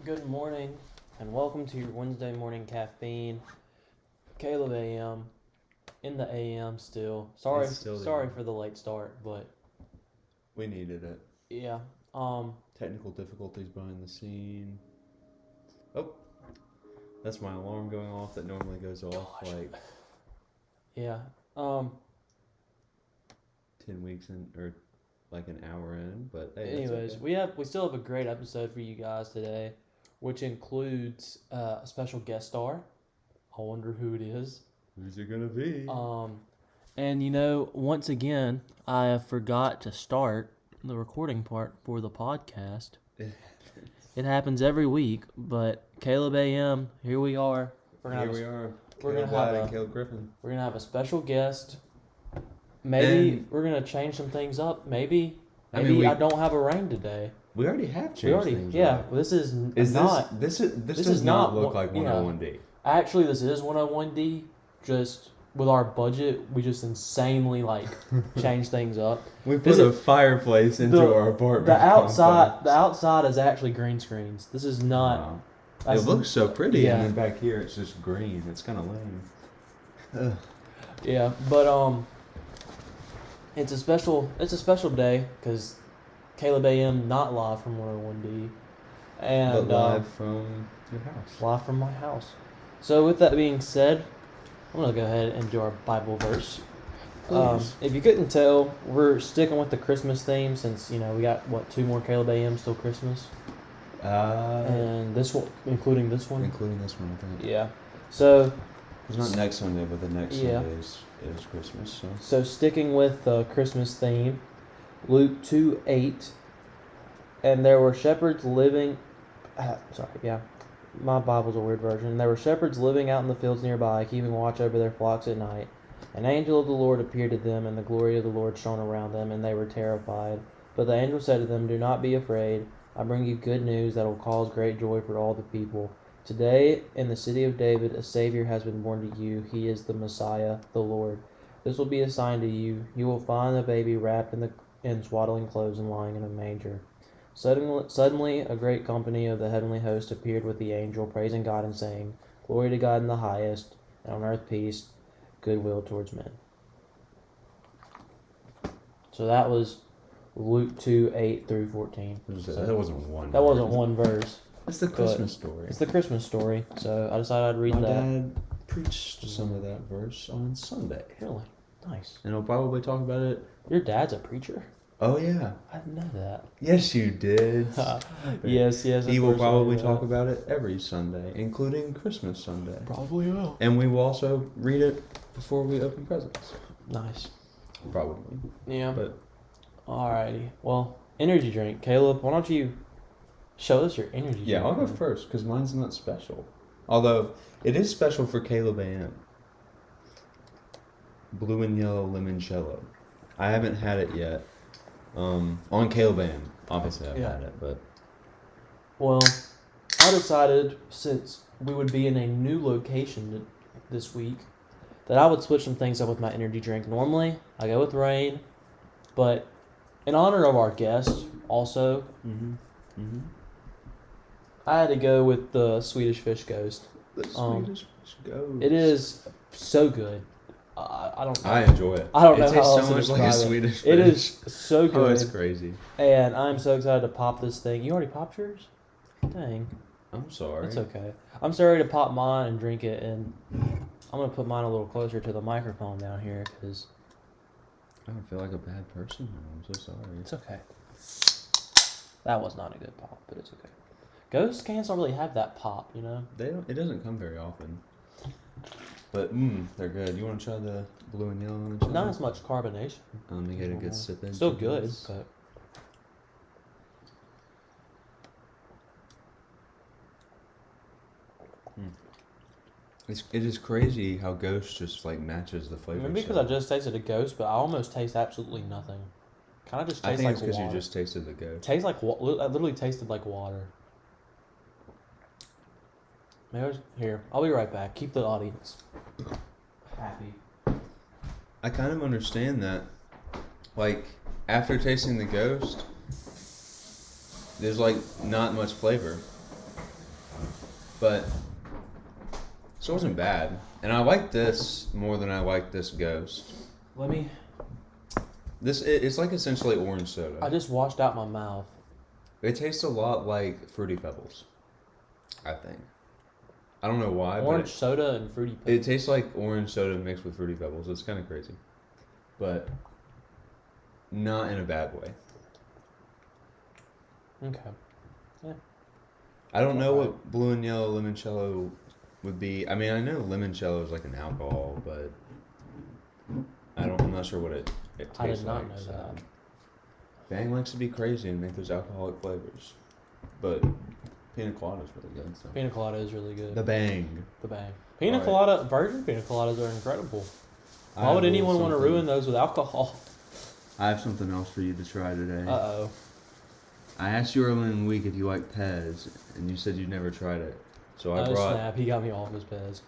Good morning, and welcome to your Wednesday morning caffeine. Caleb AM in the AM still. Sorry, It's still the sorry AM. for the late start, but We needed it. yeah. Technical difficulties behind the scene. Oh, that's my alarm going off that normally goes off Gosh. like Yeah. 10 weeks in, or like an hour in, but hey, that's Anyways, okay. we still have a great episode for you guys today, which includes a special guest star. I wonder who it is. Who's it gonna be? And once again, I forgot to start the recording part for the podcast. It happens every week, but Caleb AM, here we are. Here we are. We're Caleb gonna have White a and Caleb Griffin. we're gonna have a special guest. Maybe And- we're gonna change some things up. Maybe I mean, I don't have a rain today. We already have changed We already things. yeah. up. This is not. This this does is not not look one- like yeah. 101D. Actually, this is 101D. Just with our budget, we just insanely change things up. We This put a fireplace into our apartment. The outside is actually green screens. This is not. Wow. It that's- looks so pretty, yeah. and then back here it's just green. It's kind of lame. Ugh. Yeah, but it's a special day because Caleb AM not live from 101D, and But live from your house. live from my house. So with that being said, I'm gonna go ahead and do our Bible verse. Please. If you couldn't tell, we're sticking with the Christmas theme since we got 2 more Caleb AMs till Christmas, and this one, including this one. Including this one, I think. Yeah. So It's not next Sunday, but the next Yeah. Sunday is Christmas. So. So sticking with the Christmas theme, Luke 2:8, and there were shepherds living. My Bible's a weird version. And there were shepherds living out in the fields nearby, keeping watch over their flocks at night. An angel of the Lord appeared to them, and the glory of the Lord shone around them, and they were terrified. But the angel said to them, "Do not be afraid. I bring you good news that will cause great joy for all the people. Today, in the city of David, a Savior has been born to you. He is the Messiah, the Lord. This will be a sign to you. You will find the baby wrapped in swaddling clothes and lying in a manger." Suddenly, a great company of the heavenly host appeared with the angel, praising God and saying, "Glory to God in the highest, and on earth peace, goodwill towards men." So that was Luke 2:8 through 14. That wasn't one. That wasn't one verse. It's the Christmas story. It's the Christmas story, so I decided I'd read My that. dad preached some of that verse on Sunday, Really? Nice. and he'll probably talk about it. Your dad's a preacher? Oh yeah. I didn't know that. Yes, you did. Yes. He of will course I probably knew talk that. about it every Sunday, including Christmas Sunday. Probably will. And we will also read it before we open presents. Nice. Probably. Yeah. But Alrighty. Well, energy drink. Caleb, why don't you show us your energy drink? yeah, I'll go first because mine's not special. Although it is special for Caleb AM. Blue and yellow limoncello. I haven't had it yet. On Caleb AM. Obviously I've had it, but Well, I decided since we would be in a new location this week that I would switch some things up with my energy drink. Normally, I go with Rain, but in honor of our guest, also, I had to go with the Swedish Fish Ghost. the Swedish goes. It is so good. I don't. I enjoy it. I don't know it how tastes else so to much like a describe it. Swedish fish. It is so Oh, good, it's crazy. and I'm so excited to pop this thing. You already popped yours? Dang. I'm sorry. It's okay. I'm sorry to pop mine and drink it, and I'm gonna put mine a little closer to the microphone down here because I don't feel like a bad person. I'm so sorry. it's okay. That was not a good pop, but it's okay. Ghost cans don't really have that pop, you know. They don't. It doesn't come very often. But they're good. You want to try the blue and yellow one? Not as much carbonation. Let me get a good sip in. Still good, but It is crazy how Ghost just like matches the flavor. maybe because I just tasted a Ghost, but I almost taste absolutely nothing. Kind of just I tastes think like it's because you water. just tasted the Ghost. Tastes like I literally tasted like water. Here, I'll be right back. Keep the audience happy. I kind of understand that. Like after tasting the Ghost, there's like not much flavor. but it wasn't bad. And I like this more than I like this Ghost. Let me. It's like essentially orange soda. I just washed out my mouth. It tastes a lot like Fruity Pebbles, I think. I don't know why, Orange but soda and Fruity it Pebbles. tastes like orange soda mixed with Fruity Pebbles. It's kind of crazy, but not in a bad way. Okay. I don't know what blue and yellow limoncello would be. I mean, I know limoncello is like an alcohol, but I'm not sure what it tastes like. I did not know that. Bang likes to be crazy and make those alcoholic flavors, but pina colada is really good. So. Pina colada is really good. The Bang. The Bang. Pina Alright. colada, virgin pina coladas are incredible. Why would anyone want to ruin those with alcohol? I have something else for you to try today. Uh-oh. I asked you earlier in the week if you like Pez, and you said you'd never tried it. So I Oh, brought snap. He got me off his Pez.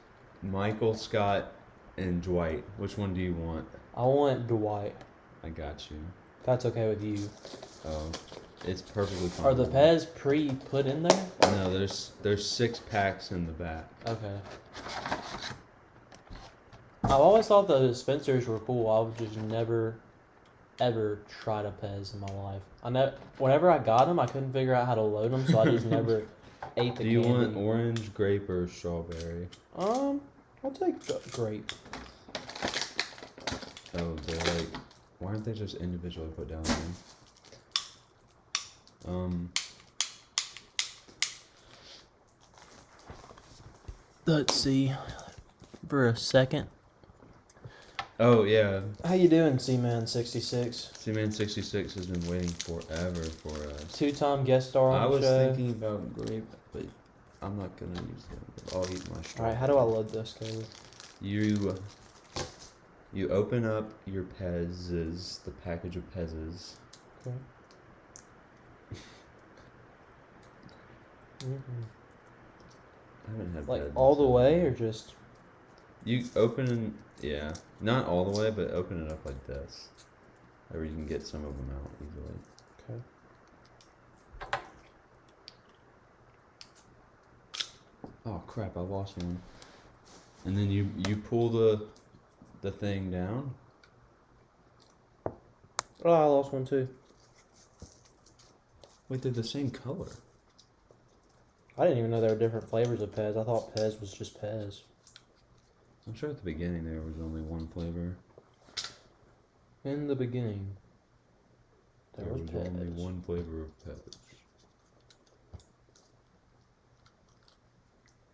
Michael, Scott, and Dwight. Which one do you want? I want Dwight. I got you. If that's okay with you. Oh, it's perfectly fine. Are the Pez pre-put in there? No, there's 6 packs in the back. Okay. I've always thought the dispensers were cool. I've just never, ever tried a Pez in my life. Whenever I got them, I couldn't figure out how to load them, so I just never ate the Do you candy. want orange, grape, or strawberry? I'll take grape. Oh, they're like, why aren't they just individually put down there? Let's see. For a second. Oh yeah, How you doing, Seaman 66? C-Man 66 has been waiting forever for us. 2-time guest star on I the was show. thinking about grape, but I'm not gonna use them. I'll eat my strawberry. Alright, how do I load this, Caleb? You open up your Pez's, the package of Pez's. Okay. I haven't had Like Pez all the in- way, or just? You open, yeah, not all the way, but open it up like this. Or you can get some of them out easily. Okay. Oh crap! I lost one. And then you pull the thing down. Oh, I lost one too. Wait, they're the same color. I didn't even know there were different flavors of Pez. I thought Pez was just Pez. I'm sure at the beginning there was only one flavor. In the beginning, there was only Pez. one flavor of Pez.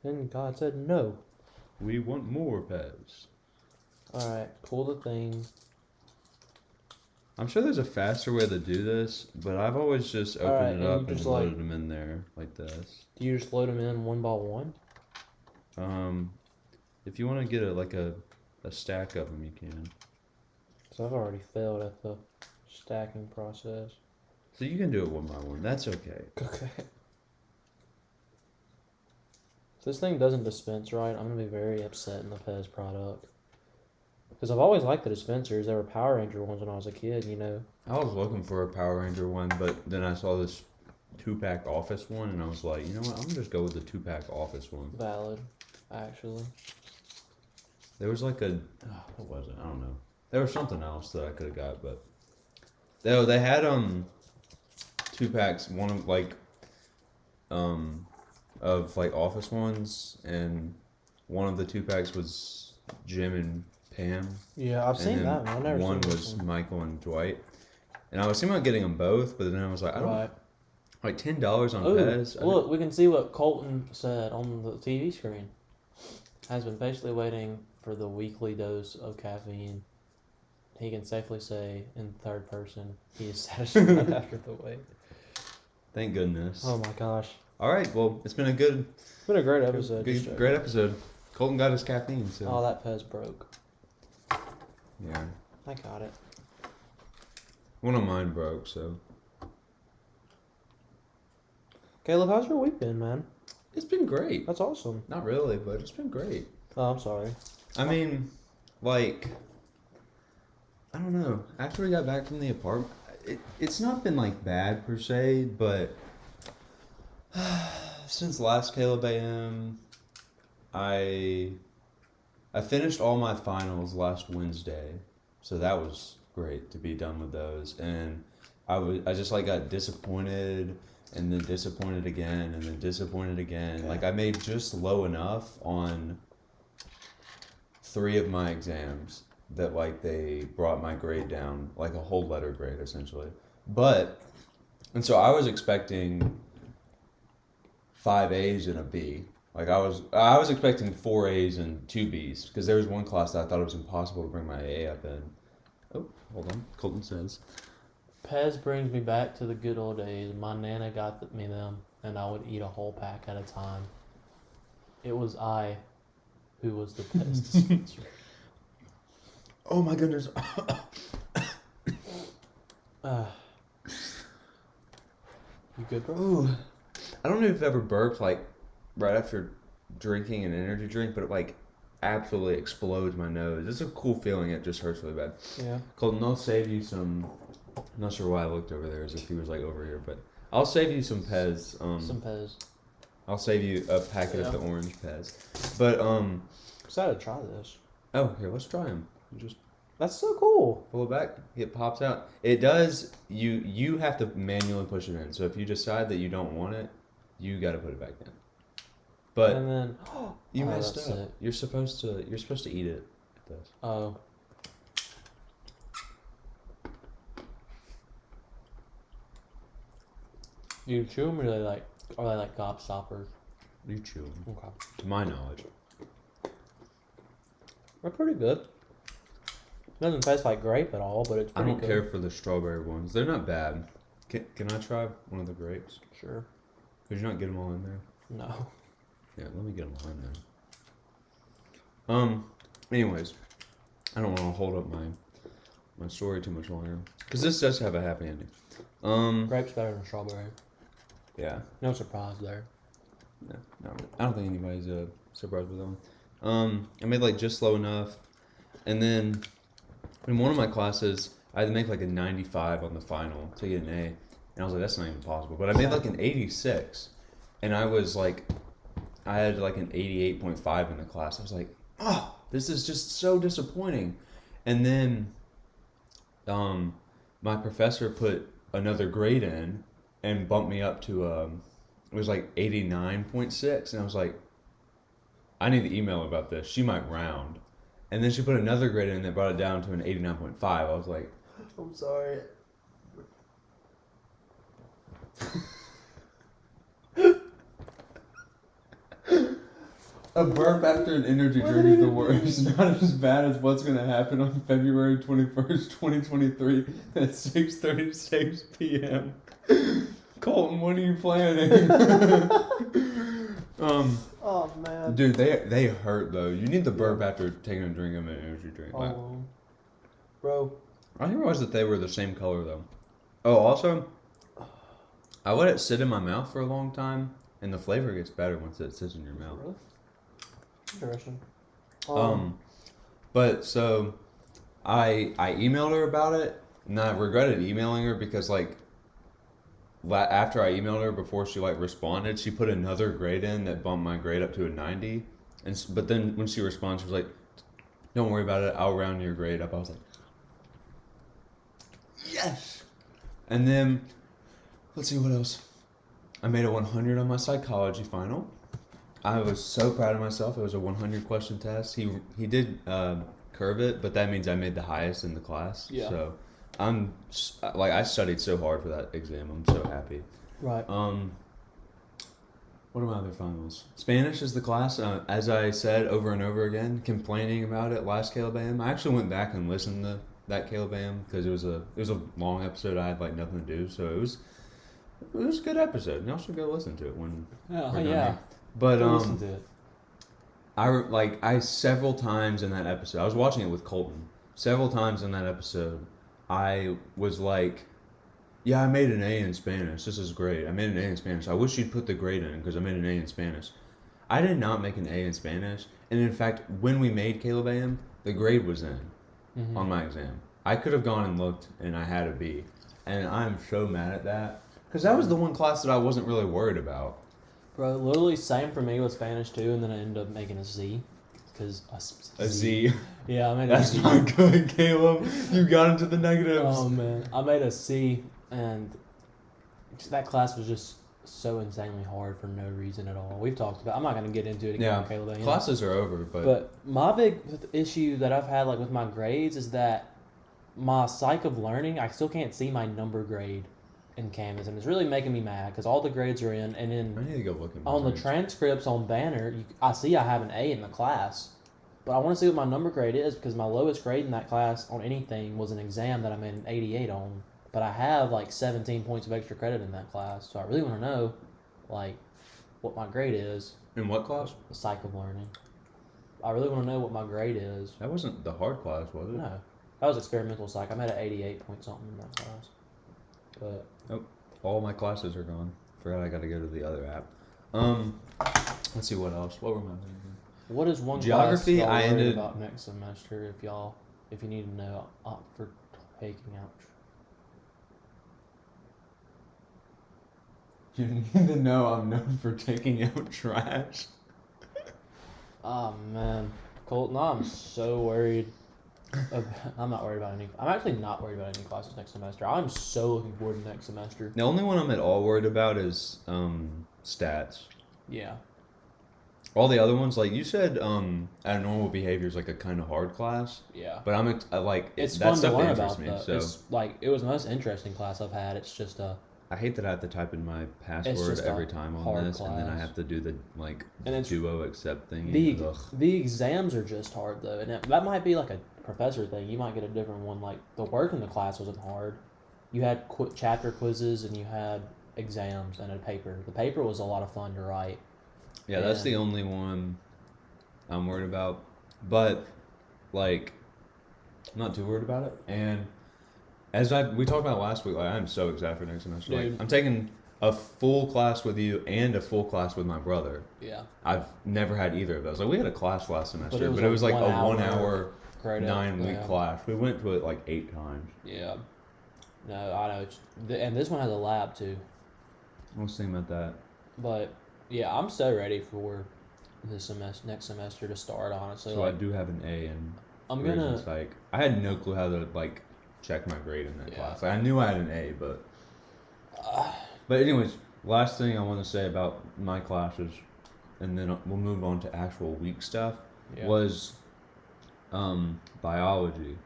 Then God said no. We want more Pez. Alright, pull the thing. I'm sure there's a faster way to do this, but I've always just Alright, opened it and up you and just, loaded like- them in there like this. Do you just load them in one by one? If you want to get a stack of them, you can. Because I've already failed at the stacking process. So you can do it one by one. That's okay. Okay. If this thing doesn't dispense right, I'm going to be very upset in the Pez product. Because I've always liked the dispensers. They were Power Ranger ones when I was a kid, you know. I was looking for a Power Ranger one, but then I saw this 2-pack office one, and I was like, you know what? I'm gonna just go with the 2-pack office one. Valid, actually. There was like what was it? I don't know. There was something else that I could have got, but they had 2-packs. One of of office ones, and one of the 2-packs was Jim and Pam. Yeah, I've seen and that one. I've never one seen this was one. Michael and Dwight. And I was thinking about getting them both, but then I was like, I don't Right. like $10 on Ooh, Pez. look, we can see what Colton said on the TV screen. Has been patiently waiting for the weekly dose of caffeine. He can safely say in third person he is satisfied after the wait. Thank goodness. Oh my gosh. All right, well, it's been a good, It's been a great episode. good- just joking. great episode. Colton got his caffeine, so Oh, that Pez broke. yeah. I got it. One of mine broke, so Caleb, how's your week been, man? it's been great. That's awesome. Not really, but it's been great. Oh, I'm sorry. I mean, like, I don't know. After we got back from the apartment, it's not been like bad per se, but since last Caleb AM, I finished all my finals last Wednesday, so that was great to be done with those. And I just like got disappointed, and then disappointed again, and then disappointed again. Okay. Like I made just low enough on 3 of my exams that like they brought my grade down like a whole letter grade essentially. And so I was expecting 5 A's and a B. Like I was expecting 4 A's and 2 B's because there was one class that I thought it was impossible to bring my A up in. Oh, hold on. Colton says. Pez brings me back to the good old days. My nana got me them, and I would eat a whole pack at a time. It was I who was the Pez dispenser. Oh my goodness. You good, bro? Ooh. I don't know if you've ever burped like right after drinking an energy drink, but it like absolutely explodes my nose. It's a cool feeling. It just hurts really bad. Yeah. Colton, I'll save you some. I'm not sure why I looked over there as if he was like over here, but I'll save you some Pez. Some Pez. I'll save you a packet of Yeah. the orange Pez. But Excited to try this. oh here, let's try them. Just That's so cool. pull it back. It pops out. It does. You have to manually push it in. So if you decide that you don't want it, you got to put it back in. But And then you oh, messed that's up. sick. You're supposed to eat it. This. Oh. You chew them, or are they like gobstoppers? You chew 'em, Okay. to my knowledge. They're pretty good. Doesn't taste like grape at all, but it's I pretty don't good. care for the strawberry ones. They're not bad. Can I try one of the grapes? Sure. Could you not get them all in there? No. Yeah, let me get them all in there. Anyways, I don't want to hold up my story too much longer because this does have a happy ending. Grape's better than strawberry. Yeah. No surprise there. No, not really. I don't think anybody's surprised with them. I made like just low enough, and then in one of my classes, I had to make like a 95 on the final to get an A, and I was like, that's not even possible. But I made like an 86, and I had like an 88.5 in the class. I was like, oh, this is just so disappointing. And then, my professor put another grade in and bumped me up to it was like 89.6, and I was like, I need to email about this. She might round. And then she put another grade in that brought it down to an 89.5. I was like, I'm sorry. A burp after an energy drink is the worst. Not as bad as what's going to happen on February 21st, 2023 at 6:36 p.m. Colton, what are you planning? Oh man. Dude, they hurt though. You need the burp after taking a drink of an energy drink. Like, Bro. I didn't realize that they were the same color though. Oh, also, I let it sit in my mouth for a long time, and the flavor gets better once it sits in your mouth. Really? Interesting. But so, I emailed her about it, and I regretted emailing her because like, after I emailed her before she like responded, she put another grade in that bumped my grade up to a 90, but then when she responded, she was like, "Don't worry about it. I'll round your grade up." I was like, "Yes!" And then, let's see what else. I made a 100 on my psychology final. I was so proud of myself. It was a 100 question test. He did curve it, but that means I made the highest in the class. Yeah. So I studied so hard for that exam. I'm so happy. Right. What are my other finals? Spanish is the class. As I said over and over again, complaining about it last Caleb AM. I actually went back and listened to that Caleb AM because it was a long episode. I had like nothing to do, so it was a good episode. Y'all should go listen to it when we're done here. But Go listen to it. I several times in that episode, I was watching it with Colton. Several times in that episode, I was like, "Yeah, I made an A in Spanish. This is great. I made an A in Spanish. I wish you'd put the grade in because I made an A in Spanish." I did not make an A in Spanish, and in fact, when we made Caleb AM, the grade was in on my exam. I could have gone and looked, and I had a B, and I'm so mad at that because that was the one class that I wasn't really worried about. Bro, literally same for me with Spanish too, and then I ended up making a Z. Because A Z. Yeah, I made a That's Z. not good, Caleb. You got into the negatives. Oh man, I made a C, and that class was just so insanely hard for no reason at all. We've talked about. I'm not gonna get into it again, Yeah, with Caleb. classes are over, But my big issue that I've had like with my grades is that my psych of learning, I still can't see my number grade in Canvas, and it's really making me mad because all the grades are in, and I then need to go look at my on the grades. transcripts on Banner, I see I have an A in the class, but I want to see what my number grade is because my lowest grade in that class on anything was an exam that I made an 88 on, but I have like 17 points of extra credit in that class, so I really want to know, like, what my grade is. In what class? The psych of learning. I really want to know what my grade is. That wasn't the hard class, was it? No, that was experimental psych. I made an 88 point something in that class. But All my classes are gone. Forgot I got to go to the other app. Let's see what else. What were my things? what is one Geography, class y'all I worried ended- about next semester? If you need to know, opt for taking out. You need to know I'm known for taking out trash. Oh man, Colton, I'm so worried. I'm not worried about any. I'm actually not worried about any classes next semester. I'm so looking forward to next semester. The only one I'm at all worried about is stats. Yeah. All the other ones, like you said, abnormal behavior is like a kind of hard class. Yeah. But I like It's that fun stuff to learn interests about. me. Though. So It's like it was the most interesting class I've had. It's just I hate that I have to type in my password just a every time on hard this, and then I class. have to do the like And it's- duo accept thing. the exams are just hard though, and that might be like a professor thing. You might get a different one. Like the work in the class wasn't hard. You had chapter quizzes and you had exams and a paper. The paper was a lot of fun to write. Yeah, that's And- the only one I'm worried about. But like, I'm not too worried about it. And as we talked about last week, like I'm so excited for next semester. Like Dude. I'm taking a full class with you and a full class with my brother. Yeah. I've never had either of those. Like we had a class last semester, it but it was was a like a 1 1 hour hour, Credit. 9-week Yeah. class. We went to it like 8 times. Yeah. No, I know. And this one has a lab too. I was thinking about that. But yeah, I'm so ready for this next semester to start. Honestly, So like I do have an A in I'm careers gonna. and psych. I had no clue how to like check my grade in that Yeah. class. Like, I knew I had an A, but anyways, last thing I want to say about my classes, and then we'll move on to actual week stuff. Yeah. Was biology.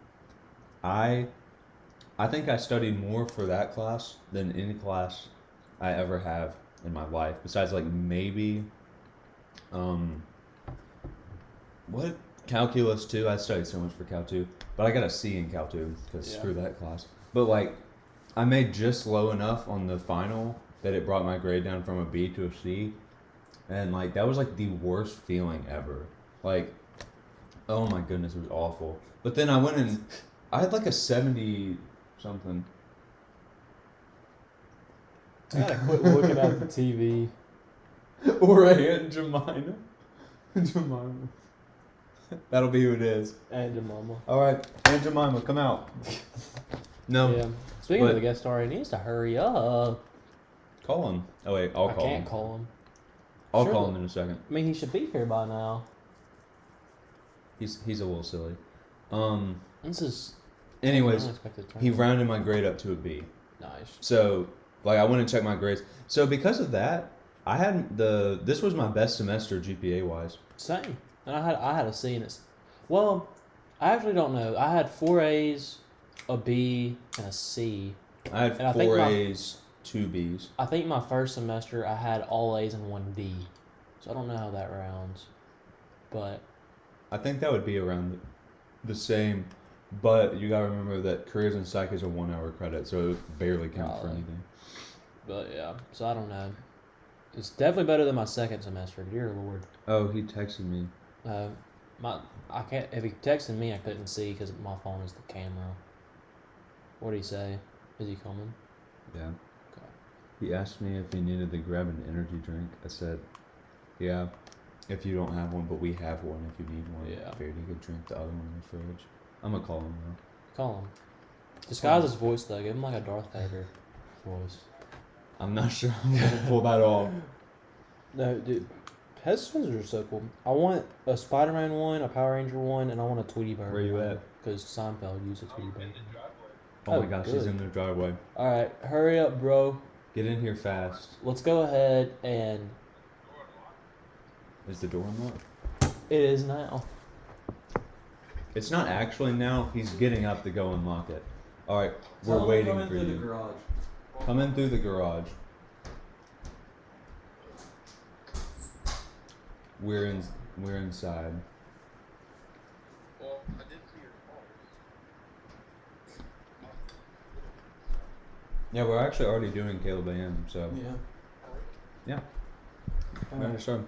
I think I studied more for that class than any class I ever have in my life. Besides, like maybe, what calculus 2? I studied so much for Cal 2, but I got a C in Cal 2 because Yeah. screw that class. But like, I made just low enough on the final that it brought my grade down from a B to a C, and like that was like the worst feeling ever. Like, oh my goodness, it was awful. But then I went and I had like a 70 something. I gotta quit looking at the TV. Or a Aunt Jemima. Jemima. That'll be who it is. And your mama. All right, Aunt Jemima, come out. No, Yeah. Speaking but- of the guest star, he needs to hurry up. call him. Oh wait, I'll I call can't him. call him. I'll Sure. call him in a second. I mean, he should be here by now. He's a little silly. This is Anyways, unexpected turn. he rounded my grade up to a B. Nice. So, like, I went and checked my grades. So, because of that, I had this was my best semester GPA wise. Same. And I had a C in it. Well, I actually don't know. I had 4 A's, a B, and a C. I had And I think 4 my- A's, 2 B's. I think my first semester I had all A's and 1 D. So I don't know how that rounds. But I think that would be around the same. But you gotta remember that careers and psych is a 1 hour credit, so it barely counts for Probably. anything. yeah. So I don't know. It's definitely better than my second semester. Dear Lord. Oh, he texted me. I can't. If he texted me, I couldn't see because my phone is the camera. What did he say? Is he coming? Yeah. Okay. He asked me if he needed to grab an energy drink. I said, yeah, if you don't have one, but we have one if you need one. Yeah. Figured he could drink the other one in the fridge. I'm gonna call him though. Call him. Disguise his voice though. Give him like a Darth Vader voice. I'm not sure I'm gonna pull that off. No, dude. Pet dispensers are so cool. I want a Spider-Man one, a Power Ranger one, and I want a Tweety Bird. Where you at? Because Seinfeld used a Tweety Bird. Oh, my Oh, gosh, good. he's in the driveway. All right, hurry up, bro. Get in here fast. Let's go ahead and Is the door unlocked? it is now. It's not actually now. He's getting up to go unlock it. All right, we're waiting for you. garage. Come in through the garage. We're inside. Well, I did see your cars. Yeah, we're actually already doing Caleb AM, so Yeah. yeah. All We right. understand.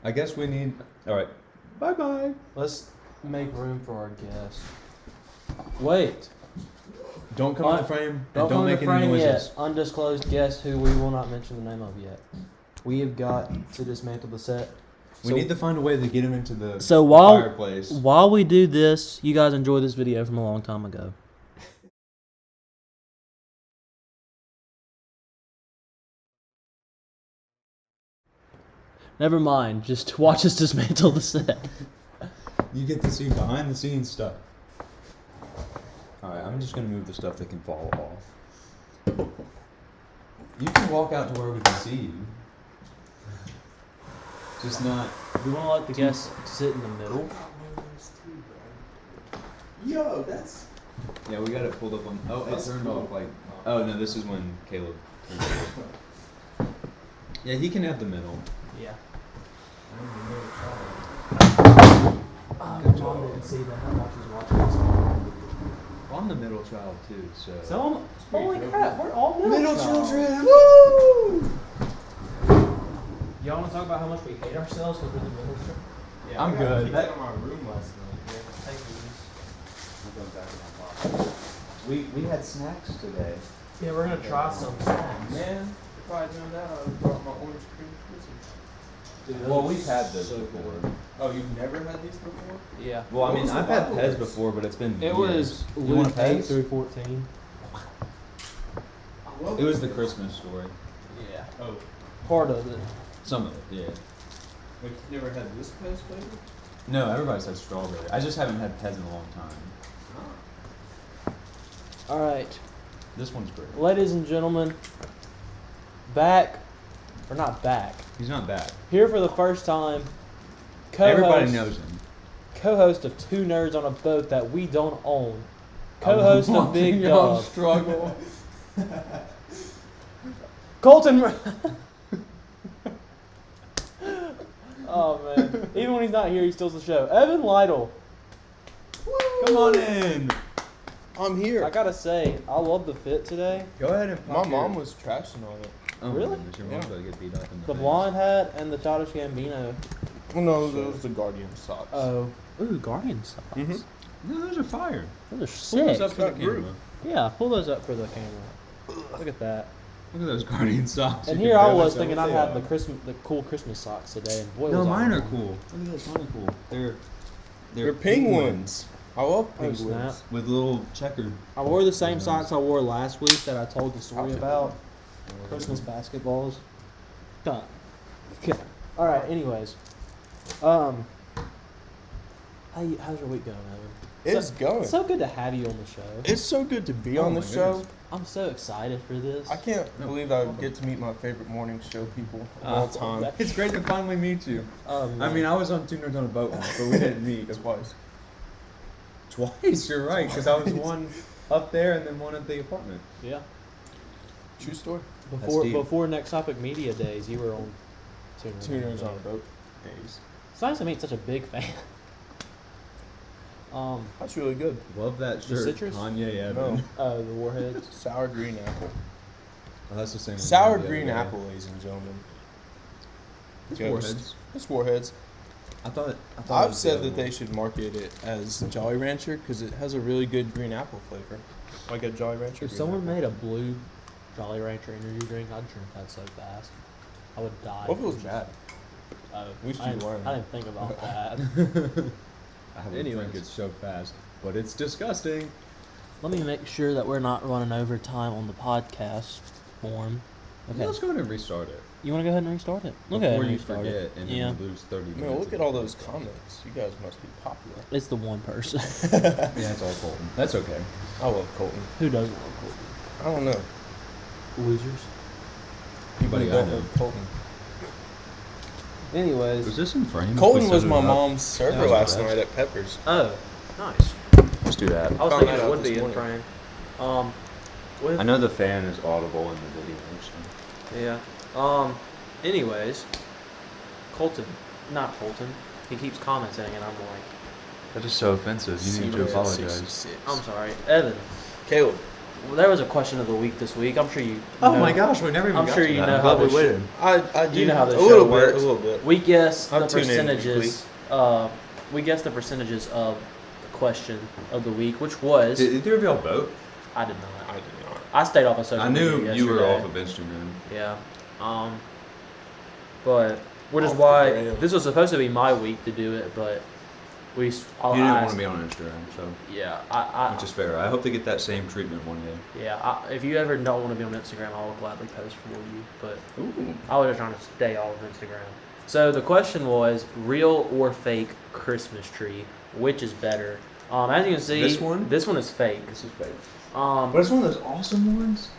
I guess we need. All right. Bye bye. Let's make room for our guest. Wait. Don't come in the frame. Don't and come don't in make the any frame noises. yet. Undisclosed guest who we will not mention the name of yet. We have got to dismantle the set. We need to find a way to get him into the So while fireplace. while we do this, you guys enjoy this video from a long time ago. Never mind. Just watch us dismantle the set. You get to see behind the scenes stuff. Alright, I'm just gonna move the stuff that can fall off. You can walk out to where we can see you. Just not. We want to let the guests sit in the middle. Yo, that's. Yeah, we got it pulled up on. Oh, it That's turned cool. off like. Oh no, this is when Caleb turned it off. Yeah, he can have the middle. Yeah. Good Mom job. didn't see that. Mom was watching this. Well, I'm the middle child too, so. So, holy crap, we're all Middle child. children! Woo! Y'all want to talk about how much we hate ourselves because we're the middle child? Yeah, I'm I got good. kicked out of my room last night. Thank you. I'm going back in my box. We had snacks today. Yeah, we're gonna try some snacks. Man, if I had known that, I would have brought my orange cream cookies. Well, we've had those so before. good. Oh, you've never had these before? Yeah. Well, I What mean, was the I've had Bible Pez list? before, but it's been. It years. was You want Luke a 8 Pez? through 14. I love It was the Christmas story. Yeah. Oh, Part of it. Some of it, yeah. like you never had this Pez flavor? No, everybody's had strawberry. I just haven't had Pez in a long time. All right, This one's great. ladies and gentlemen, back, or not back, He's not bad. here for the first time. Co-host, Everybody knows him. Co-host of Two Nerds on a Boat that we don't own. Co-host of Big Dog. Struggle. Colton. Oh man! Even when he's not here, he steals the show. Evan Lytle. Come on in. I'm here. I gotta say, I love the fit today. Go ahead and. My mom was trashing on it. Oh, Really? Goodness, your mom's Yeah. gonna get beat up in the The face. blonde hat and the Childish Gambino. Well, no, it was the Guardian socks. Oh, ooh, Guardian socks. Mhm. No, those are fire. Those are Pull sick. those up for the Got group. camera. Yeah, pull those up for the camera. Look at that. Look at those Guardian socks. And You here can I barely was tell thinking what I'd they have are. the cool Christmas socks today, and boy, No, was I mine are wrong. cool. Look at those, mine are cool. They're penguins. I love Oh, penguins. snap. With little checkered. I wore the same Nice. socks I wore last week that I told the story How's it about. Christmas basketballs. Done. Okay. All right. Anyways, how's your week going, Evan? It's going. It's so good to have you on the show. It's so good to be Oh on my the show. goodness. I'm so excited for this. I can't No, believe I welcome. get to meet my favorite morning show people of all time. that- It's great to finally meet you. I mean, I was on Two Nerds on a Boat once, but we didn't meet. Twice. Twice, you're right, because I was one up there and then one at the apartment. yeah. True story. Before deep. Next Topic Media Days, you were on Tuners on a boat days. It's nice to meet such a big fan. That's really good. Love that The shirt, citrus? Kanye Evan. No. The Warheads. Sour green apple. Oh, that's the same. one Sour we had the green other day. apple, ladies and gentlemen. It's Ghost. Warheads. It's Warheads. I thought it I've was said the that other they should market it as Jolly Rancher because it has a really good green apple flavor. Like a Jolly Rancher. If green someone apple. made a blue Jolly Rancher energy drink, I'd drink that so fast. I would die. What if it was bad? Oh, We should I didn't, learn. I didn't think about that. one. I would Anyways. drink it so fast, but it's disgusting. Let me make sure that we're not running over time on the podcast form. Okay. Let's go ahead and restart it. You want to go ahead and restart it? Okay. Before you forget, and then Yeah. we lose 30 minutes. Man, look at all those comments. You guys must be popular. It's the one person. Yeah, it's all Colton. That's okay. I love Colton. Who doesn't love Colton? I don't know. Losers. Anybody People I don't know. love Colton. Anyways. Was this in frame? Colton We was set my it up? mom's server was last best. night at Pepper's. Oh, nice. Let's do that. I was Found thinking that it out would this be in morning. frame. With I know the fan is audible in the video. So. yeah. Anyways, Colton, not Colton. He keeps commenting, and I'm like, That is so offensive. You need to apologize. 66. I'm sorry, Evan. Caleb. Well, there was a question of the week this week. I'm sure you. Oh know- my gosh, we never even I'm got sure to you that. know I'm how glad we this waited. I do You know how this a little show bit, works. a little bit. We guess I'll the tune in percentages. We guess the percentages of the question of the week, which was Did either of y'all vote? I did not. I did not. I stayed off of social I knew media you were yesterday. off of Instagram. Yeah. But which is Off the why gram. this was supposed to be my week to do it, but we. You didn't want to be on Instagram, so Yeah, I which is fair. I hope to get that same treatment one day. yeah. If you ever don't want to be on Instagram, I will gladly post for you. But Ooh. I was just trying to stay off of Instagram. So the question was real or fake Christmas tree, which is better? As you can see, This one? This one is fake. This is fake. But it's one of those awesome ones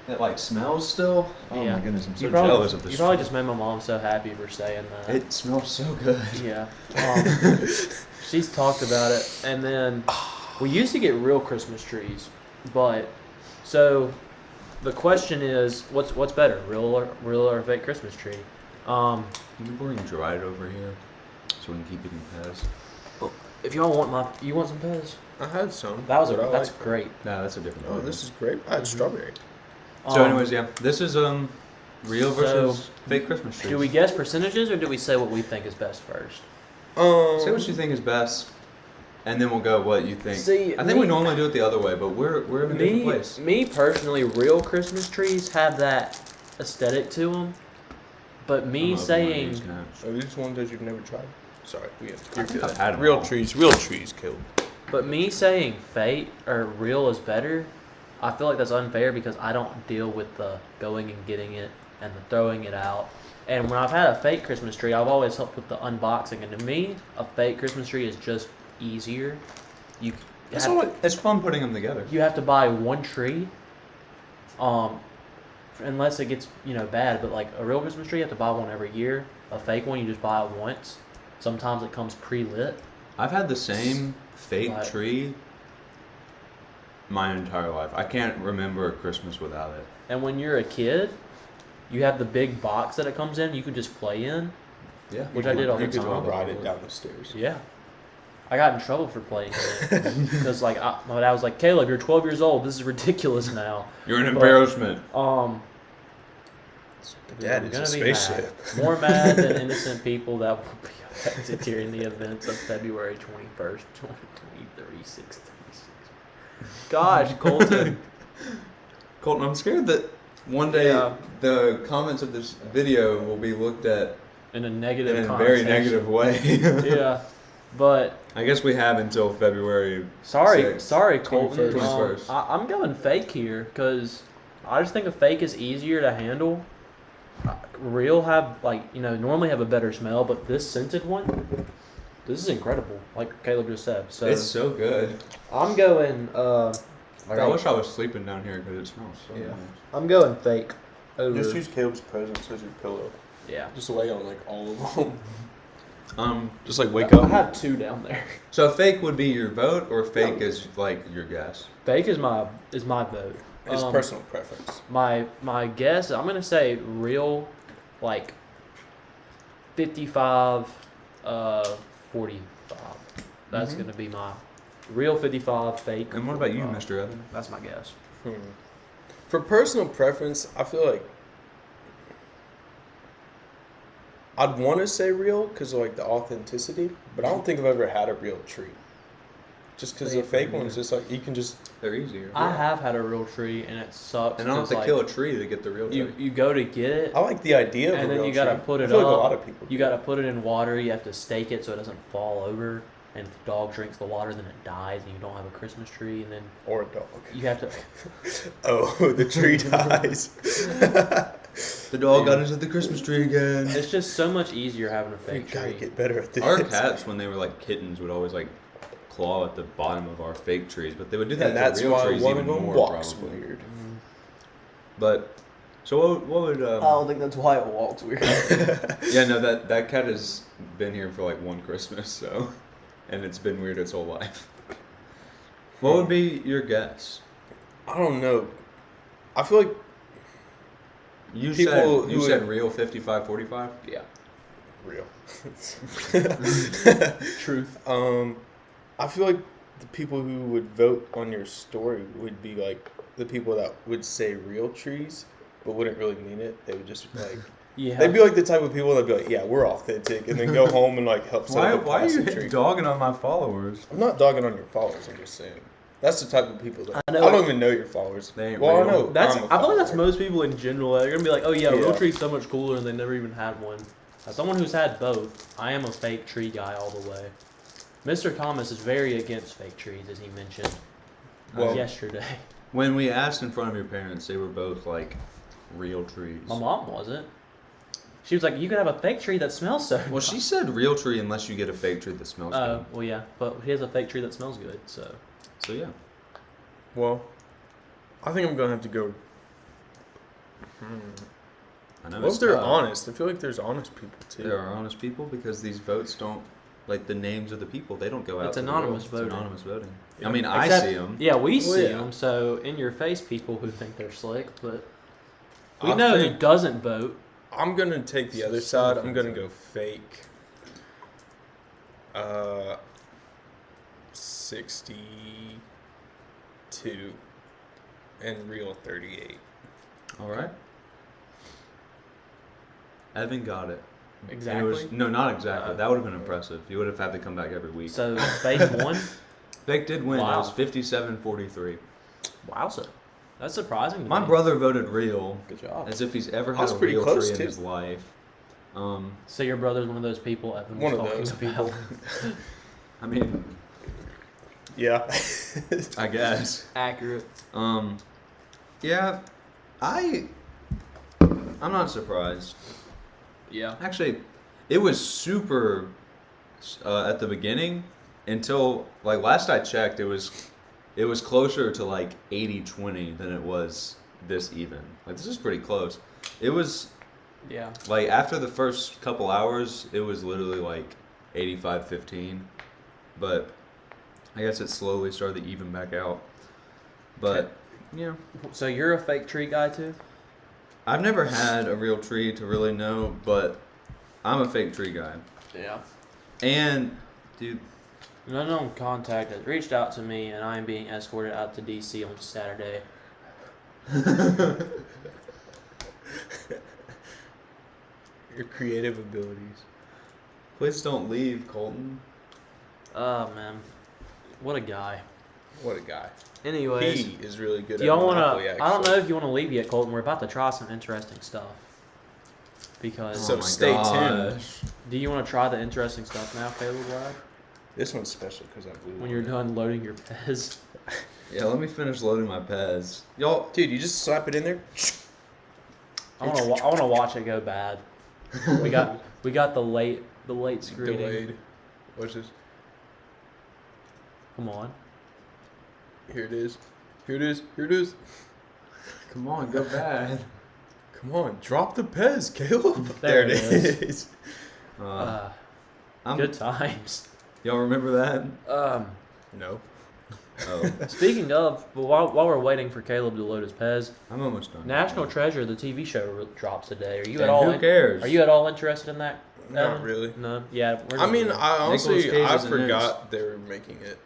that like smells still. Oh Yeah. my goodness, I'm so you probably, jealous of this. you probably just made my mom so happy for saying that. It smells so good. Yeah. She's talked about it. And then we used to get real Christmas trees. But so the question is what's better, real or fake Christmas tree? Can you bring dried over here so we can keep getting past? If y'all want you want some Pez? I had some. That's but I that's like- great. No, that's a different Oh, one. this is great. I had strawberry. So anyways, yeah. This is real versus fake Christmas trees. Do we guess percentages or do we say what we think is best first? Say what you think is best, and then we'll go what you think. See, I think we normally do it the other way, but we're in a different place. Me personally, real Christmas trees have that aesthetic to them. But I me love saying Marie's Nash. Are these ones that you've never tried? Sorry, you're think good. I've had 'em real all. trees, Caleb. But me saying fake or real is better, I feel like that's unfair because I don't deal with the going and getting it and the throwing it out. And when I've had a fake Christmas tree, I've always helped with the unboxing. And to me, a fake Christmas tree is just easier. You It's fun putting them together. you have to buy one tree, unless it gets bad. But like a real Christmas tree, you have to buy one every year. A fake one, you just buy it once. Sometimes it comes pre-lit. I've had the same fake Right. tree my entire life. I can't remember a Christmas without it. And when you're a kid, you have the big box that it comes in. You can just play in. Yeah, Which I did all the You could time. ride it down the stairs. Yeah. I got in trouble for playing it because my dad was like, "Caleb, you're 12 years old. This is ridiculous now." You're an But- embarrassment. Dad I'm is a gonna be spaceship. mad. More mad than innocent people that will be affected during the events of February 21st, 2023, 636. Gosh, Colton. Colton, I'm scared that one day Yeah. the comments of this video will be looked at In a in negative a very connotation. negative way. Yeah. But I guess we have until February. sorry, 6th, Colton. 21st. I'm going fake here because I just think a fake is easier to handle. Real have normally have a better smell, but this scented one, this is incredible. Like Caleb just said. So It's so good. I'm going. Like I wish I was sleeping down here because it smells so Yeah. nice. I'm going fake. Over. Just use Caleb's presents as your pillow. Yeah. Just lay on like all of them. Just Just like wake I up. have two down there. so fake would be your vote, or fake is like your guess. Fake is my vote. His personal preference. My guess, I'm gonna say real, like 55, 45. That's Mhm. gonna be my real 55, fake. And what about you, 45. Mr. Evan? That's my guess. For personal preference, I feel like I'd want to say real because of like the authenticity, but I don't think I've ever had a real tree. Just because the fake one's just like you can just They're easier. I have had a real tree and it sucks. And I don't have 'cause, to like, kill a tree to get the real tree. you go to get it. I like the idea of And a then real you gotta tree. put I it feel like up. a lot of people. You do. got to put it in water. You have to stake it so it doesn't fall over. and if the dog drinks the water, then it dies, and you don't have a Christmas tree, and then Or a dog. you have to. Oh, the tree dies. The dog got into the Christmas tree again. It's just so much easier having a We fake gotta tree. get better at this. Our cats, when they were like kittens, would always like claw at the bottom of our fake trees, but they would do that And to that's real why trees one even of them more, walks probably. weird. But so what would? I don't think that's why it walks weird. Yeah, no, that cat has been here for like one Christmas, so, and it's been weird its whole life. What would be your guess? I don't know. I feel like You People said who said would- real 55-45? yeah, real. Truth. I feel like the people who would vote on your story would be like the people that would say real trees, but wouldn't really mean it. They would just like Yeah. they'd be like the type of people that'd be like, yeah, we're authentic, and then go home and like help set up a plastic tree. dogging on my followers? I'm not dogging on your followers. I'm just saying that's the type of people that I I, know. don't even know your followers. They ain't well, I real. know. That's. I'm a I feel like that's follower. most people in general. They're gonna be like, "Oh yeah, real Yeah. tree's so much cooler," and they never even had one. As someone who's had both, I am a fake tree guy all the way. Mr. Thomas is very against fake trees, as he mentioned Well- yesterday. When we asked in front of your parents, they were both like real trees. My mom wasn't. She was like, "You could have a fake tree that smells so." Well, she said real tree unless you get a fake tree that smells Oh, well, yeah, but he has a fake tree that smells good, so. good. So yeah. Well, I think I'm gonna have to go. I know What it's if they're tough. honest? I feel like there's honest people too. There are honest people because these votes don't, like the names of the people, they don't go out. It's to the anonymous world. voting. It's anonymous voting. Yeah. I mean, I Except- see them. Yeah, we Well, see yeah. them, so in your face, people who think they're slick, but we I know who think- doesn't vote. I'm gonna take the other So side. I'm gonna offensive. go fake. 62 and real 38. All right. Evan got it. Exactly. It was, no, not exactly. That would have been impressive. You would have had to come back every week. So fake won. Fake did win. Wow. It was 57-43. Wowza, that's surprising to My me. brother voted real, Good job. as if he's ever I had was a pretty real close, tree in too. his life. So your brother's one of those people Evan was One of talking those about. people. I mean, Yeah. I guess. Accurate. Yeah, I'm not surprised. Yeah. Actually, it was super at the beginning until like last I checked, it was closer to like 80-20 than it was this even. Like this is pretty close. It was Yeah. like after the first couple hours, it was literally like 85-15, but I guess it slowly started to even back out. But yeah, So you're a fake tree guy too? I've never had a real tree to really know, but I'm a fake tree guy. Yeah. And dude, An unknown contact has reached out to me, and I am being escorted out to DC on Saturday. Your creative abilities. please don't leave, Colton. Oh man, what a guy. What a guy. Anyways, He is really good do at y'all wanna? Monopoly, I don't actually. know if you wanna leave yet, Colton. We're about to try some interesting stuff. Because So Oh my stay tuned. gosh. do you want to try the interesting stuff now, Caleb? Lad? This one's special because I blew When you're done loading your Pez. Yeah, let me finish loading my Pez. Y'all, Dude, you just slap it in there. I want to watch it go bad. We got the late screening. Delayed. What's this? Come on. Here it is. Here it is. Here it is. come on, go bad. Come on, drop the Pez, Caleb. There it it is. I'm- Good times. Y'all remember that? No. Oh, Speaking of, but while we're waiting for Caleb to load his Pez, I'm almost done. National Treasure, the TV show, drops today. Are you And at all? who cares? Are you at all interested in that? Not Evan? really. No. Yeah. We're I not mean, really. I honestly, Nicolas Cage I is in it. forgot they were making it.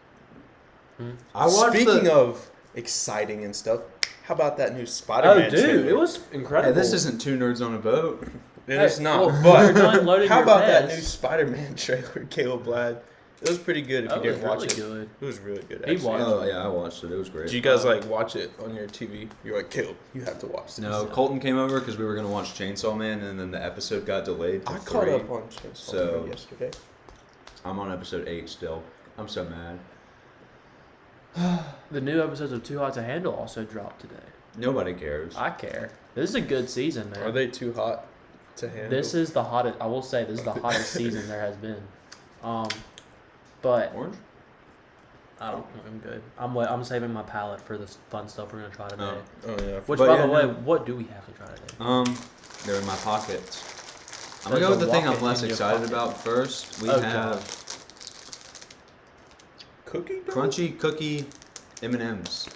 I watched Speaking the, of exciting and stuff, how about that new Oh, Spider-Man dude, trailer? it was incredible. Hey, this isn't Two Nerds on a Boat. It Hey, is not. well, but you're done loading how your about that Pez. new Spider-Man trailer, Caleb Blad? It was pretty good if That you was didn't watch really it. good. It was really good. He Actually. watched Oh yeah, I watched it. It was great. Did you guys like watch it on your TV? You're like, Caleb, you have to watch this. No, Colton came over because we were gonna watch Chainsaw Man, and then the episode got delayed. To I caught 3. up on Chainsaw So- Man yesterday. I'm on episode 8 still. I'm so mad. The new episodes of Too Hot to Handle also dropped today. Nobody cares. I care. This is a good season, man. Are they too hot to handle? This is the hottest. I will say this is the hottest season there has been. But Orange? I don't. I'm good. I'm saving my palate for the fun stuff we're gonna try today. Oh yeah. Which, But by yeah, the way, no. what do we have to try today? They're in my pockets. I'm There's gonna go with a the thing I'm rocket less in your excited pocket. about first. We Oh, have Cookie dough? crunchy cookie M&Ms.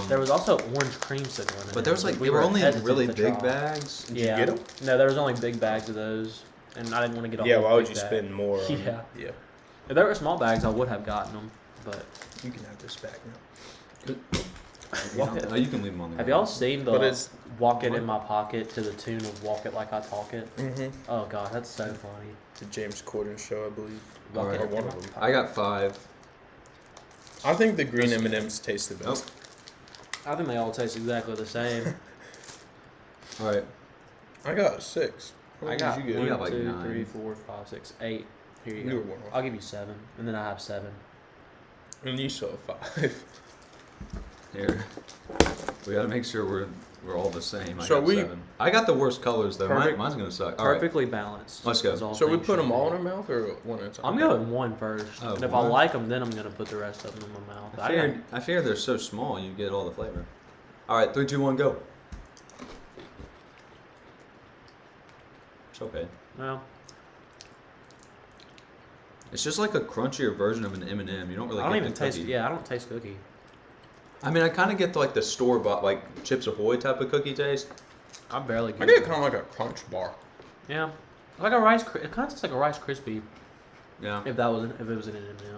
There was also orange creamsicle in it. But there was like We they were only in hesitant really to big try. bags. Did you Yeah. get 'em? No, there was only big bags of those, and I didn't want to get a Yeah, whole why would big you bag. spend more? On, Yeah. Yeah. If there were small bags, I would have gotten them. But You can have this bag now. Walk it. Oh, you can leave them on the have ground. y'all seen the But it's- "Walk It in My Pocket" to the tune of "Walk It Like I Talk It"? Mm-hmm. Oh god, that's so funny. The James Corden show, I believe. Walk Alright. it Or in one my of them. I got 5. I think the green M&Ms taste the best. I think they all taste exactly the same. All right. I got 6. How I many got did you get? You got 1, like 2, 9. 3, 4, 5, 6, 8. Here you You go. were one off. I'll give you 7, and then I have 7. And you saw 5. Here. We gotta make sure we're all the same. I So got we- 7. I got the worst colors though. Perfect. Mine's gonna suck. All right. Perfectly balanced. Let's go. is all So we things put them should all be. in our mouth or one at a time? I'm going one first, Oh, and if I one? like them, then I'm gonna put the rest of them in my mouth. I figured they're so small you get all the flavor. All right, 3, 2, 1, go. It's okay. Well, It's just like a crunchier version of an M&M. You don't really I don't get even the taste. cookie. Yeah, I don't taste cookie. I mean, I kind of get like the store bought like Chips Ahoy type of cookie taste. I barely I get get it. kind of like a crunch bar. Yeah, like a rice. It kind of tastes like a Rice Krispie. Yeah. If it was an M&M,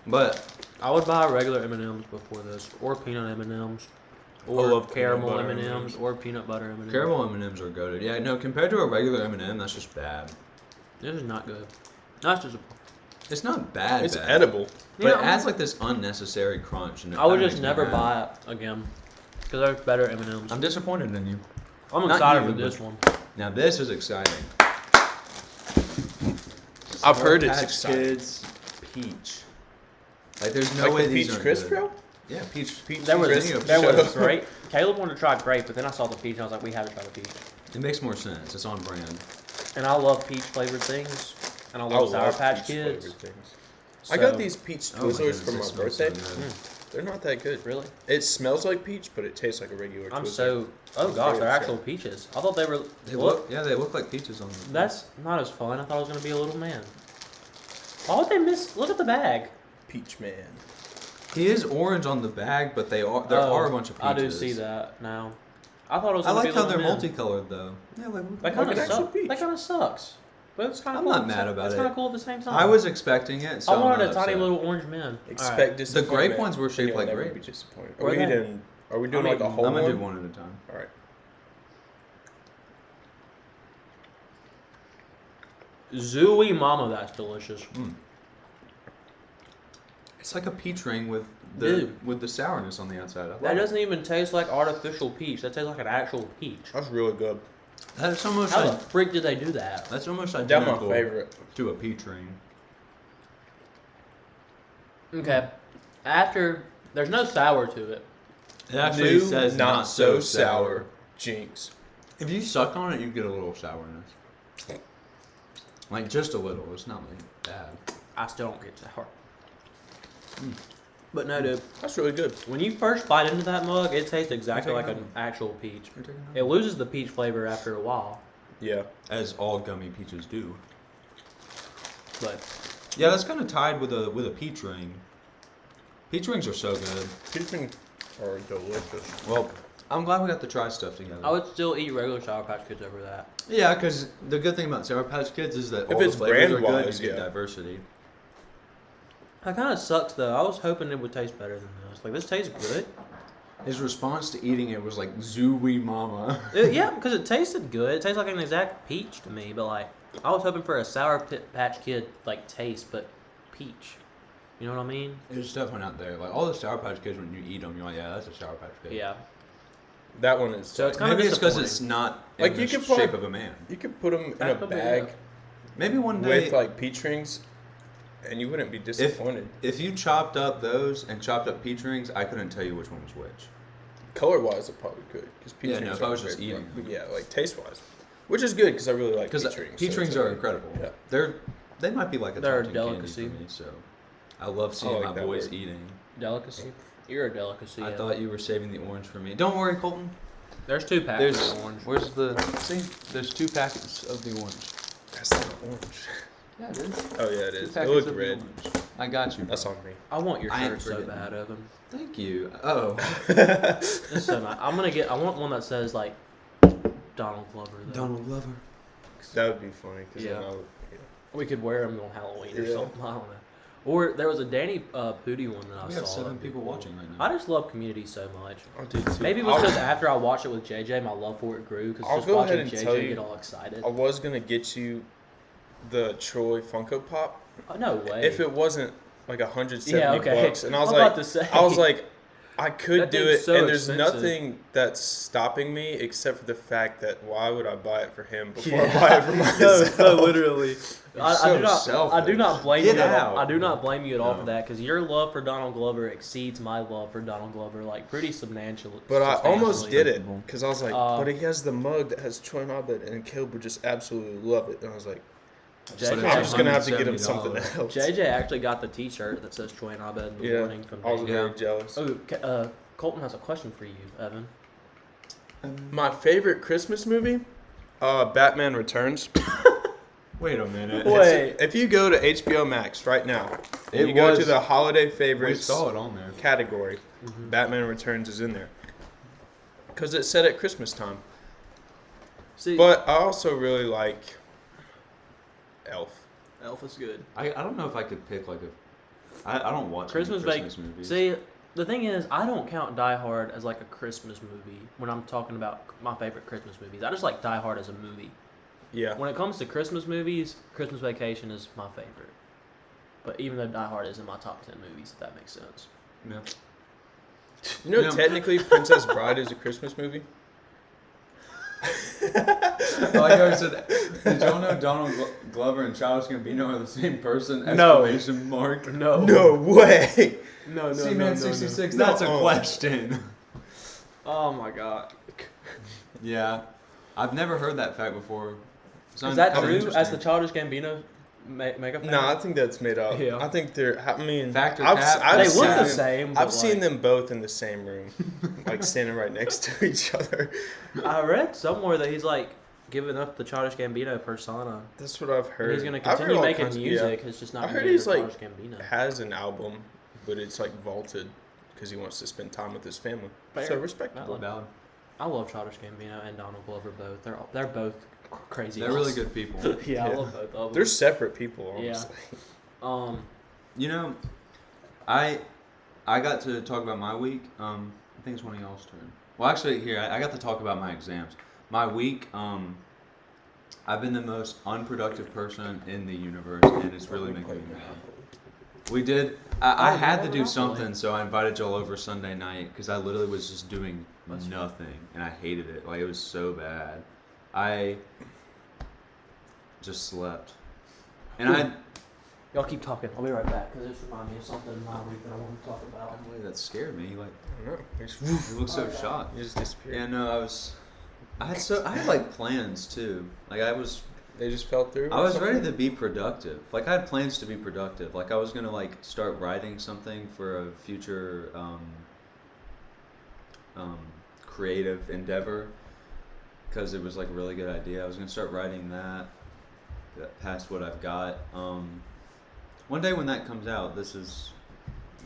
But I would buy regular M&Ms before this, or peanut M&Ms, I or love peanut caramel butter M&Ms, M&Ms. or peanut butter M&Ms. caramel M&Ms are goated. Yeah, no, compared to a regular M&M, that's just bad. This is not good. That's just. It's not bad. It's bad, edible. but Yeah, it adds like this unnecessary crunch. And it I would kinda just makes me never mad. buy it again, because there's better M&Ms. I'm disappointed in you. I'm not excited you, for this but- one. Now this is exciting. I've heard Sour it's Patch exciting. Kids peach. Like there's no Like way the these peach aren't crisp, good. bro? Yeah, peach. There was Crisp there was show. grape. Caleb wanted to try grape, but then I saw the peach and I was like, we have to try the peach. It makes more sense. It's on brand. And I love peach flavored things, and I love Sour Patch Kids. flavored things. So, I got these peach Oh my Twizzlers goodness, for they my smell so birthday. good. They're not that good. Really? It smells like peach, but it tastes like a regular I'm Twizzler. so. Oh gosh, they're actual peaches. I thought they were. They look, they look like peaches on them. that's not as fun. I thought I was gonna be a little man. Why would they miss? Look at the bag. Peach man. He is orange on the bag, but there are a bunch of peaches. I do see that now. I thought it was. I Gonna like be a how little they're man. multicolored though. Yeah, like, That kind Like of an actual sucks. peach. That kind of sucks. But it's kind of. I'm cool not mad about It's it. kind of cool at the same time. I was expecting it. So I I'm wanted not a tiny upset. little orange man. Expect Alright. disappointment. grape ones were shaped and you'll like never grape. be disappointed. Were they? Are we doing I like a mean, whole I'm gonna one? do one at a time. All right. Zooey Mama, that's delicious. It's like a peach ring with Dude. the sourness on the outside. I love That it. doesn't even taste like artificial peach. That tastes like an actual peach. That's really good. That's almost How the like, frick did they do that? that's almost That's identical my favorite. to a peach ring. Okay. After, there's no sour to it. It actually New, says not so sour. Jinx. If you suck on it, you get a little sourness. Like just a little. It's not like bad. I still don't get sour. But no, dude. That's really good. When you first bite into that mug, it tastes exactly You're like taking an actual peach. You're taking It loses the peach flavor after a while. Yeah. as all gummy peaches do. But Yeah, that's kind of tied with a peach ring. Peach rings are so good. Peach rings are delicious. Well, I'm glad we got to try stuff together. I would still eat regular Sour Patch Kids over that. Yeah, because the good thing about Sour Patch Kids is that If all it's the flavors are good. brand-wise, You get yeah. diversity. That kind of sucks though. I was hoping it would taste better than this. Like this tastes good. His response to eating it was like "Zooey Mama." Yeah, because it tasted good. It tastes like an exact peach to me. But like, I was hoping for a Sour Patch Kid like taste, but peach. You know what I mean? It's definitely not there. Like all the Sour Patch Kids, when you eat them, you're like, yeah, that's a Sour Patch Kid. Yeah. That one is. So it's kind Maybe of it's because disappointing. it's not Like, in you the could put- shape of a man. You could put them in That a could be, bag yeah. Maybe one day. with like peach rings and you wouldn't be disappointed. If you chopped up those and chopped up peach rings, I couldn't tell you which one was which. Color wise, they're probably good because peach Yeah, rings. no, if are I was just very eating fun. them. Yeah, like taste wise, which is good because I really like Because peach rings. peach so rings it's are like- incredible. Yeah. They might be like a They're top a 10 delicacy. candy for me. So I love seeing like my that boys word. eating. Delicacy. You're a delicacy. I yeah. thought you were saving the orange for me. Don't worry, Colton. There's 2 packs There's of orange. Where's the see? There's 2 packets of the orange. That's not orange. Yeah, it is. Oh yeah, it 2 is. It packets looked of the red. orange. I got you. That's on me. I want your I ain't shirt so forgetting. bad, Evan. Thank you. Oh. It's so nice. I want one that says like Donald Glover. Though. Donald Glover. That would be funny because Yeah. yeah. We could wear them on Halloween or Yeah. something. I don't know. Or there was a Danny Pudi one that I We saw. have 7 that'd be people cool. watching right now. I just love Community so much. I do too. Maybe it was because after I watched it with JJ, my love for it grew. Because I'll just go watching ahead and tell JJ you- get all excited. I was gonna get you the Troy Funko Pop Oh, no way. if it wasn't like $170 Yeah, okay. bucks, and I was I'm like, about to say. I was like, I could That do thing's it, so and there's expensive. nothing that's stopping me except for the fact that why would I buy it for him before Yeah. I buy it for myself? no, literally. I so do not. I do not selfish. blame Get you. At out. all. I do not blame you at all No. for that because your love for Donald Glover exceeds my love for Donald Glover like pretty substantially. But I almost substantially. did it because I was like, Uh, but he has the mug that has Troy Abed, and Caleb would just absolutely love it. And I was like, JJ, But I'm it's just gonna have to get him $170. something else. JJ actually got the T-shirt that says Troy and Abed in the Yeah, morning from. I was Danny. very jealous. Oh, Colton has a question for you, Evan. My favorite Christmas movie, Batman Returns. Wait a minute. Wait. If you go to HBO Max right now, and It you go to was- the holiday We favorites saw it on there. category, Mhm. Batman Returns is in there. Because it's set at Christmas time. See, But I also really like Elf. Elf is good. I don't know if I could pick like a. I don't watch Christmas any Christmas movies. See, the thing is, I don't count Die Hard as like a Christmas movie when I'm talking about my favorite Christmas movies. I just like Die Hard as a movie. Yeah. When it comes to Christmas movies, Christmas Vacation is my favorite. But even though Die Hard is in my top 10 movies, if that makes sense. No. You know, No. technically, Princess Bride is a Christmas movie. Like I always said, did y'all know Donald Glover and Childish Gambino are the same person? No. Exclamation mark. No. No way. No, See, man, 66. no. That's a No. question. Oh my god. Yeah, I've never heard that fact before. Is that Sounds true? As the interesting. Childish Gambino makeup? No, I think that's made up. Yeah. I think they're. I mean, Fact or I've, cap? I've They seen look the them- same. I've but, seen like, them both in the same room, like standing right next to each other. I read somewhere that he's like giving up the Childish Gambino persona. That's what I've And heard. he's gonna I've heard continue all making kinds of- music. It's just not. I gonna heard be he's, under like, Childish Gambino. Has an album, but it's like vaulted because he wants to spend time with his family. Fair. So respect. Valid. Valid. I love Childish Gambino and Donald Glover both. They're both crazy. They're really good people. yeah, I Yeah. love both of them. They're separate people, Yeah. honestly. You know, I got to talk about my week. I think it's one of y'all's turn. Well, actually, here I got to talk about my exams. My week. I've been the most unproductive person in the universe, and it's really making me mad. We did. I Oh, had to Monopoly. do something, so I invited y'all over Sunday night because I literally was just doing nothing, and I hated it. Like it was so bad. I just slept, and I. Y'all keep talking. I'll be right back because this reminds me of something in my week that I want to talk about. Wait, that scared me. Like I don't know. They just, you look so shocked. you just disappeared. Yeah, no, I had like plans too. Like I was They just fell through. I was ready to be productive. Like I had plans to be productive. Like I was gonna like start writing something for a future creative endeavor because it was like a really good idea. I was gonna start writing that past what I've got. One day when that comes out, this is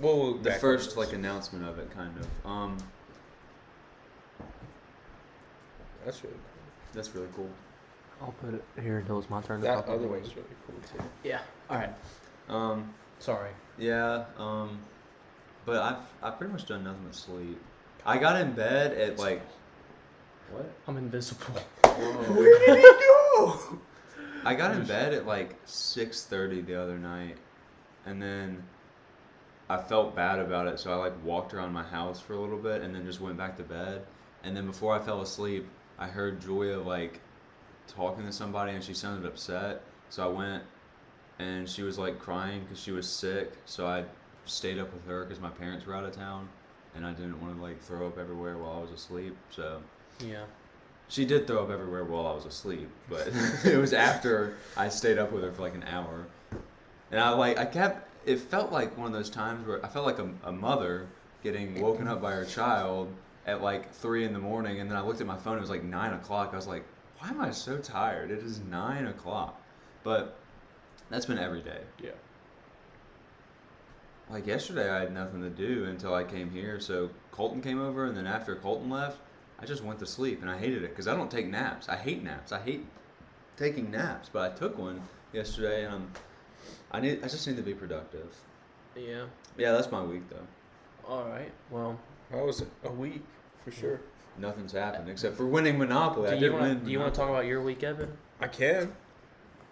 Well, the first like announcement of it, kind of. That's really That's really cool. I'll put it here until it's my turn to That talk. other about one's it. really cool too. Yeah. All right. Sorry. Yeah, but I've pretty much done nothing but sleep. I got in bed at like what? I'm invisible. Where did he go? I got in bed at like 6:30 the other night, and then I felt bad about it, so I like walked around my house for a little bit, and then just went back to bed. And then before I fell asleep, I heard Julia like talking to somebody, and she sounded upset. So I went and she was like crying because she was sick. So I stayed up with her because my parents were out of town, and I didn't want to like throw up everywhere while I was asleep. So Yeah. she did throw up everywhere while I was asleep, but it was after I stayed up with her for like an hour, and I kept. It felt like one of those times where I felt like a mother getting woken up by her child at like 3 in the morning, and then I looked at my phone. It was like 9 o'clock. I was like, why am I so tired? It is 9 o'clock, but that's been every day. Yeah. Like yesterday, I had nothing to do until I came here. So Colton came over, and then after Colton left, I just went to sleep, and I hated it because I don't take naps. I hate naps. I hate taking naps, but I took one yesterday, and I just need to be productive. Yeah. Yeah, that's my week though. All right. Well, That was a week for sure. Nothing's happened except for winning Monopoly. I do did you want win. to talk Monopoly. about your week, Evan? I can.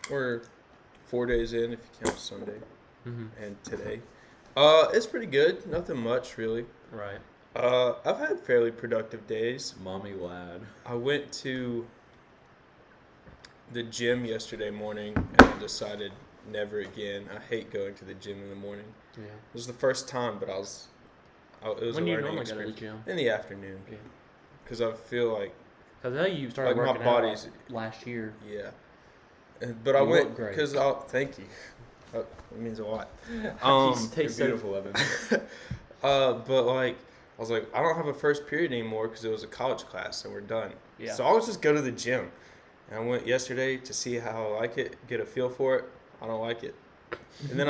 We're 4 days in if you count Sunday Mm-hmm. and today. It's pretty good. Nothing much really. Right. I've had fairly productive days. Mommy lad. I went to the gym yesterday morning and I decided never again. I hate going to the gym in the morning. Yeah. It was the first time, but it was When a do you learning normally go to the experience. gym? In the afternoon. Yeah. Because I feel like, Because I know you started Like, my working out body's- last year. yeah. But I You went look great. because thank you. It means a lot. Tastes You're so beautiful, Evan. But like, I was like, I don't have a first period anymore because it was a college class and we're done. Yeah. So I'll just go to the gym. And I went yesterday to see how I like it, get a feel for it. I don't like it. And then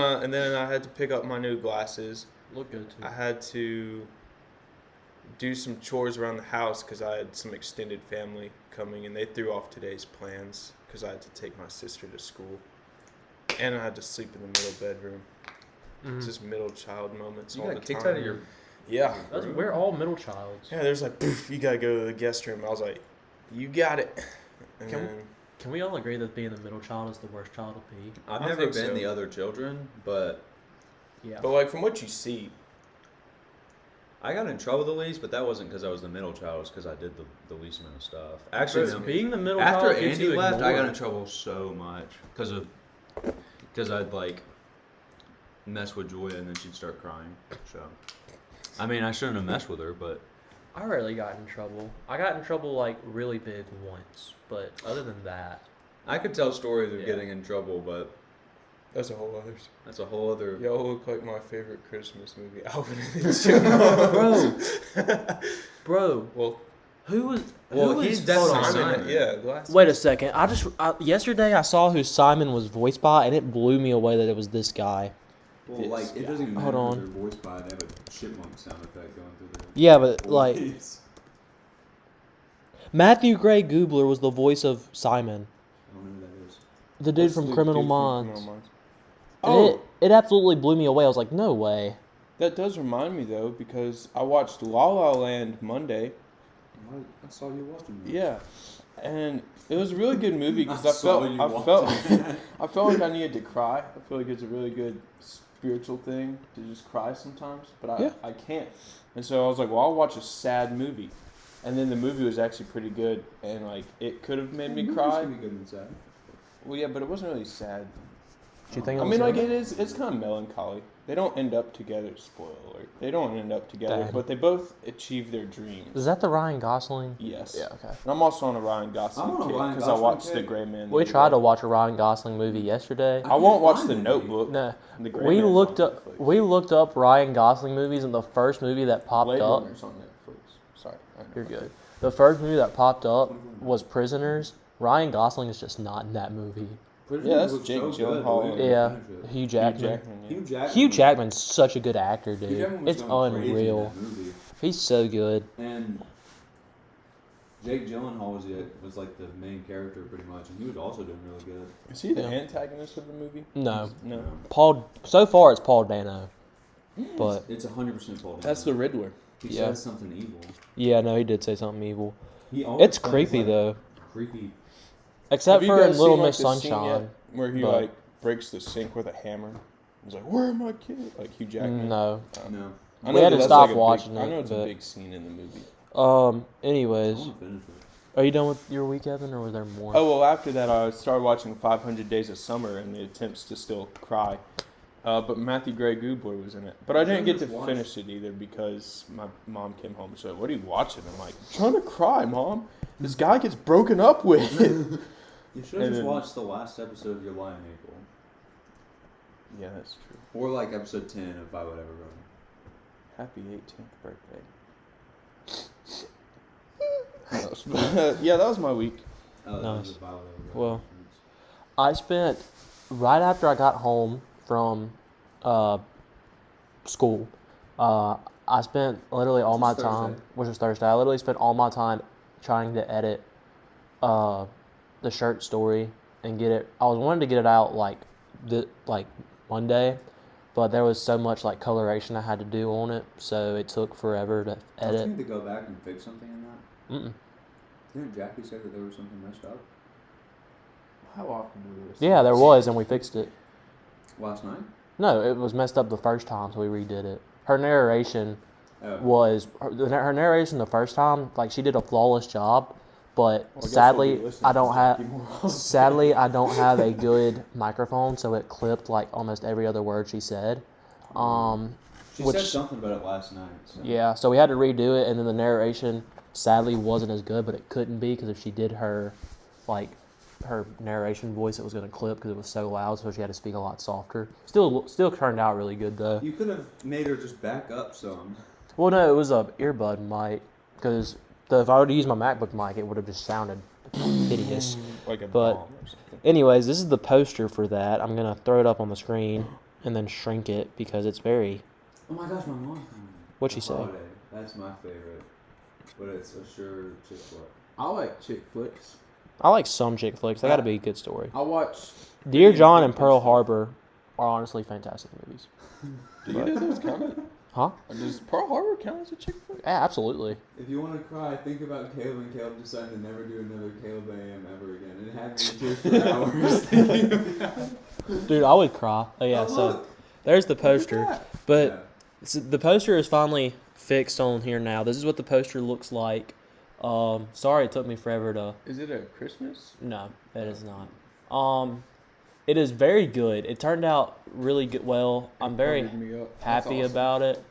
I had to pick up my new glasses. Look good too. I had to do some chores around the house because I had some extended family coming and they threw off today's plans because I had to take my sister to school. And I had to sleep in the middle bedroom. It's just middle child moments You all got the kicked time. out of your. Yeah. We're all middle childs. Yeah, there's like, poof, you gotta go to the guest room. I was like, you got it. And Can- then, Can we all agree that being the middle child is the worst child to be? I've I never think been so. the other children, but Yeah. but like from what you see, I got in trouble the least. But that wasn't because I was the middle child. It was because I did the least amount of stuff. Actually, Because no. being the middle After child gets Andy you left, I got in ignored. trouble so much because I'd like mess with Julia and then she'd start crying. So, I mean, I shouldn't have messed with her, but I rarely got in trouble. I got in trouble like really big once, but other than that, I could tell stories of Yeah. getting in trouble. But that's a whole other. that's a whole other. Y'all look like my favorite Christmas movie, Alvin and the Chipmunks. bro, Well, who was? Well, who was, he's hold on. definitely Simon, yeah, glasses. Wait a second. Yesterday I saw who Simon was voiced by, and it blew me away that it was this guy. Well, like it doesn't even Hold matter on. if they're voiced by. They have a chipmunk sound effect going through their Yeah, but like voice. Matthew Gray Goobler was the voice of Simon, I don't know who that is. the dude That's from the Criminal dude from Minds. Criminal Minds. And Oh, it absolutely blew me away. I was like, no way. that does remind me though, because I watched La La Land Monday. I saw you watching that. Yeah, and it was a really good movie because I I saw felt you I watching felt that. I felt like I needed to cry. I feel like it's a really good spiritual thing to just cry sometimes, but I can't. And so I was like, well, I'll watch a sad movie, and then the movie was actually pretty good, and like it could have made me cry. Be good and sad. Well, yeah, but it wasn't really sad. Do you think? I mean, like it's kind of melancholy. They don't end up together. Spoiler alert. They don't end up together, Dang. but they both achieve their dreams. Is that the Ryan Gosling? Yes. Yeah. Okay. And I'm also on a Ryan I'm Gosling on a kick Ryan because I Gosling watched The kick. Gray Man. We the other tried day. to watch a Ryan Gosling movie yesterday. I won't watch find The the Notebook. No, The Gray we Man's on looked up. Netflix. We looked up Ryan Gosling movies, and the first movie that popped Blade up. Runner's on Netflix. Sorry. I know. You're good. The first movie that popped up was Prisoners. Ryan Gosling is just not in that movie. Yeah, that's Jake Gyllenhaal. Yeah, Hugh Jackman. Jackman, yeah. Hugh Jackman's such a good actor, Hugh dude. Jackman was It's going crazy in unreal. that movie. He's so good. And Jake Gyllenhaal was like the main character pretty much, and he was also doing really good. Is he the Yeah. antagonist of the movie? No, No. Paul. So far, it's Paul Dano. But It's 100% Paul. That's the Riddler. He Yeah. says something evil. yeah, no, he did say something evil. He always It's plays, creepy like, though, Creepy. except Have you for in guys Little seen, like, Miss the scene Sunshine. yet where he but- like breaks the sink with a hammer. He's like, "Where are my kids?" Like Hugh Jackman. No. No. I We had to that's stop like a watching big, I it, know it's a but- big scene in the movie. I Anyways, want to finish it. Are you done with your week, Evan, or was there more? Oh, well, after that, I started watching 500 Days of Summer and the attempts to still cry. But Matthew Gray Goobler was in it. But I didn't get to finish it either because my mom came home and said, "What are you watching?" I'm like, "I'm trying to cry, Mom. This guy gets broken up with." You should have just watched the last episode of Your Lie in April. Yeah, that's true. Or like episode 10 of I Would Ever Run. Happy 18th birthday. Yeah, that was my week. Oh, that Nice. was a I Would Ever Run Well, reference. I spent, right after I got home from school, I spent literally all Which my is time, Thursday. which was Thursday, I literally spent all my time trying to edit the shirt story and get it. I was wanting to get it out like Monday, but there was so much like coloration I had to do on it, so it took forever to Don't you edit. need to go back and fix something in that? Mm-mm. Didn't Jackie say that there was something messed up How often do this? Yeah, there was, and we fixed it. last night? No, it was messed up the first time, so we redid it. Her narration Oh. was her narration the first time, like she did a flawless job, but Well, I guess we'll be sadly listening I don't to have Jackie more often. sadly I don't have a good microphone, so it clipped like almost every other word she said. She which- said something about it last night. So. Yeah, so we had to redo it, and then the narration sadly wasn't as good, but it couldn't be because if she did her narration voice, it was going to clip because it was so loud, so she had to speak a lot softer. Still turned out really good though. You could have made her just back up some. Well, no, it was a earbud mic because if I were to use my MacBook mic, it would have just sounded hideous. Like a But- bomb or something. Anyways, this is the poster for that. I'm gonna throw it up on the screen and then shrink it because it's very. Oh my gosh, my mom's coming. What'd she The say? Holiday. That's my favorite. But it's a sure chick flick. I like chick flicks. I like some chick flicks. They got to be a good story. I watch. Dear John and Pearl Harbor are honestly fantastic movies. Do you know those count? Huh? Does Pearl Harbor count as a chick flick? Yeah, absolutely. If you want to cry, think about Caleb and Caleb deciding to never do another Caleb AM ever again. And it had me in tears for hours thinking about it. Dude, I would cry. Oh, yeah, Oh, so look. there's the poster. Yeah. But the poster is finally fixed on here now. This is what the poster looks like. Sorry it took me forever to. Is it a Christmas? No, it is not. It is very good. It turned out really good. Well, I'm very Buttered me up. That's happy awesome. about it.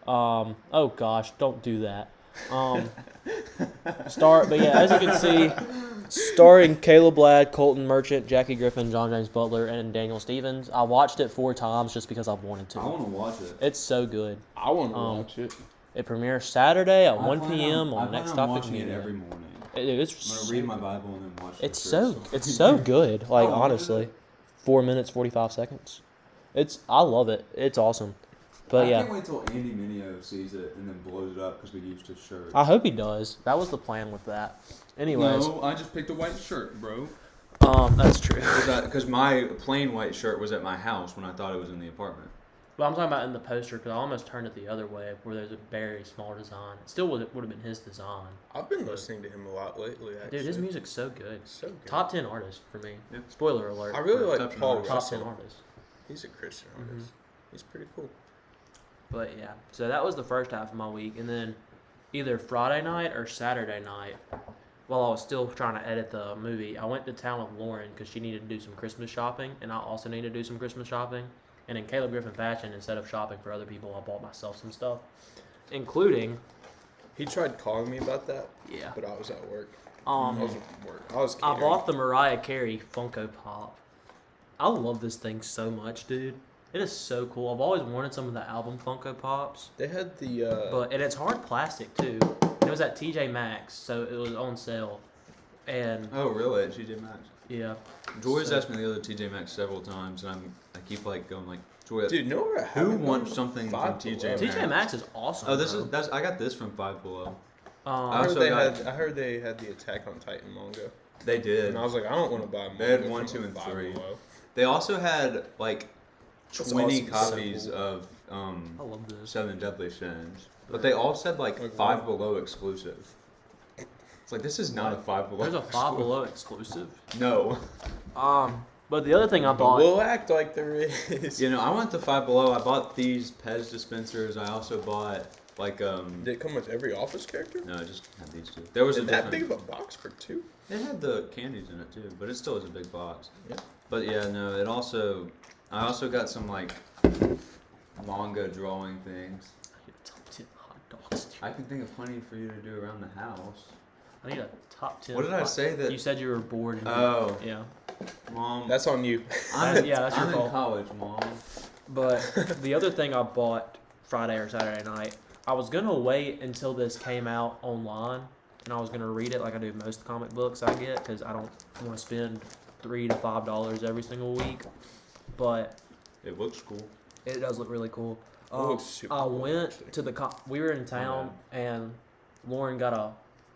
Oh gosh, don't do that. But yeah, as you can see, starring Caleb Ladd, Colton Merchant, Jackie Griffin, John James Butler, and Daniel Stevens. I watched it 4 times just because I've wanted I to. want to watch it. It's so good. I want to Um, watch it. It premieres Saturday at I 1 plan p.m. I on plan Next on Topic watching it Media. every morning. It's I'm so gonna read my good. Bible and then watch it. It's the it's so good. Like Oh, honestly, 4 minutes 45 seconds. I love it. It's awesome. But I yeah, can't wait till Andy Mineo sees it and then blows it up because we used his shirt. I hope he does. That was the plan with that. Anyways, No, I just picked a white shirt, bro. that's true. Because my plain white shirt was at my house when I thought it was in the apartment. But I'm talking about in the poster because I almost turned it the other way where there's a very small design. It still would have been his design. I've been listening to him a lot lately. Actually. Dude, his music's so good. so good. Top 10 artist for me. Yeah. Spoiler alert. I really for like exceptional Paul artist. Top 10 Russell. artist. He's a Christian artist. He's pretty cool. But yeah, so that was the first half of my week, and then either Friday night or Saturday night, while I was still trying to edit the movie, I went to town with Lauren because she needed to do some Christmas shopping, and I also needed to do some Christmas shopping. And in Caleb Griffin fashion, instead of shopping for other people, I bought myself some stuff, including He tried calling me about that, yeah, but I was at work. I was at work. I was. I catering. bought the Mariah Carey Funko Pop. I love this thing so much, dude. It is so cool. I've always wanted some of the album Funko Pops. They had the. And it's hard plastic too. And it was at TJ Maxx, so it was on sale. And Oh, really? At TJ Maxx? yeah, Joy's So- asked me to go to TJ Maxx several times, and I keep like going like, Joy, Dude, no, I who haven't wants gone something from Five TJ Below. Maxx? TJ Maxx is awesome. Oh, this bro. is I got this from Five Below. I Um, heard, also they got- had, I heard they had the Attack on Titan manga, They did. and I was like, I don't want to buy a manga. They had 1, from 2, and Five 3. Below. They also had like That's 20 awesome. copies So cool. of I love this. 7 Deadly Sins, but they all said like Like Five what? Below exclusive. It's like this is not a Five Below. There's a Five Below exclusive. No. But the other thing I But bought, we'll act like there is. You know, I went to Five Below. I bought these Pez dispensers. I also bought Like Did it come with every Office character? no, I just had these two. There was a Is that different. big of a box for 2? It had the candies in it too, but it still was a big box. Yeah. But yeah, no, I also got some like manga drawing things. Top 10 hot dogs. I can think of plenty for you to do around the house. I need a top 10. What did I say that? You said you were bored. And Oh, yeah. Mom. That's on you. Yeah, that's your I'm fault. in college, Mom. But the other thing I bought Friday or Saturday night, I was gonna wait until this came out online, and I was gonna read it like I do most comic books I get, because I don't want to spend $3 to $5 every single week. But It looks cool. it does look really cool. looks super I cool, went actually. to the we were in town, and Lauren got a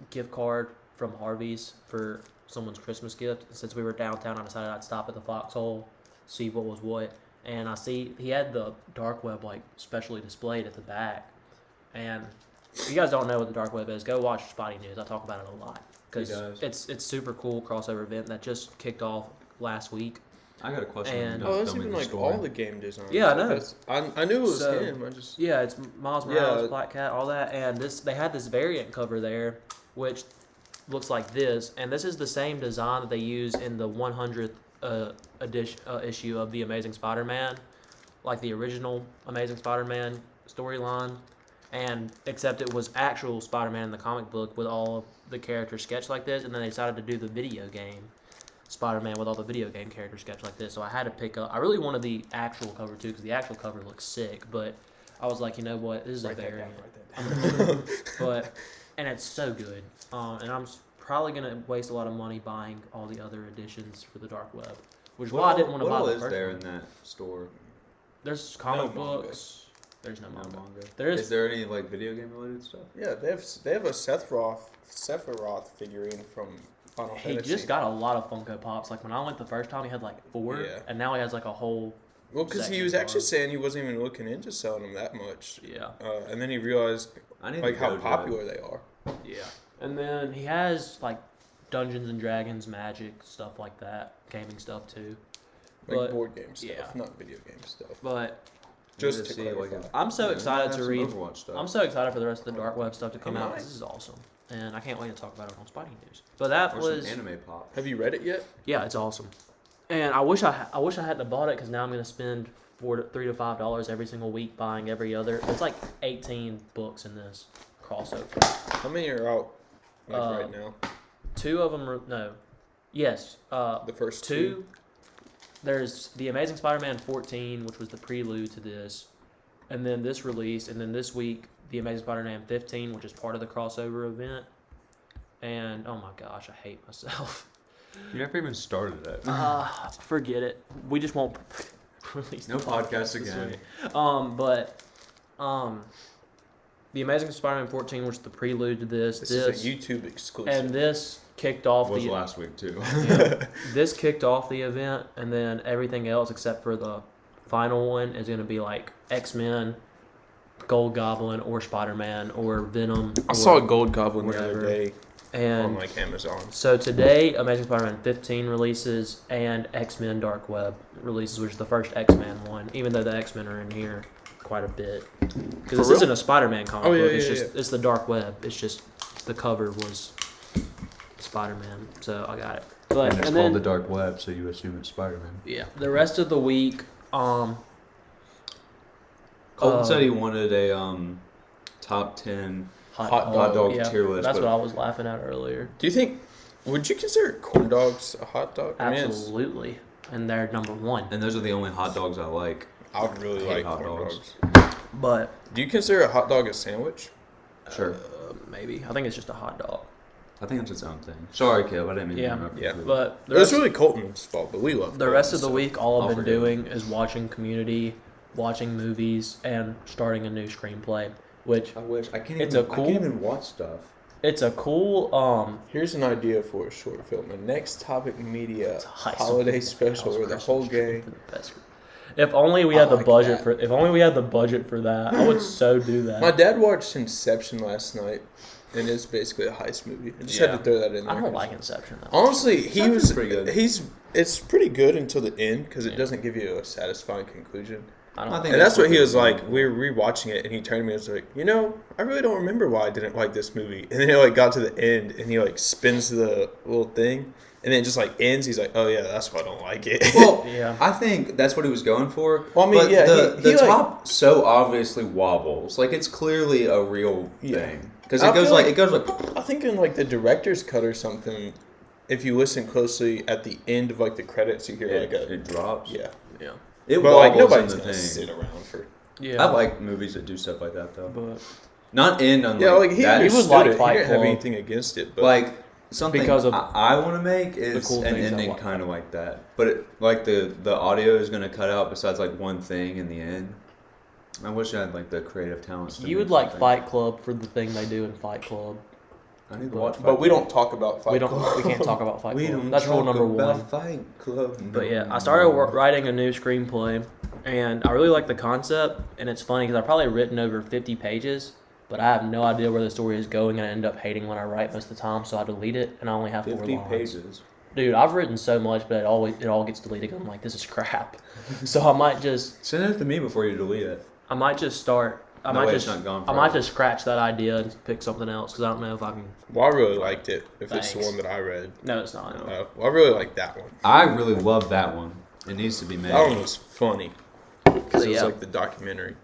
gift card from Harvey's for someone's Christmas gift. And since we were downtown, I decided I'd stop at the Foxhole, see what was what. And I see he had the dark web like specially displayed at the back. And if you guys don't know what the dark web is, go watch Spotty News. I talk about it a lot because He does. it's super cool crossover event that just kicked off last week. I got a question. And- Oh, that's filming even the like story. all the game designs. Yeah, I know. I knew it was So- him. I just Yeah, it's Miles Morales, Yeah. Black Cat, all that, and they had this variant cover there, which looks like this, and this is the same design that they use in the 100th issue of the Amazing Spider-Man, like the original Amazing Spider-Man storyline, and except it was actual Spider-Man in the comic book with all of the characters sketched like this, and then they decided to do the video game Spider-Man with all the video game characters sketched like this. So I had to pick up. I really wanted the actual cover too, because the actual cover looks sick. But I was like, you know what, this is a variant. But and it's so good. And I'm probably gonna waste a lot of money buying all the other editions for the dark web, which is why I didn't want to buy What the all is first there one. in that store? There's comic No manga. books. There's no No manga. manga. There is. Is there any like video game related stuff? Yeah, they have a Sephiroth figurine from Final He Fantasy. just got a lot of Funko Pops. Like when I went the first time, he had like 4, Yeah. and now he has like a whole. Well, because he section was for actually them. saying he wasn't even looking into selling them that much, Yeah. and then he realized I need like to how go to popular they are. Yeah. And then he has like Dungeons and Dragons, Magic, stuff like that, gaming stuff too. Like But- board game stuff, yeah. not video game stuff. But Just Need to see, like, clarify. I'm so yeah, excited have to some read. Overwatch stuff. I'm so excited for the rest of the dark web stuff to come Am out. I? 'Cause this is awesome, and I can't wait to talk about it on Spidey News. But that or was some anime pop. Have you read it yet? yeah, it's awesome. And I wish I hadn't bought it because now I'm gonna spend $3 to $5 every single week buying every other. It's like 18 books in this crossover. How many are out right now? 2 of them are no. Yes. The first Two. There's the Amazing Spider-Man 14, which was the prelude to this, and then this released, and then this week the Amazing Spider-Man 15, which is part of the crossover event. And oh my gosh, I hate myself. You never even started it. Forget it. We just won't release No the podcast this again. week. The Amazing Spider-Man 14, which is the prelude to this. This is a YouTube exclusive. and this kicked off Was the last week too. yeah. This kicked off the event, and then everything else except for the final one is going to be like X-Men, Gold Goblin, or Spider-Man, or Venom. I or saw a Gold Goblin the whatever. other day on And like Amazon. so today, Amazing Spider-Man 15 releases, and X-Men Dark Web releases, which is the first X-Men one, even though the X-Men are in here quite a bit. Because this real? isn't a Spider-Man comic Oh, yeah, book, it's yeah, just it's the Dark Web. It's just the cover was Spider-Man, so I got it. But And it's and called then the Dark Web, so you assume it's Spider-Man. yeah, the rest of the week, Colton said he wanted a top 10 hot dog yeah, tier list. That's but what I was laughing at earlier. Do you think? Would you consider corn dogs a hot dog? I mean, Absolutely, and they're number 1. And those are the only hot dogs I like. I would really Hate like hot corn dogs. dogs. But Do you consider a hot dog a sandwich? Sure. maybe I think it's just a hot dog. I think it's its own thing. Sorry, Kip. I didn't mean Yeah. to interrupt you. Yeah. But the It was rest, really Colton's fault, but we love the rest of the week, all I'll I've been forgive doing is watching Community, watching movies, and starting a new screenplay. Which I wish. I can't It's even, a I cool- can't even watch stuff. it's a cool Here's an idea for a short film: a Next Topic Media high holiday school special house where the Christmas whole trip gang. for the best. If only we I had the like budget that. for. If only we had the budget for that, I would so do that. My dad watched Inception last night, and it's basically a heist movie. I just had Yeah. to throw that in there. I don't like Inception though. Honestly, he Inception's was pretty good. It's pretty good until the end because it Yeah. doesn't give you a satisfying conclusion. I don't. I think And that's what he they was were like. going We were rewatching it, and he turned to me and was like, I really don't remember why I didn't like this movie. And then he like got to the end, and he like spins the little thing, and then it just like ends. He's like, oh yeah, that's why I don't like it. Well, Yeah. I think that's what he was going for. Well, I mean, but yeah, the he, like- top so obviously wobbles. Like it's clearly a real Yeah. thing because I it goes feel like like- it goes like. I think in like the director's cut or something, if you listen closely at the end of like the credits, you hear like a It drops. yeah. Yeah. It But like wobbles nobody's in the gonna thing. sit around for. Yeah. I like movies that do stuff like that though. But Not end on Yeah, like, like he that. understood like it. Fight He didn't have Club. anything against it, but Like something Because of I want to make is cool an things I ending like. kind of like that, but like the audio is gonna cut out besides like one thing in the end. I wish I had like the creative talents. to you make would like something. Fight Club for the thing they do in Fight Club. I need to watch. but Fight we Club. don't talk about Fight We don't. Club. We can't talk about Fight We Club. don't That's rule talk number about one. Fight Club. But yeah, no I started more. writing a new screenplay, and I really like the concept. And it's funny because I've probably written over 50 pages, but I have no idea where the story is going, and I end up hating when I write most of the time. So I delete it, and I only have 4 50 lines. pages. Dude, I've written so much, but it all gets deleted. 'Cause I'm like, this is crap. So I might just Send it to me before you delete it. start. I That might way just it's not gone I might forever. just scratch that idea and pick something else because I don't know if I can. Well, I really liked it. If it's the Thanks. one that I read, No, it's not. well, I really liked that one. I really love that one. It needs to be made. That one was funny because it was Yeah. like the documentary.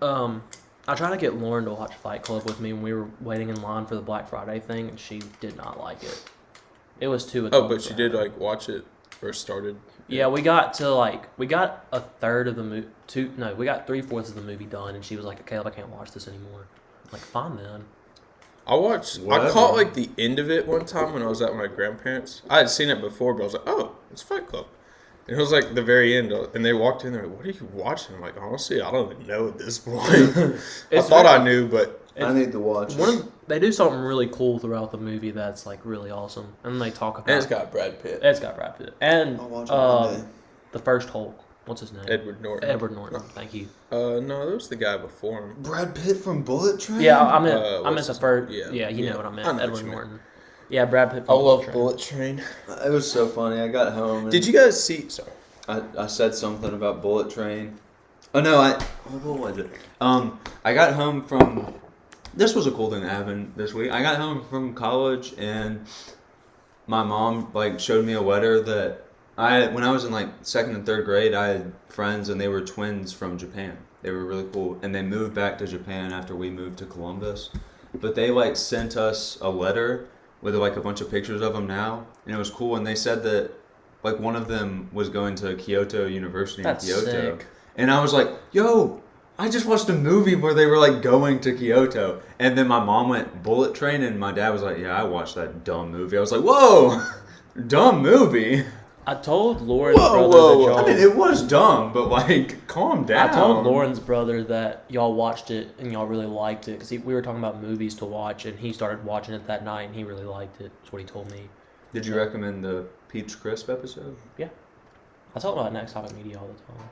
I tried to get Lauren to watch Fight Club with me when we were waiting in line for the Black Friday thing, and she did not like it. It was too adult. Oh, but for she her. did like watch it or started. Yeah, we got a third of the movie. We got 3/4 of the movie done, and she was like, "Caleb, I can't watch this anymore." I'm like, fine then. I watched. I Whatever. caught like the end of it one time when I was at my grandparents'. I had seen it before, but I was like, "Oh, it's Fight Club," and it was like the very end. And they walked in there, like, "What are you watching?" I'm like, "Honestly, I don't even know at this point." I It's thought very- I knew, but I need to watch They do something really cool throughout the movie that's like really awesome, and they talk about. and it's got Brad Pitt, It's got Brad Pitt and I'll watch it one day. the first Hulk. What's his name? Edward Norton. Edward Norton. Thank you. No, that was the guy before him. Brad Pitt from Bullet Train. Yeah, I meant what's the his- first. yeah, Yeah, you yeah. know what I meant. I know what Edward you meant. Norton. Yeah, Brad Pitt. I from love Train. Bullet Train. It was so funny. I got home. And Did you guys see? Sorry. I said something about Bullet Train. Oh no, what was it? I got home from. This was a cool thing that happened this week. I got home from college and my mom like showed me a letter that when I was in like 2nd and 3rd grade, I had friends and they were twins from Japan. They were really cool, and they moved back to Japan after we moved to Columbus. But they like sent us a letter with like a bunch of pictures of them now, and it was cool. And they said that like one of them was going to Kyoto University That's in Kyoto, sick. and I was like, "Yo, I just watched a movie where they were like going to Kyoto." And then my mom went Bullet Train, and my dad was like, "Yeah, I watched that dumb movie." I was like, "Whoa, dumb movie." I told Lauren's Whoa, brother whoa, that whoa. y'all. I mean, it was dumb, but like, calm down. I told Lauren's brother that y'all watched it and y'all really liked it because we were talking about movies to watch, and he started watching it that night and he really liked it. That's what he told me. Did you recommend the Peach Crisp episode? I talk about Next Topic Media all the time.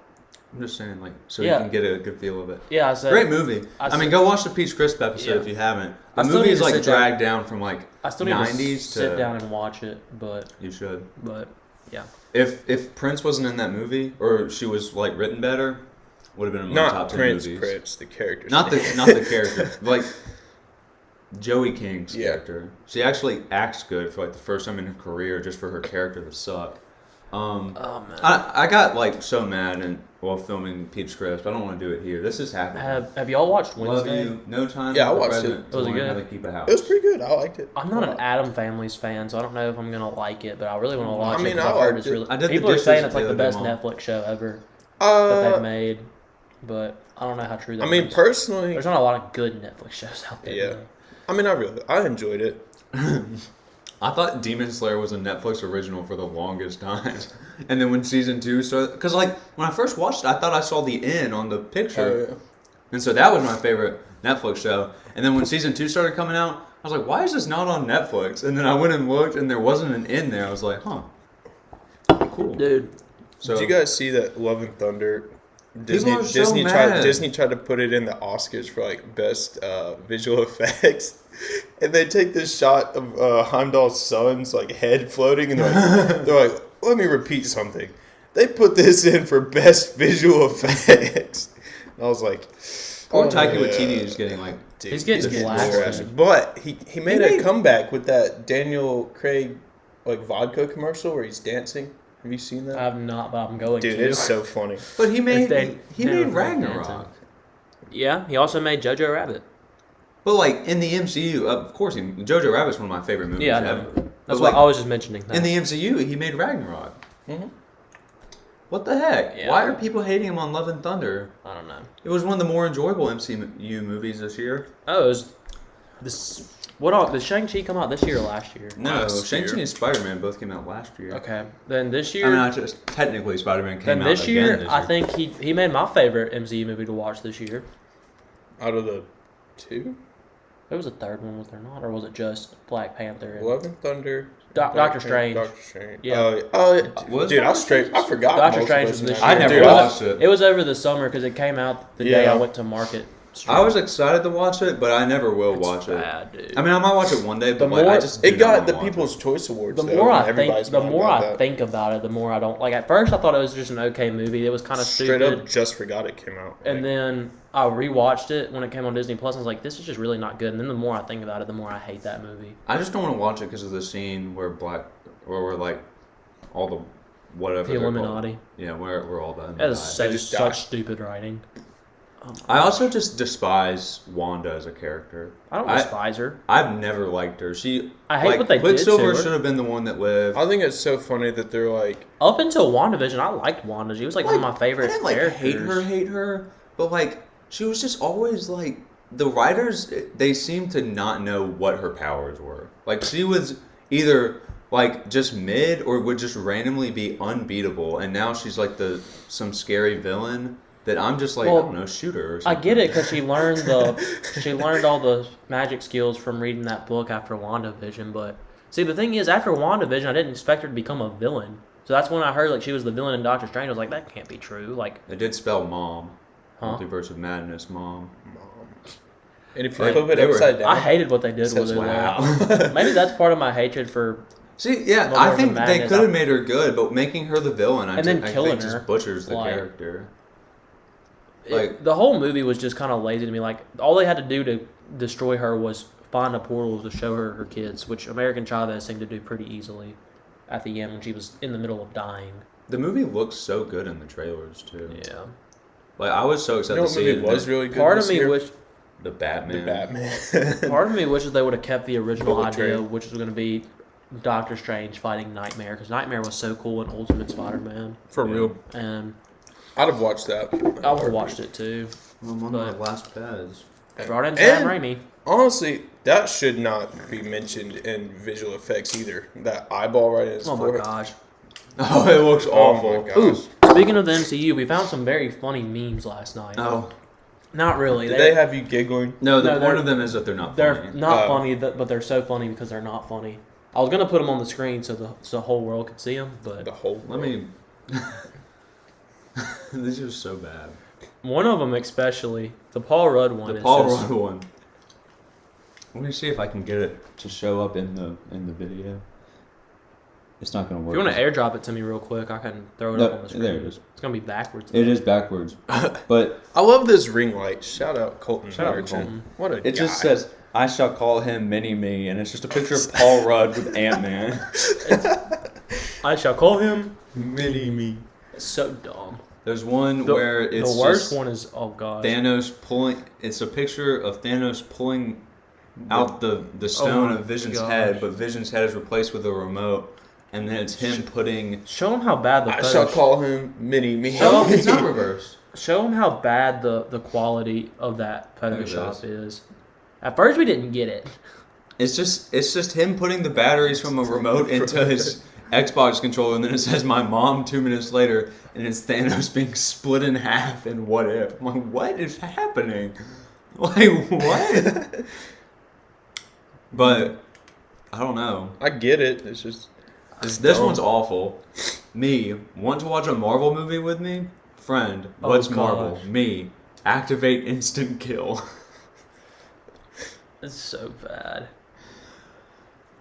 I'm just saying, like, so Yeah. you can get a good feel of it. Yeah, I said. Great movie. I I mean, said- go watch the Peach Crisp episode Yeah. if you haven't. I The still movie need is to like sit down- dragged down from like I still need to 90s sit to. down and watch it, but You should. yeah. If Prince wasn't in that movie, or she was like written better, would have been in my Not top 10 Prince. movies. Prince, the character. Not the character. Like Joey King's Yeah. character. She actually acts good for like the first time in her career, just for her character to suck. Oh man. I got like so mad and while filming Peach Crisp. I don't want to do it here. This is happening. Have y'all watched Love Wednesday? you. No time. Yeah, I for the watched present it. to Was it learn how good? to keep a house. It was pretty good. I liked it. I'm not an Adam Family's fan, so I don't know if I'm gonna like it, but I really want to watch I mean, it. 'Cause I I've heard liked it's it. really. I did the People are dishes saying it's the like the other day, best Mom. Netflix show ever that they've Uh, made, but I don't know how true that I mean, is. personally, There's not a lot of good Netflix shows out there. Yeah. though. I mean, I enjoyed it. I thought Demon Slayer was a Netflix original for the longest time. And then when season 2 started, because like when I first watched it, I thought I saw the N on the picture. Oh, yeah. And so that was my favorite Netflix show. And then when season 2 started coming out, I was like, why is this not on Netflix? And then I went and looked and there wasn't an N there. I was like, huh. Cool. Dude, So Did you guys see that Love and Thunder? Disney are so mad. Disney tried to put it in the Oscars for like best visual effects, and they take this shot of Heimdall's son's like head floating, and they're like, let me repeat something. they put this in for best visual effects. I was like, Poor oh, Taika yeah. Waititi is getting like. Dude, He's getting blasted. trashed. But he made a comeback with that Daniel Craig like vodka commercial where he's dancing. Have you seen that? I've not, but I'm going Dude, to. it's so funny. But he made they- he they made don't Ragnarok. dancing. Yeah, he also made Jojo Rabbit. But like in the MCU, of course, Jojo Rabbit's one of my favorite movies Yeah, I know. ever. That's But, what like, I was just mentioning. That. in the MCU, he made Ragnarok. Mhm. What the heck? Yeah. Why are people hating him on Love and Thunder? I don't know. It was one of the more enjoyable MCU movies this year. Oh, it was this. What all? Did Shang-Chi come out this year or last year? No, Last Shang-Chi year. and Spider-Man both came out last year. Okay, then this year. I mean, not just technically Spider-Man came then out this again year, this year. I think he made my favorite MCU movie to watch this year. Out of the two, There was a third one, was there not, or was it just Black Panther? And Love and Thunder, Doctor Strange. Doctor Strange. Yeah. Was dude, I Doctor straight. I forgot. Doctor most of Strange those was this names. year. I never Dude, watched it. It was over the summer because it came out the day Yeah. I went to market. I was excited to watch it, but I never will It's watch it. bad, dude. I mean, I might watch it one day, but The like, I more- just do It not got wanna the watch People's Choice Awards. the though, more and I think, everybody's the mad more about I that. think about it, the more I don't like. At first, I thought it was just an okay movie. It was kind of Straight stupid, up, just forgot it came out. and then I rewatched it when it came on Disney Plus. And I was like, this is just really not good. And then the more I think about it, the more I hate that movie. it. I just don't want to watch it because of the scene where where like all the whatever The they're called. Illuminati. Yeah, where all that. That is They just die. such stupid writing. I also just despise Wanda as a character. I don't I- despise her. I've never liked her. She I hate like, what they did to Quicksilver her. should have been the one that lived. I think it's so funny that they're like, Up until WandaVision, I liked Wanda. She was like one of my favorite I didn't like characters. hate her, but like she was just always like the writers. They seemed to not know what her powers were. Like she was either like just mid or would just randomly be unbeatable, and now she's like some scary villain that I'm just like Well, I don't know, shoot her. Or I something. get it because she learned all the magic skills from reading that book after WandaVision. But see, the thing is, after WandaVision, I didn't expect her to become a villain. So that's when I heard like she was the villain in Doctor Strange. I was like, that can't be true. Like, It did spell mom. Huh? Multiverse of Madness, mom. Mom. And if you Like, flip it they were- upside down, I hated what they did It with says her. wow. Though. Maybe that's part of my hatred for. See, yeah, Multiverse I of think they Madness, could have made her good, but making her the villain, And then I killing think her, just butchers the like- character. Like- The whole movie was just kind of lazy to me. Like all they had to do to destroy her was find a portal to show her kids, which American Chavez seemed to do pretty easily at the end when she was in the middle of dying. The movie looks so good in the trailers too. Yeah. Like I was so you excited know to what see movie it. was really good Part of this me year? wish. The Batman. The Batman. Part of me wishes they would have kept the original Bullet idea, Train. which was going to be Doctor Strange fighting Nightmare, because Nightmare was so cool in Ultimate Spider-Man, For Yeah. real. and I'd have watched that. I would have watched it too. One of my last pets. Brought in Sam And Raimi. honestly, that should not be mentioned in visual effects either. That eyeball right in his Oh my forehead. gosh! Oh, it looks awful. Oh my gosh. Ooh, speaking of the MCU, we found some very funny memes last night. Oh. Not really. Did they have you giggling? No, the No, point they're- of them is that they're not They're funny. not Oh. funny, but they're so funny because they're not funny. I was gonna put them on the screen so the whole world could see them, but The whole. Let me. These are so bad. one of them especially, the Paul Rudd one. The is Paul just- Rudd one. Let me see if I can get it to show up in the video. It's not gonna If work. you want to airdrop it to me real quick, I can throw it up on the screen. there it is. It's gonna be backwards. It is backwards, but I love this ring light. Shout out Colton. Shout out Merchant. Colton. What a it guy. just says, "I shall call him Mini Me," and it's just a picture of Paul Rudd with Ant-Man. I shall call him. Mini me. It's so dumb. There's one The, where it's the worst just one is oh god. Thanos pulling. It's a picture of Thanos pulling out the stone my of Vision's gosh. head, but Vision's head is replaced with a remote, and then it's him putting. Show them how bad the I photos- shall call him Mini me. Oh, It's not reversed. Show them how bad the quality of that Look at Photoshop this. is. At first, we didn't get it. It's just him putting the batteries from a remote into his Xbox controller, and then it says "My mom" 2 minutes later, and it's Thanos being split in half. And what if? I'm like, what is happening? Like what? But I don't know. I get it. It's just. It's This dumb. one's awful. Me want to watch a Marvel movie with me? Friend, Oh, what's Marvel? gosh. Me activate instant kill. It's so bad.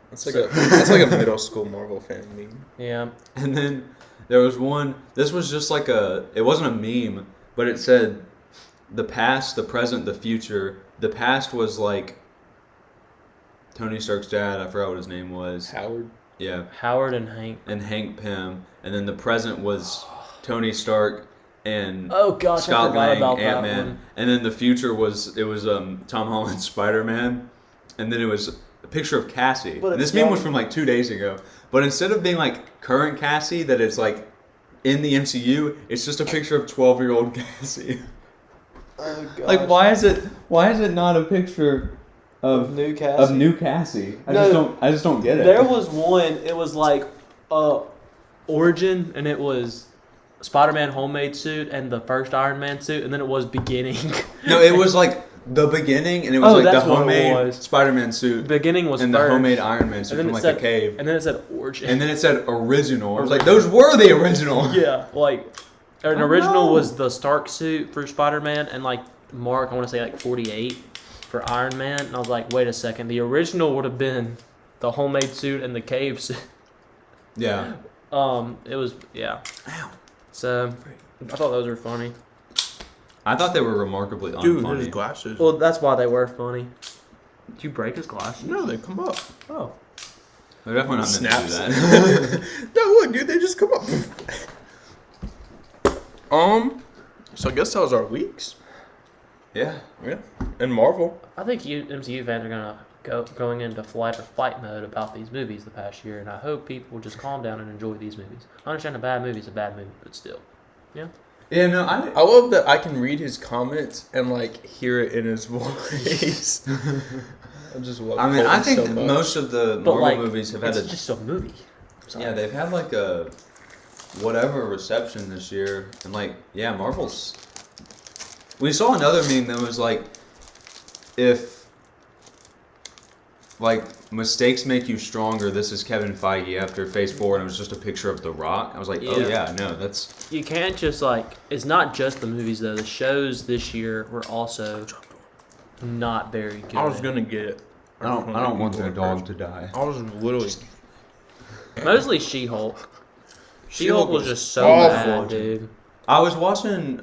That's like a middle school Marvel fan meme. Yeah. And then There was one. This was just like it wasn't a meme, but it said the past, the present, the future. The past was like Tony Stark's dad. I forgot what his name was. Howard. Yeah, Howard and Hank. and Hank Pym. And then the present was Tony Stark and Oh gosh, I Scott forgot Lang, about that Ant-Man. one. And then the future was Tom Holland's Spider-Man. And then it was a picture of Cassie. But And it's this meme was young. from like 2 days ago. But instead of being like current Cassie, that it's like in the MCU, it's just a picture of 12-year-old Cassie. Oh gosh. Like, why is it not a picture of New Cassie? new Cassie? I No, just don't get it. There was one. It was like Origin, and it was Spider-Man homemade suit and the first Iron Man suit, and then it was beginning. No, it was like the beginning, and it was Oh, like the that's what it homemade was. Spider-Man suit beginning was and the first, homemade Iron Man suit and then from it like said the cave. and then it said Origin. And then it said original. I was like, those were the original. Yeah, like an Oh, original no. was the Stark suit for Spider-Man, and like Mark, I want to say like 48 for Iron Man. And I was like, wait a second, the original would have been the homemade suit and the cave suit. Yeah. It was Ow. So I thought those were funny. I thought they were remarkably Dude, unfunny. his glasses. Well, that's why they were funny. Did you break his glasses? no, they come up. Oh. They're definitely not meant Snaps. to do that. No, look, dude, they just come up. So I guess that was our weeks. Yeah. Yeah. And Marvel. I think you MCU fans are gonna going into flight or fight mode about these movies the past year, and I hope people will just calm down and enjoy these movies. I understand a bad movie is a bad movie, but still. Yeah. Yeah, no, I love that I can read his comments and like hear it in his voice. I just love. I mean, I Colton think so much. most of the But Marvel like, movies have had it's a just a movie. Sorry. yeah, they've had like a whatever reception this year, and like yeah, Marvel's. We saw another meme that was like, if like mistakes make you stronger, this is Kevin Feige after Phase 4, and it was just a picture of The Rock. I was like, oh Yeah. yeah, no, that's You can't just like. It's not just the movies though. The shows this year were also not very good. I was gonna get it. I don't want their dog to die. I was literally. Mostly She-Hulk. She-Hulk was just so awful. bad, dude. I was watching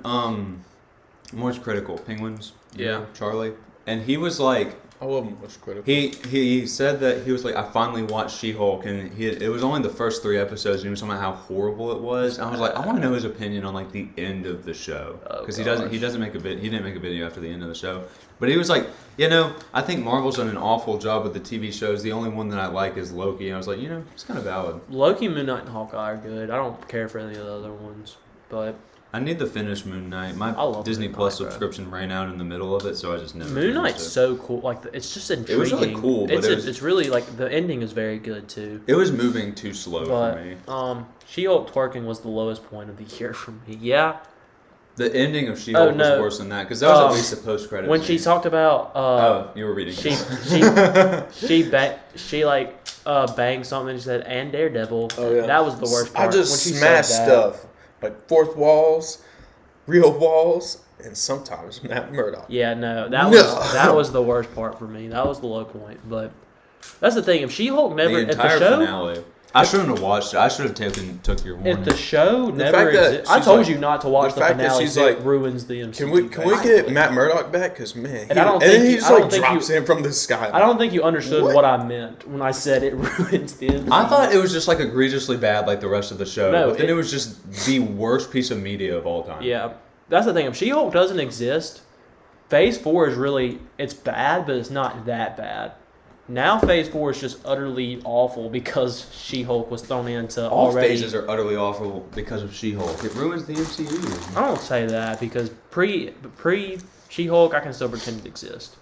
Moist Critical Penguins. you Yeah. know, Charlie, and he was like. I love Most Critical. He said that he was like, I finally watched She-Hulk, and it was only the first 3 episodes, and he was talking about how horrible it was. And I was like, I want to know his opinion on like the end of the show, Oh, because he gosh. didn't make a video after the end of the show. But he was like, I think Marvel's done an awful job with the TV shows. The only one that I like is Loki. And I was like, it's kind of valid. Loki, Moon Knight, and Hawkeye are good. I don't care for any of the other ones, but I need to finish Moon Knight. My I love Disney Moon Plus Knight, bro. subscription ran out in the middle of it, so I just never. Moon finished Knight's it. so cool. Like it's just intriguing. was really cool, but it's really like the ending is very good too. It was moving too slow for me. But She-Hulk twerking was the lowest point of the year for me. Yeah, The ending of She-Hulk Oh, no. was worse than that, because that was at least a post-credit when scene. she talked about Oh, you were reading. she banged something and she said and Daredevil. Oh, yeah. That was the worst part. I just when she smash said that. stuff like fourth walls, real walls, and sometimes Matt Murdock. Yeah, no, No. that was the worst part for me. That was the low point. But that's the thing. If She-Hulk never, the if the entire show, finale. I shouldn't have watched it. I should have took your warning. if the show never fact that exists, I she's told like- you not to watch the the fact that finale. she's so it like, ruins the MCU. Can we get Matt Murdock back? Because man, And I don't then think he you- just I don't like think drops you- in from the sky. I don't think you understood What? what I meant when I said it ruins the MCU. I thought it was just like egregiously bad, like the rest of the show. No, but then it- it was just the worst piece of media of all time. Yeah, that's the thing. If She-Hulk doesn't exist, Phase 4 is really it's bad, but it's not that bad. Now Phase 4 is just utterly awful because She-Hulk was thrown into All already. phases are utterly awful because of She-Hulk. It ruins the MCU. I don't say that because pre She-Hulk, I can still pretend it exists.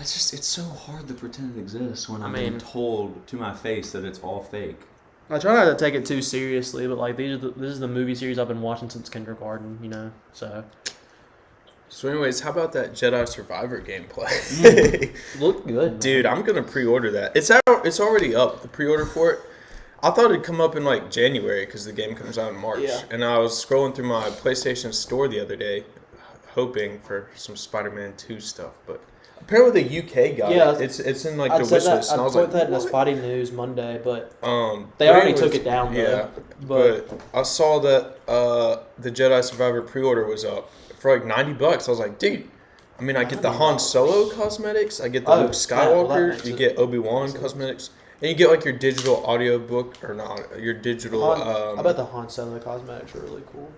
It's so hard to pretend it exists when I'm I mean- being told to my face that it's all fake. I try not to take it too seriously, but like this is the movie series I've been watching since kindergarten, So So, anyways, how about that Jedi Survivor gameplay? look good, man. Dude, I'm gonna pre-order that. It's out. It's already up. The pre-order for it. I thought it'd come up in like January because the game comes out in March. Yeah. And I was scrolling through my PlayStation Store the other day, hoping for some Spider-Man 2 stuff. But Apparently the UK got Yeah, it. It's in like I'd the said wish that. list. I'd And I was put like, that in the what? Spotty News Monday, but they But already anyways, took it down though. Yeah, But but I saw that the Jedi Survivor pre-order was up for like $90. I was like, dude. I mean, I get the Han Solo cosmetics. I get the Oh, Luke yeah, well, that Skywalker. makes You it- get Obi-Wan cosmetics, and you get like your digital audiobook or not your digital. I bet the Han Solo cosmetics are really cool.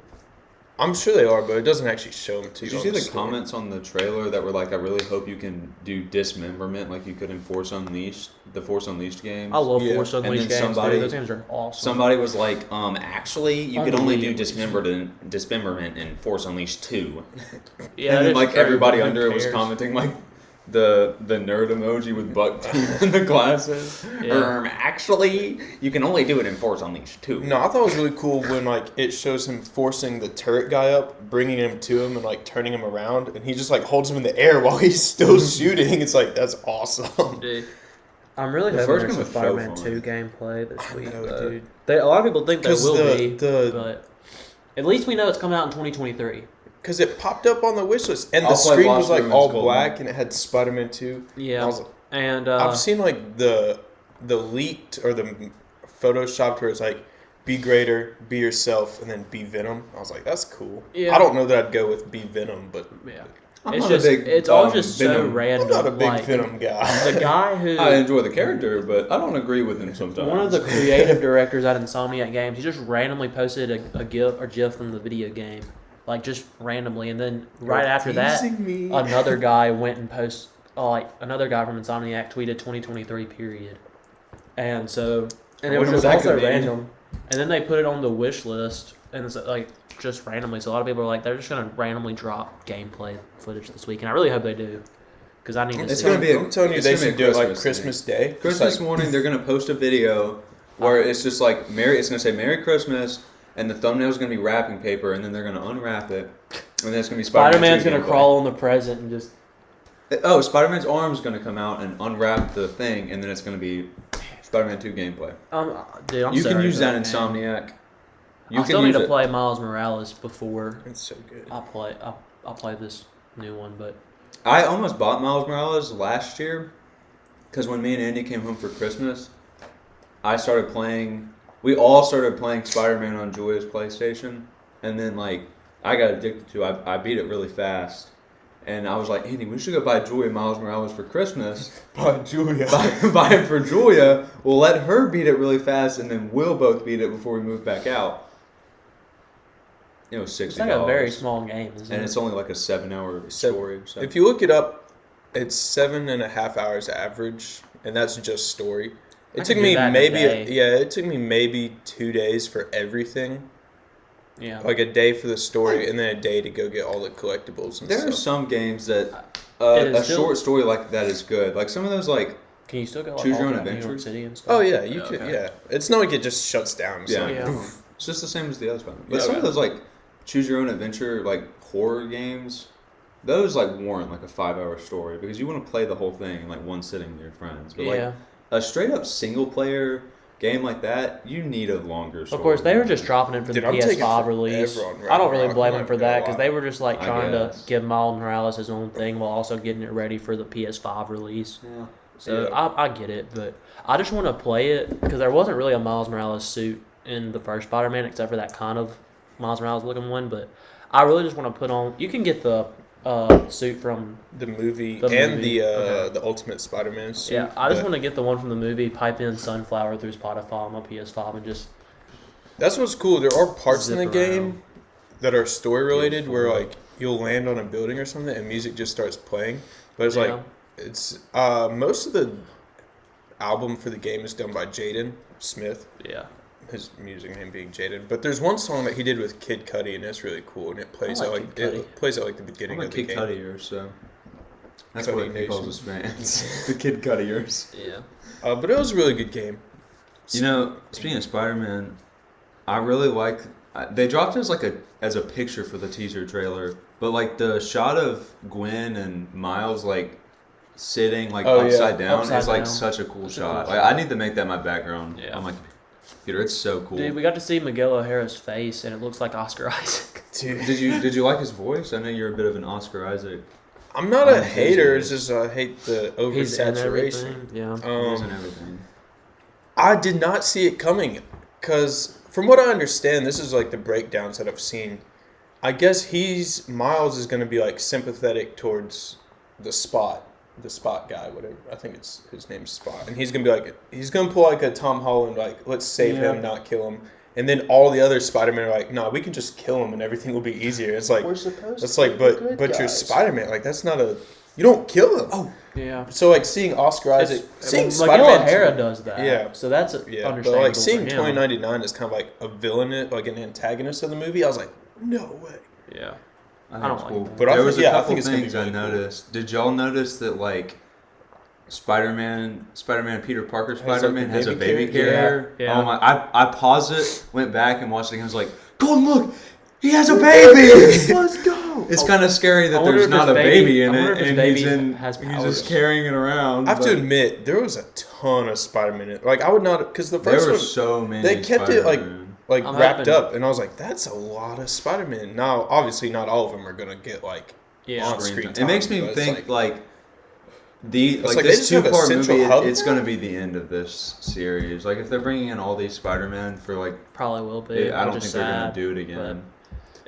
I'm sure they are, but it doesn't actually show them to you. Did you on see the store. comments on the trailer that were like, "I really hope you can do dismemberment like you could in Force Unleashed, the Force Unleashed games." I love Yeah. Force And then Unleashed games. somebody- Dude. Those games are awesome. Somebody was like, actually, you could only do Unbelievable. dismemberment in Force Unleashed 2. yeah, and then that like is true, everybody but who under it was cares? commenting like the nerd emoji with buck teeth and the glasses. Yeah. Actually, you can only do it in Force Unleashed 2. No, I thought it was really cool when like it shows him forcing the turret guy up, bringing him to him, and like turning him around, and he just like holds him in the air while he's still shooting. It's like that's awesome. Dude. I'm really The hoping first there's game some was so Spider-Man fun. 2 gameplay this week. know, though. dude. A lot of people think there 'Cause will the- be, but at least we know it's coming out in 2023. Because it popped up on the wish list, and I'll the play screen Lost was like Ruins all Gold. black, and it had Spider-Man 2. Yeah, I was like, and I've seen like the leaked or the photoshopped where it's like be greater, be yourself, and then be Venom. I was like, that's cool. Yeah. I don't know that I'd go with be Venom, but yeah, I'm it's not just a big it's all just so Venom. random. I'm not a big like, Venom guy. The guy who I enjoy the character, but I don't agree with him sometimes. one of the creative directors at Insomniac Games, he just randomly posted a GIF from the video game, like just randomly, and then right after that, Teasing me. another guy went and another guy from Insomniac tweeted 2023 period, and so and it was wonder just what that also could mean. random, and then they put it on the wish list, and it's like just randomly. So a lot of people are like they're just gonna randomly drop gameplay footage this week, and I really hope they do, because I need to. It's see gonna it. be a- I'm telling you, it's they gonna be should a do it like Christmas Christmas Day. It's Christmas like, morning, they're gonna post a video where it's just like it's gonna say Merry Christmas, and the thumbnail's gonna be wrapping paper, and then they're gonna unwrap it, and then it's gonna be Spider-Man's 2 gonna gameplay. crawl on the present and just. Oh, Spider-Man's arm's gonna come out and unwrap the thing, and then it's gonna be Spider-Man 2 gameplay. Dude, I'm You can sorry use for that game. Insomniac. You I can still need use to it. play Miles Morales before it's so good. I'll play this new one, but I almost bought Miles Morales last year because when me and Andy came home for Christmas, I started playing. We all started playing Spider-Man on Julia's PlayStation, and then like I got addicted to it. I beat it really fast, and I was like, Andy, we should go buy Julia Miles Morales for Christmas. By Julia. buy it for Julia. We'll let her beat it really fast, and then we'll both beat it before we move back out. It was $60. it's like a very small game, isn't and it? it's only like a 7-hour story. So. If you look it up, it's 7.5 hours average, and that's just story. I It took could do me that in a maybe day. it took me maybe 2 days for everything. Yeah. Like a day for the story, and then a day to go get all the collectibles and There are stuff. some games that It is a still- short story like that is good. Like some of those, like Can you still go like, Choose all your own around New adventure? York City and stuff? Oh yeah, you Yeah, could. okay. Yeah, it's not like it just shuts down. It's Yeah. like, Yeah. poof. it's just the same as the other one. But Yeah, some of okay. those like choose your own adventure, like horror games, those like warrant like a 5-hour story because you want to play the whole thing in like one sitting with your friends. But Yeah. like a straight up single player game like that, you need a longer story. Of course, they were just dropping it for Dude, the I'm taking PS5 forever release. on I don't really Ragnarok, blame I'm them not for gonna that because lie. they were just like I trying to guess. give Miles Morales his own thing while also getting it ready for the PS5 release. Yeah. So Yeah. I get it, but I just want to play it because there wasn't really a Miles Morales suit in the first Spider-Man except for that kind of Miles Morales looking one. But I really just want to put on. You can get the suit from. The movie The and movie, the Ultimate Spider-Man suit. Yeah, I just but want to get the one from the movie. Pipe in Sunflower through Spotify on my PS5 and just. That's what's cool. There are parts in the Zip game around. that are story related where like you'll land on a building or something and music just starts playing. But it's Yeah. like it's most of the album for the game is done by Jaden Smith. Yeah. His music name being Jaden. But there's one song that he did with Kid Cudi and it's really cool and it plays I at like like Kid Cudi. it plays at like the I'm beginning a of the Kid game. Cudier, so that's Cudi what he calls his Nation. fans. The Kid Cudiers. Yeah. But it was a really good game. You know, speaking of Spider-Man, I really like. They dropped it as a picture for the teaser trailer, but like the shot of Gwen and Miles like sitting like Oh, yeah. upside down Upside is like down. such a cool It's a shot. cool Like shot. I need to make that my background Yeah. on my computer. It's so cool. Dude, we got to see Miguel O'Hara's face, and it looks like Oscar Isaac. Dude. Did you like his voice? I know you're a bit of an Oscar Isaac. I'm not I'm a hater. It's enthusiast. just I hate the He's in oversaturation. everything. Yeah. He isn't everything. I did not see it coming because, from what I understand, this is like the breakdowns that I've seen. I guess Miles is going to be like sympathetic towards the Spot guy, whatever. I think it's his name's Spot, and he's going to be like, he's going to pull like a Tom Holland, like, let's save Yeah. him, not kill him. And then all the other Spider-Man are like, no, we can just kill him and everything will be easier. It's like, supposed it's like, but you're Spider-Man. Like, that's not you don't kill him. Oh, Yeah. So like seeing Oscar Isaac, seeing Miguel Spider-Man O'Hara does that. Yeah. So that's Yeah, understandable. but like seeing for him. 2099 as kind of like a villain, like an antagonist of the movie, I was like, no way. Yeah. I don't think it's like cool. that. But I There think- was a yeah, I couple think it's gonna be things really I cool. noticed. Did y'all notice that like Spider-Man Peter Parker like, Spider-Man the has a baby baby carrier? carrier? Yeah. Oh my! I paused it, went back and watched it again. I was like, "Go and look, he has a baby! Let's go. It's kind of scary I that wonder there's if not his a baby- baby I in wonder it, if his and baby he's has just powers. carrying it around. I have to but admit, there was a ton of Spider-Man. Like I would not, because the there first were one so many. they kept it Spider-Man. like I'm wrapped hoping- up, and I was like, that's a lot of Spider-Man. Now, obviously, not all of them are gonna get like Yeah. on screen It time, makes me but it's think like It's like they this just have a 2-part central movie. hub It's now? going to be the end of this series. Like if they're bringing in all these Spider-Man for like, Probably will be. I don't which think is they're going sad, to do it again.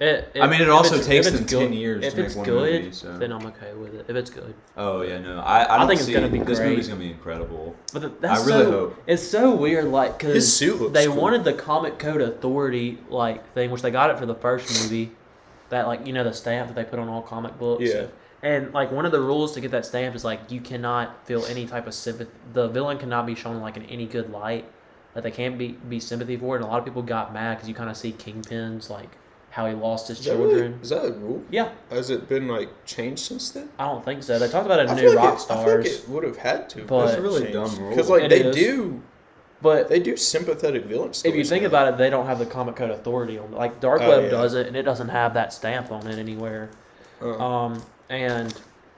I mean, it if also it's- takes if it's them 10 good- years If to it's make one good, movie, so. then I'm okay with it. If it's good, Oh yeah, no, I don't think it's see, gonna be this great. movie's gonna be incredible. but that's I really so, hope. It's so weird, like His because suit looks they cool. wanted the Comic Code Authority like thing, which they got it for the first movie. That like the stamp that they put on all comic books. Yeah. And like one of the rules to get that stamp is like you cannot feel any type of sympathy. The villain cannot be shown like in any good light. That they can't be sympathy for it. And a lot of people got mad because you kind of see Kingpin's like how he lost his Is that children. really- is that a rule? Yeah, Has it been like changed since then? I don't think so. They talked about it in I New feel like Rock I feel like Stars, it would have had to. But- That's a really dumb rule. Because like It they is. but do sympathetic villains. if you think about it, they don't have the Comic Code Authority on it. Like Dark Oh, Web yeah. does it, and it doesn't have that stamp on it anywhere. it, And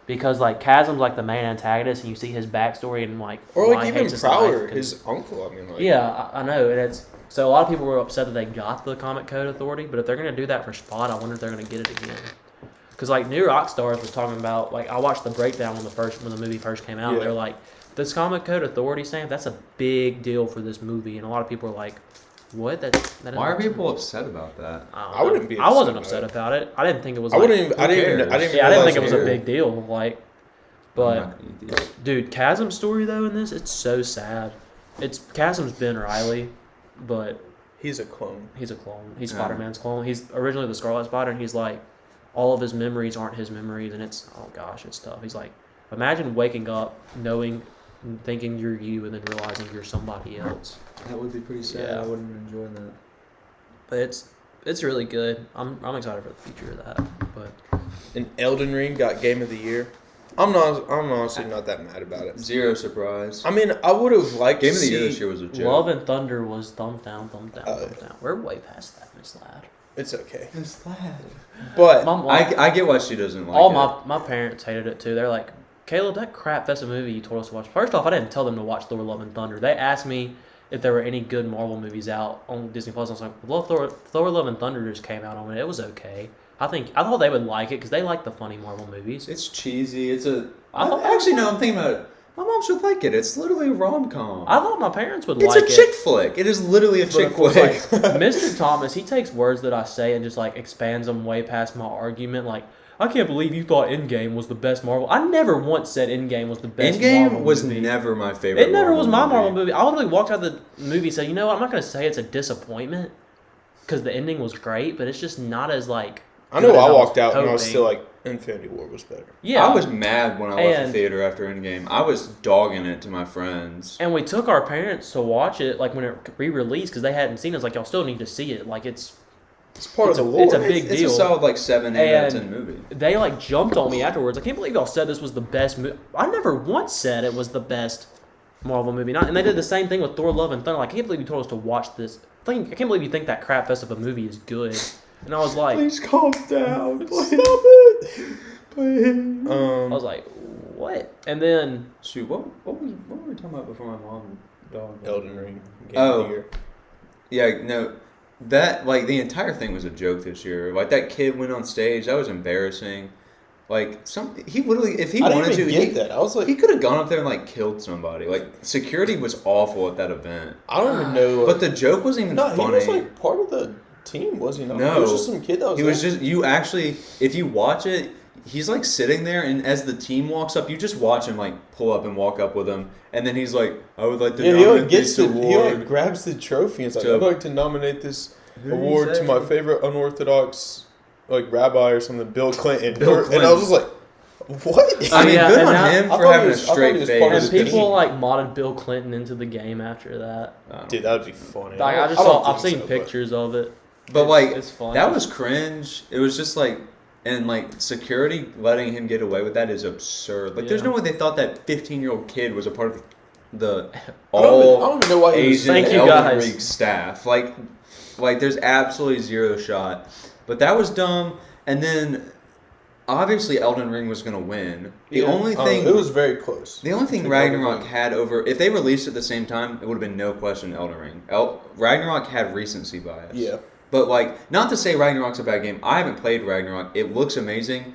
because like Chasm's like the main antagonist, and you see his backstory and like or why like he even hates his life Prowler, 'cause- his uncle. I mean, like yeah, I know, and it's so a lot of people were upset that they got the Comic Code Authority, but if they're gonna do that for Spot, I wonder if they're gonna get it again. Because like New Rock Stars was talking about, like I watched the breakdown when the movie first came out. And Yeah. they're like, this Comic Code Authority stamp, that's a big deal for this movie, and a lot of people are like, what? That doesn't Why are make people sense." upset about that? don't I wouldn't know. be I wasn't upset upset about it. I didn't think it was. I Like, wouldn't even. I didn't even. cares? I didn't. yeah, I didn't think it realize was a cared. big deal. Like, I'm but not gonna eat these. dude, Chasm's story though in this, it's so sad. It's Chasm's Ben Riley, but He's a clone. he's a clone. He's Yeah. Spider-Man's clone. He's originally the Scarlet Spider, and he's like, all of his memories aren't his memories, and it's oh gosh, it's tough. He's like, imagine waking up knowing, thinking you're you, and then realizing you're somebody else. That would be pretty sad. Yeah. I wouldn't enjoy that. But it's really good. I'm excited for the future of that. But And Elden Ring got Game of the Year. I'm honestly not that mad about it. Zero surprise. I mean, I would have liked Game to of the Year see. this year was a joke. Love and Thunder was thumbs down, thumbs down, Oh, thumbs down. We're way past that, Miss Ladd. It's okay, It's glad. but I get why she doesn't like all it. my parents hated it too. They're like, Caleb, that crap that's a movie you told us to watch. First off, I didn't tell them to watch Thor: Love and Thunder. They asked me if there were any good Marvel movies out on Disney Plus. I was like, well, Thor: Love and Thunder just came out on it. It was okay. I thought they would like it because they like the funny Marvel movies. It's cheesy. It's a. I thought- Actually, no. I'm thinking about it. My mom should like it. It's literally a rom com. I thought my parents would It's like a it. chick flick. It is literally a But chick of course, flick. like, Mr. Thomas, he takes words that I say and just like expands them way past my argument. Like, I can't believe you thought Endgame was the best Marvel. I never once said Endgame was the best Marvel Endgame was movie. never my favorite. It never was my movie. Marvel movie. I literally walked out of the movie and said, you know what, I'm not going to say it's a disappointment because the ending was great, but it's just not as like. I know good as I was walked out and I was hoping. still like, Infinity War was better. Yeah. I was mad when I left And- the theater after Endgame. I was dogging it to my friends. And we took our parents to watch it like when it re-released because they hadn't seen it. It's like, y'all still need to see it. Like, it's part of the lore. it's a big It's deal. a solid like 7, 8 out of And 10 movie. they like jumped on me afterwards. I can't believe y'all said this was the best movie. I never once said it was the best Marvel movie. And they did the same thing with Thor: Love and Thunder. Like, I can't believe you told us to watch this. I can't believe you think that crap fest of a movie is good. And I was like, Please calm down. Please. Stop it. Please. I was like, what? And then Shoot, what were we talking about before my mom dogged Elden Ring. Game Oh. of the Year. Yeah, no, that like the entire thing was a joke this year. Like that kid went on stage, that was embarrassing. Like he literally, if he I wanted didn't to, even get that. I was like, he could have gone up there and like killed somebody. Like security was awful at that event. I don't even know. But the joke wasn't even no, funny. he was like part of the team, was he not? No. He was just some kid that was He there. was just, you actually, if you watch it, he's like sitting there, and as the team walks up, you just watch him like pull up and walk up with him, and then he's like, I would like to Yeah, he nominate like gets this the, he award. like grabs the trophy and is like, To- I'd like to nominate this Who did he award to say? my favorite unorthodox like rabbi or something, Bill Clinton. Bill And I was just like, what? I mean, Yeah, good and on that- him I for thought having he a was- I thought straight he was face. part of And the people team. like modded Bill Clinton into the game after that. Dude, that would be funny. Like I just don't saw, think I've seen so, but- pictures of it. But It's- like it's fun. that was cringe. It was just like, and like security letting him get away with that is absurd. Like there's Yeah. no way they thought that 15-year-old kid was a part of the I don't all even know why he was Asian Thank you, Elden guys. Ring staff. Like there's absolutely zero shot. But that was dumb. And then obviously Elden Ring was gonna win. The Yeah. only thing it was very close. the only thing I think Elden Ragnarok Ring- had over, if they released at the same time, it would have been no question Elden Ring. Ragnarok had recency bias. Yeah. But like, not to say Ragnarok's a bad game. I haven't played Ragnarok. It looks amazing.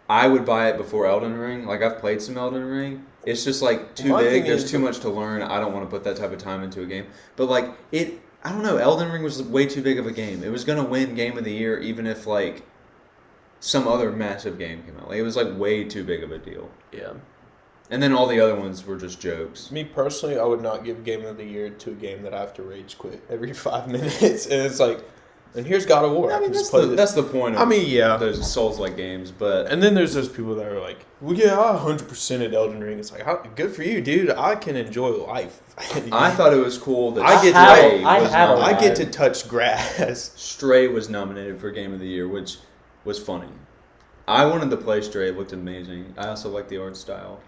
I would buy it before Elden Ring. Like I've played some Elden Ring. It's just like too My big. thing There's is- too much to learn. I don't want to put that type of time into a game. But like it, I don't know. Elden Ring was way too big of a game. It was gonna win Game of the Year even if like some other massive game came out. Like it was like way too big of a deal. Yeah. And then all the other ones were just jokes. Me personally, I would not give Game of the Year to a game that I have to rage quit every 5 minutes. And it's like, and here's God of War. I mean, can that's just play this. that's the point of I mean, yeah. those Souls-like games. But And then there's those people that are like, well, yeah, I 100%ed Elden Ring. It's like, good for you, dude. I can enjoy life. I thought it was cool that I get Stray to- I was have a I nominated. get to touch grass. Stray was nominated for Game of the Year, which was funny. I wanted to play Stray. It looked amazing. I also liked the art style.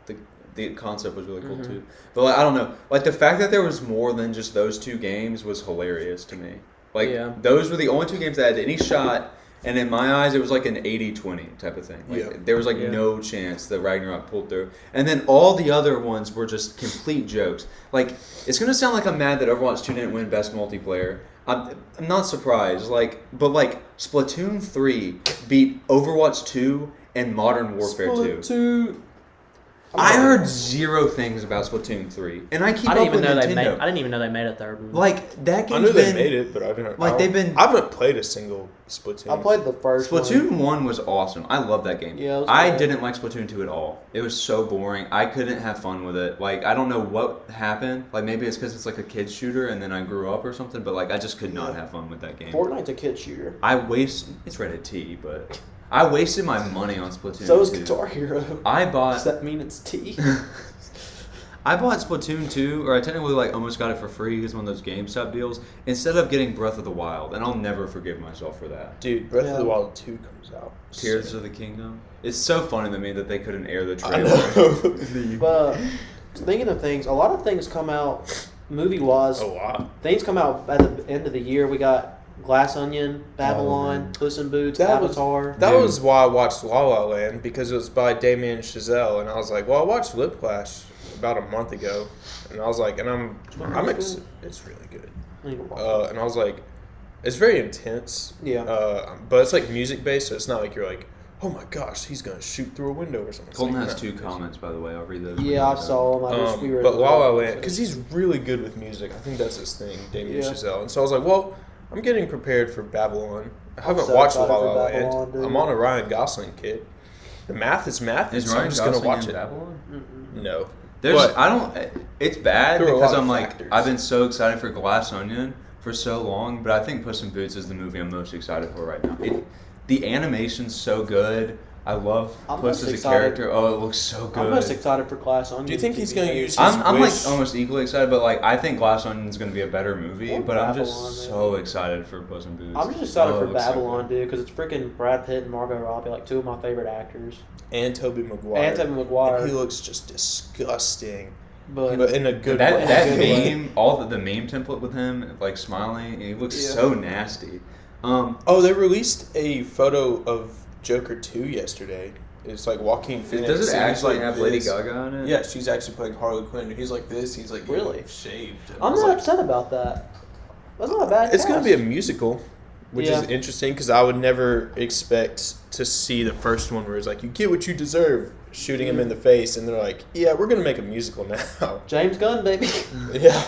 The concept was really cool too. But like, I don't know. Like the fact that there was more than just those two games was hilarious to me. Like Yeah. those were the only two games that had any shot. And in my eyes, it was like an 80-20 type of thing. Like, Yeah. there was like Yeah. no chance that Ragnarok pulled through. And then all the other ones were just complete jokes. Like, it's going to sound like I'm mad that Overwatch 2 didn't win Best Multiplayer. I'm not surprised. But Splatoon 3 beat Overwatch 2 and Modern Warfare 2. I heard zero things about Splatoon 3. And I keep I up didn't even with know Nintendo. they made. I didn't even know they made a third one. Like, that I game's knew they been... made it, but I didn't. Like, I they've been- I haven't played a single Splatoon. I played the first Splatoon one. 1 was awesome. I love that game. Yeah, it was I good. didn't like Splatoon 2 at all. It was so boring. I couldn't have fun with it. Like, I don't know what happened. Like, maybe it's because it's like a kid's shooter and then I grew up or something, but like, I just could not have fun with that game. Fortnite's a kid shooter. It's rated T, but I wasted my money on Splatoon So is 2. Guitar Hero. I Does bought that mean it's T? I bought Splatoon 2, or I technically like almost got it for free because one of those GameStop deals, instead of getting Breath of the Wild, and I'll never forgive myself for that. Dude, Breath of Yeah. the Wild 2 comes out. Tears of the Kingdom. It's so funny to me that they couldn't air the I trailer. know. But speaking of things, a lot of things come out movie-wise. A lot. Things come out at the end of the year. We got Glass Onion, Babylon, man. Puss in Boots, That was- Avatar. That Dude. was why I watched La La Land, because it was by Damien Chazelle, and I was like, well, I watched Whiplash about a month ago, and I was like, and it's really good. I need to watch it. And I was like, it's very intense. Yeah. But it's like music based, so it's not like you're like, oh my gosh, he's gonna shoot through a window or something. It's Colton like, has no. 2 comments, by the way. I'll read those. Yeah, I saw him. I wish we were. But La La Land, because he's really good with music. I think that's his thing, Damien Yeah. Chazelle. And so I was like, well, I'm getting prepared for Babylon. I haven't so watched La excited La for Land. Babylon, dude. I'm on a Ryan Gosling kick. The math is math, Is so Ryan I'm just Gosling gonna watch in it. Babylon? Mm-mm. No. There's, But- I don't. It's bad There were a because lot I'm of like, factors. I've been so excited for Glass Onion for so long, but I think Puss in Boots is the movie I'm most excited for right now. The animation's so good. I love I'm Puss most as a excited. character. Oh, it looks so good. I'm most excited for Glass Onion. Do you think he's TV gonna series. use- I'm like Wish- almost equally excited, but like I think Glass Onion's gonna be a better movie. Or But I'm just Babylon, so maybe. excited for Puss in Boots. I'm just excited Oh, for it looks so Babylon, good. dude, because it's freaking Brad Pitt and Margot Robbie, like two of my favorite actors. And Tobey Maguire. And Tobey Maguire. And he looks just disgusting. But But in a good That way. that Good way. meme, all the meme template with him like smiling, he looks Yeah. so nasty. Oh, they released a photo of Joker 2 yesterday. It's like Joaquin Phoenix. Does it and he's actually like have Lady this. Gaga in it? Yeah, she's actually playing Harley Quinn. And he's like this. He's like Really? shaved. And I'm I was not like, upset about that. That's not a bad it's gonna cast. be a musical. which Yeah. is interesting because I would never expect to see the first one where it's like, you get what you deserve, shooting him in the face, and they're like, yeah, we're going to make a musical now. James Gunn, baby. Yeah.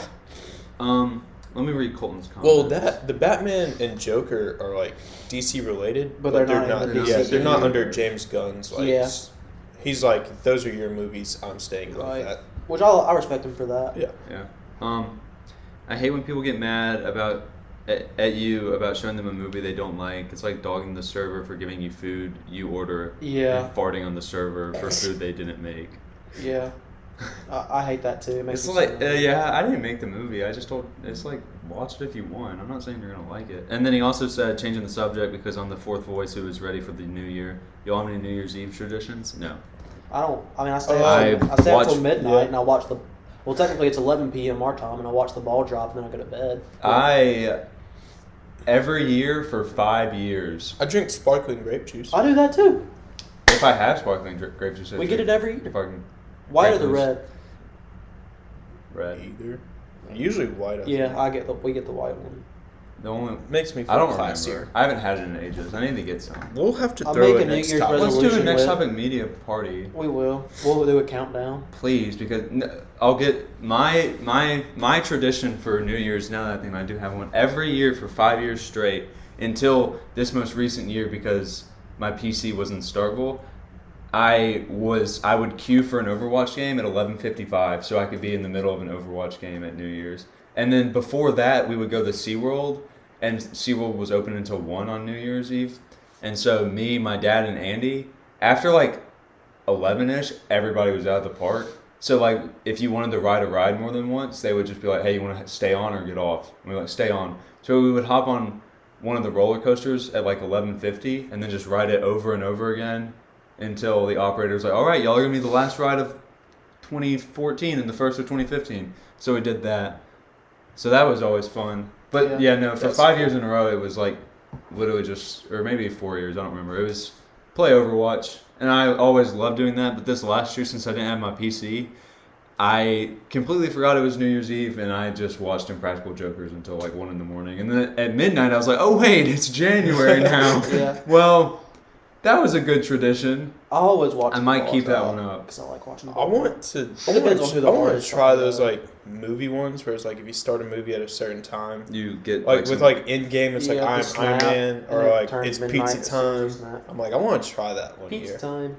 Let me read Colton's comments. Well, the Batman and Joker are like DC related, But they're not in the Yeah, DC they're not universe. under James Gunn's. Like, Yeah. He's like, those are your movies. I'm staying with Right. that. Which I respect him for that. Yeah. Yeah. I hate when people get mad at you about showing them a movie they don't like. It's like dogging the server for giving you food you order. Yeah. And farting on the server for food they didn't make. Yeah. I hate that too. It makes It's me like, so mad. yeah, I didn't make the movie. I just told, it's like, watch it if you want. I'm not saying you're gonna like it. And then he also said, changing the subject because I'm the fourth voice who is ready for the new year. Y'all have any New Year's Eve traditions? No. I stay I up till watch- midnight yeah. and I watch the. Well, technically it's 11 p.m. our time, and I watch the ball drop, and then I go to bed. Every year for 5 years, I drink sparkling grape juice. I do that too. if I have sparkling grape juice, I We get drink- it every year. If I can, White or the Grape red? red. Either. Usually white. I Yeah, think. we get the white one. The only, Makes me feel I don't classier. remember. I haven't had it in ages. I need to get some. We'll have to I'll throw make it a New next Year's time. Let's do a resolution next with- topic media party. We will. We'll do a countdown. Please, because I'll get my tradition for New Year's. Now that I think I do have one every year for 5 years straight until this most recent year because my PC was in Starkville. I would queue for an Overwatch game at 11:55 so I could be in the middle of an Overwatch game at New Year's. And then before that, we would go to SeaWorld, and SeaWorld was open until 1 on New Year's Eve. And so me, my dad, and Andy, after like 11-ish, everybody was out of the park. So like, if you wanted to ride a ride more than once, they would just be like, "Hey, you want to stay on or get off?" And we're like, "Stay on." So we would hop on one of the roller coasters at like 11:50, and then just ride it over and over again until the operator was like, "All right, y'all are gonna be the last ride of 2014 and the first of 2015." So we did that. So that was always fun. But yeah, no, for That's 5 years in a row, it was like literally just, or maybe 4 years, I don't remember. It was play Overwatch, and I always loved doing that. But this last year, since I didn't have my PC, I completely forgot it was New Year's Eve, and I just watched Impractical Jokers until like 1 a.m. And then at midnight, I was like, "Oh wait, it's January now." Yeah. Well, that was a good tradition. I always watch. I the might ball keep that drop one up. because I like watching. The I ball want drop. to. depends on who the I want artist to try is. those like movie ones where it's like if you start a movie at a certain time, You get like with some- like Endgame, it's Yeah, like the I'm snap, Iron Man, and or it like turns it's midnight, pizza it's time. snap. I'm like, I want to try that one Pizza year. time.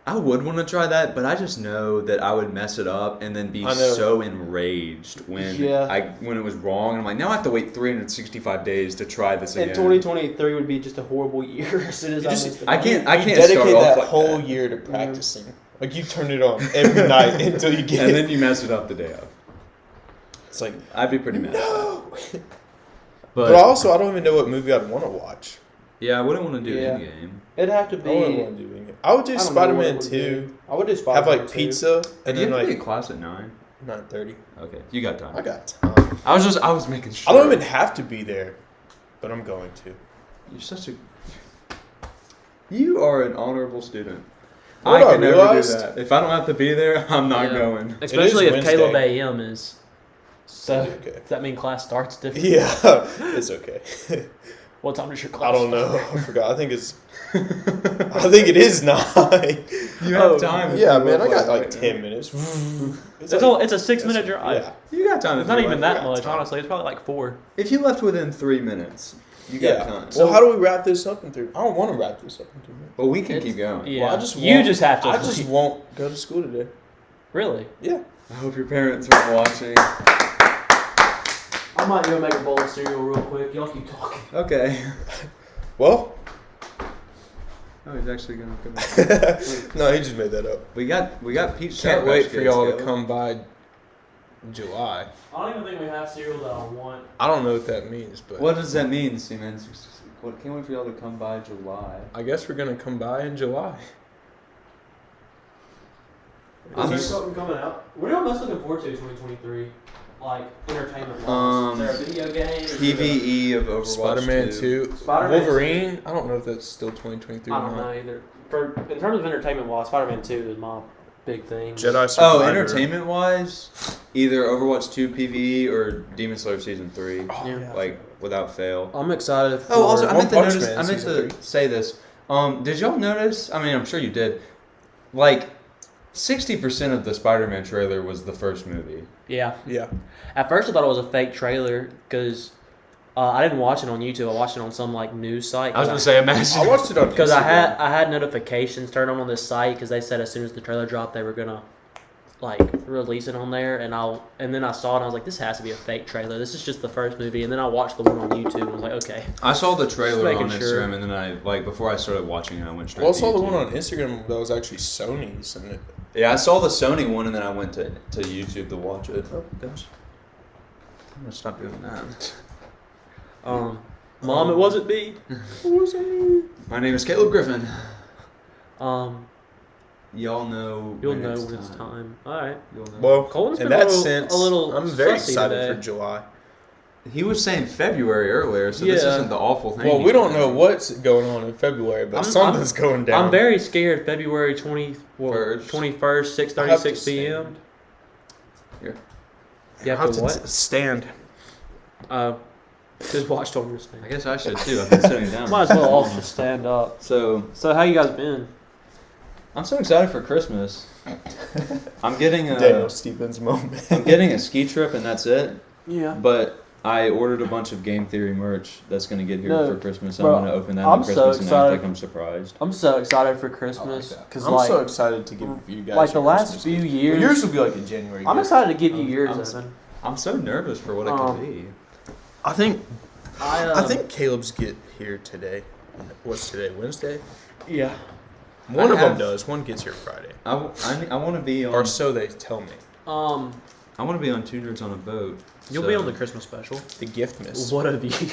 I would want to try that, but I just know that I would mess it up and then be I know. so enraged when Yeah. when it was wrong. I'm like, now I have to wait 365 days to try this And again. 2023 would be just a horrible year as soon as You I just- missed it. I can't You start dedicate off that like whole that. year to practicing. Like you turn it on every night until you get And it. then you mess it up the day of. It's like I'd be pretty mad. no. But, But also, I don't even know what movie I'd want to watch. yeah, I wouldn't want to do Yeah. Endgame. It'd have to I wouldn't be. want to do anything. I would do I don't know Spider what it Man would 2. be. I would do Have Spider-Man like 2. pizza and And then you have to be like in class at 9. 9:30. Okay, you got time. I got time. I was making sure. I don't even have to be there, but I'm going to. You're such a. You are an honorable student. What I I can never realized- do that. If I don't have to be there, I'm not Yeah. going. Especially if Wednesday. Caleb AM is. So, Okay. does that mean class starts different? Yeah, it's okay. What time does your class I don't know. start? I forgot. I think it is 9. You have time. if Yeah, you man. I want, got like right? 10 minutes. It's a 6-minute drive. Yeah. You got time. It's if not you even want. that got much, time. honestly. It's probably like 4. If you left within 3 minutes, you got Yeah. time. So how do we wrap this up in 3? I don't want to wrap this up in 3 minutes. Well, we can It's- keep going. Yeah. Well, I just you won't- just have to. I just won't go to school today. Really? Yeah. I hope your parents are watching. I might go make a bowl of cereal real quick. Y'all keep talking. Okay. Well, Oh, he's actually gonna come. In. no, he just made that up. We got Pete's. Can't Sour wait Patch for Kids, y'all yo. to come by July. I don't even think we have cereal that I want. I don't know what that means, but What does that mean, Siemens? What? Can't wait for y'all to come by July. I guess we're gonna come by in July. Is there something coming out? What are y'all most looking forward to 2023? Like entertainment wise? Is there a video game? Is there PVE of Overwatch Spider-Man 2. Spider-Man Wolverine. I don't know if that's still 2023 I or don't not. know either. In terms of entertainment wise, Spider-Man 2 is my big thing. Jedi Survivor. Oh, entertainment wise, either Overwatch 2 PvE or Demon Slayer Season 3. Oh, Yeah. yeah. Like, without fail. I'm excited. For, Oh, also, I One meant to Punch notice. Man I meant Season to 3. say this. Did y'all notice? I mean, I'm sure you did. Like, 60% of the Spider-Man trailer was the first movie. Yeah. Yeah. At first, I thought it was a fake trailer because I didn't watch it on YouTube. I watched it on some like news site. say, imagine. I watched it on Because Instagram. I had notifications turned on this site because they said as soon as the trailer dropped they were gonna like release it on there, and then I saw it and I was like, this has to be a fake trailer. This is just the first movie, and then I watched the one on YouTube and I was like, okay. I saw the trailer Just on making sure. Instagram, and then I before I started watching it, I went straight. Well, I to saw the YouTube. one on Instagram that was actually Sony's, and Yeah, I saw the Sony one, and then I went to YouTube to watch it. Oh gosh, I'm gonna stop doing that. Mom, it wasn't me. My name is Caleb Griffin. Y'all know. You'll know when it's time. All right. You'll know. well, Colin's in been that a sense, little I'm very fussy excited today. for July. He was saying February earlier, so this Yeah. isn't the awful thing. Well, he's we don't doing. know what's going on in February, but something's going down. I'm very scared. February 21st, 6:36 p.m. Here. You have to what? stand. Just watch on your I stand. guess I should too. I've been sitting down. Might as well all just stand up. So So how you guys been? I'm so excited for Christmas. I'm getting Daniel Stevens moment. I'm getting a ski trip, and that's it. Yeah. But I ordered a bunch of Game Theory merch that's gonna get here No, for Christmas. bro, I'm gonna open that I'm on so Christmas and act excited. like I'm surprised. I'm so excited for Christmas because I'm like so excited to give you guys like the your last Christmas few gift. years. Well, yours will be like in January. I'm gift. excited to give you I'm- yours, I'm- Evan. I'm so nervous for what it could be. I think I think Caleb's get here today. What's today? Wednesday. yeah. One I of them have- does. One gets here Friday, I want to be on. or so they tell me. Um, I want to be on Two Nerds on a Boat. you'll be on the Christmas special. The gift miss. What have you?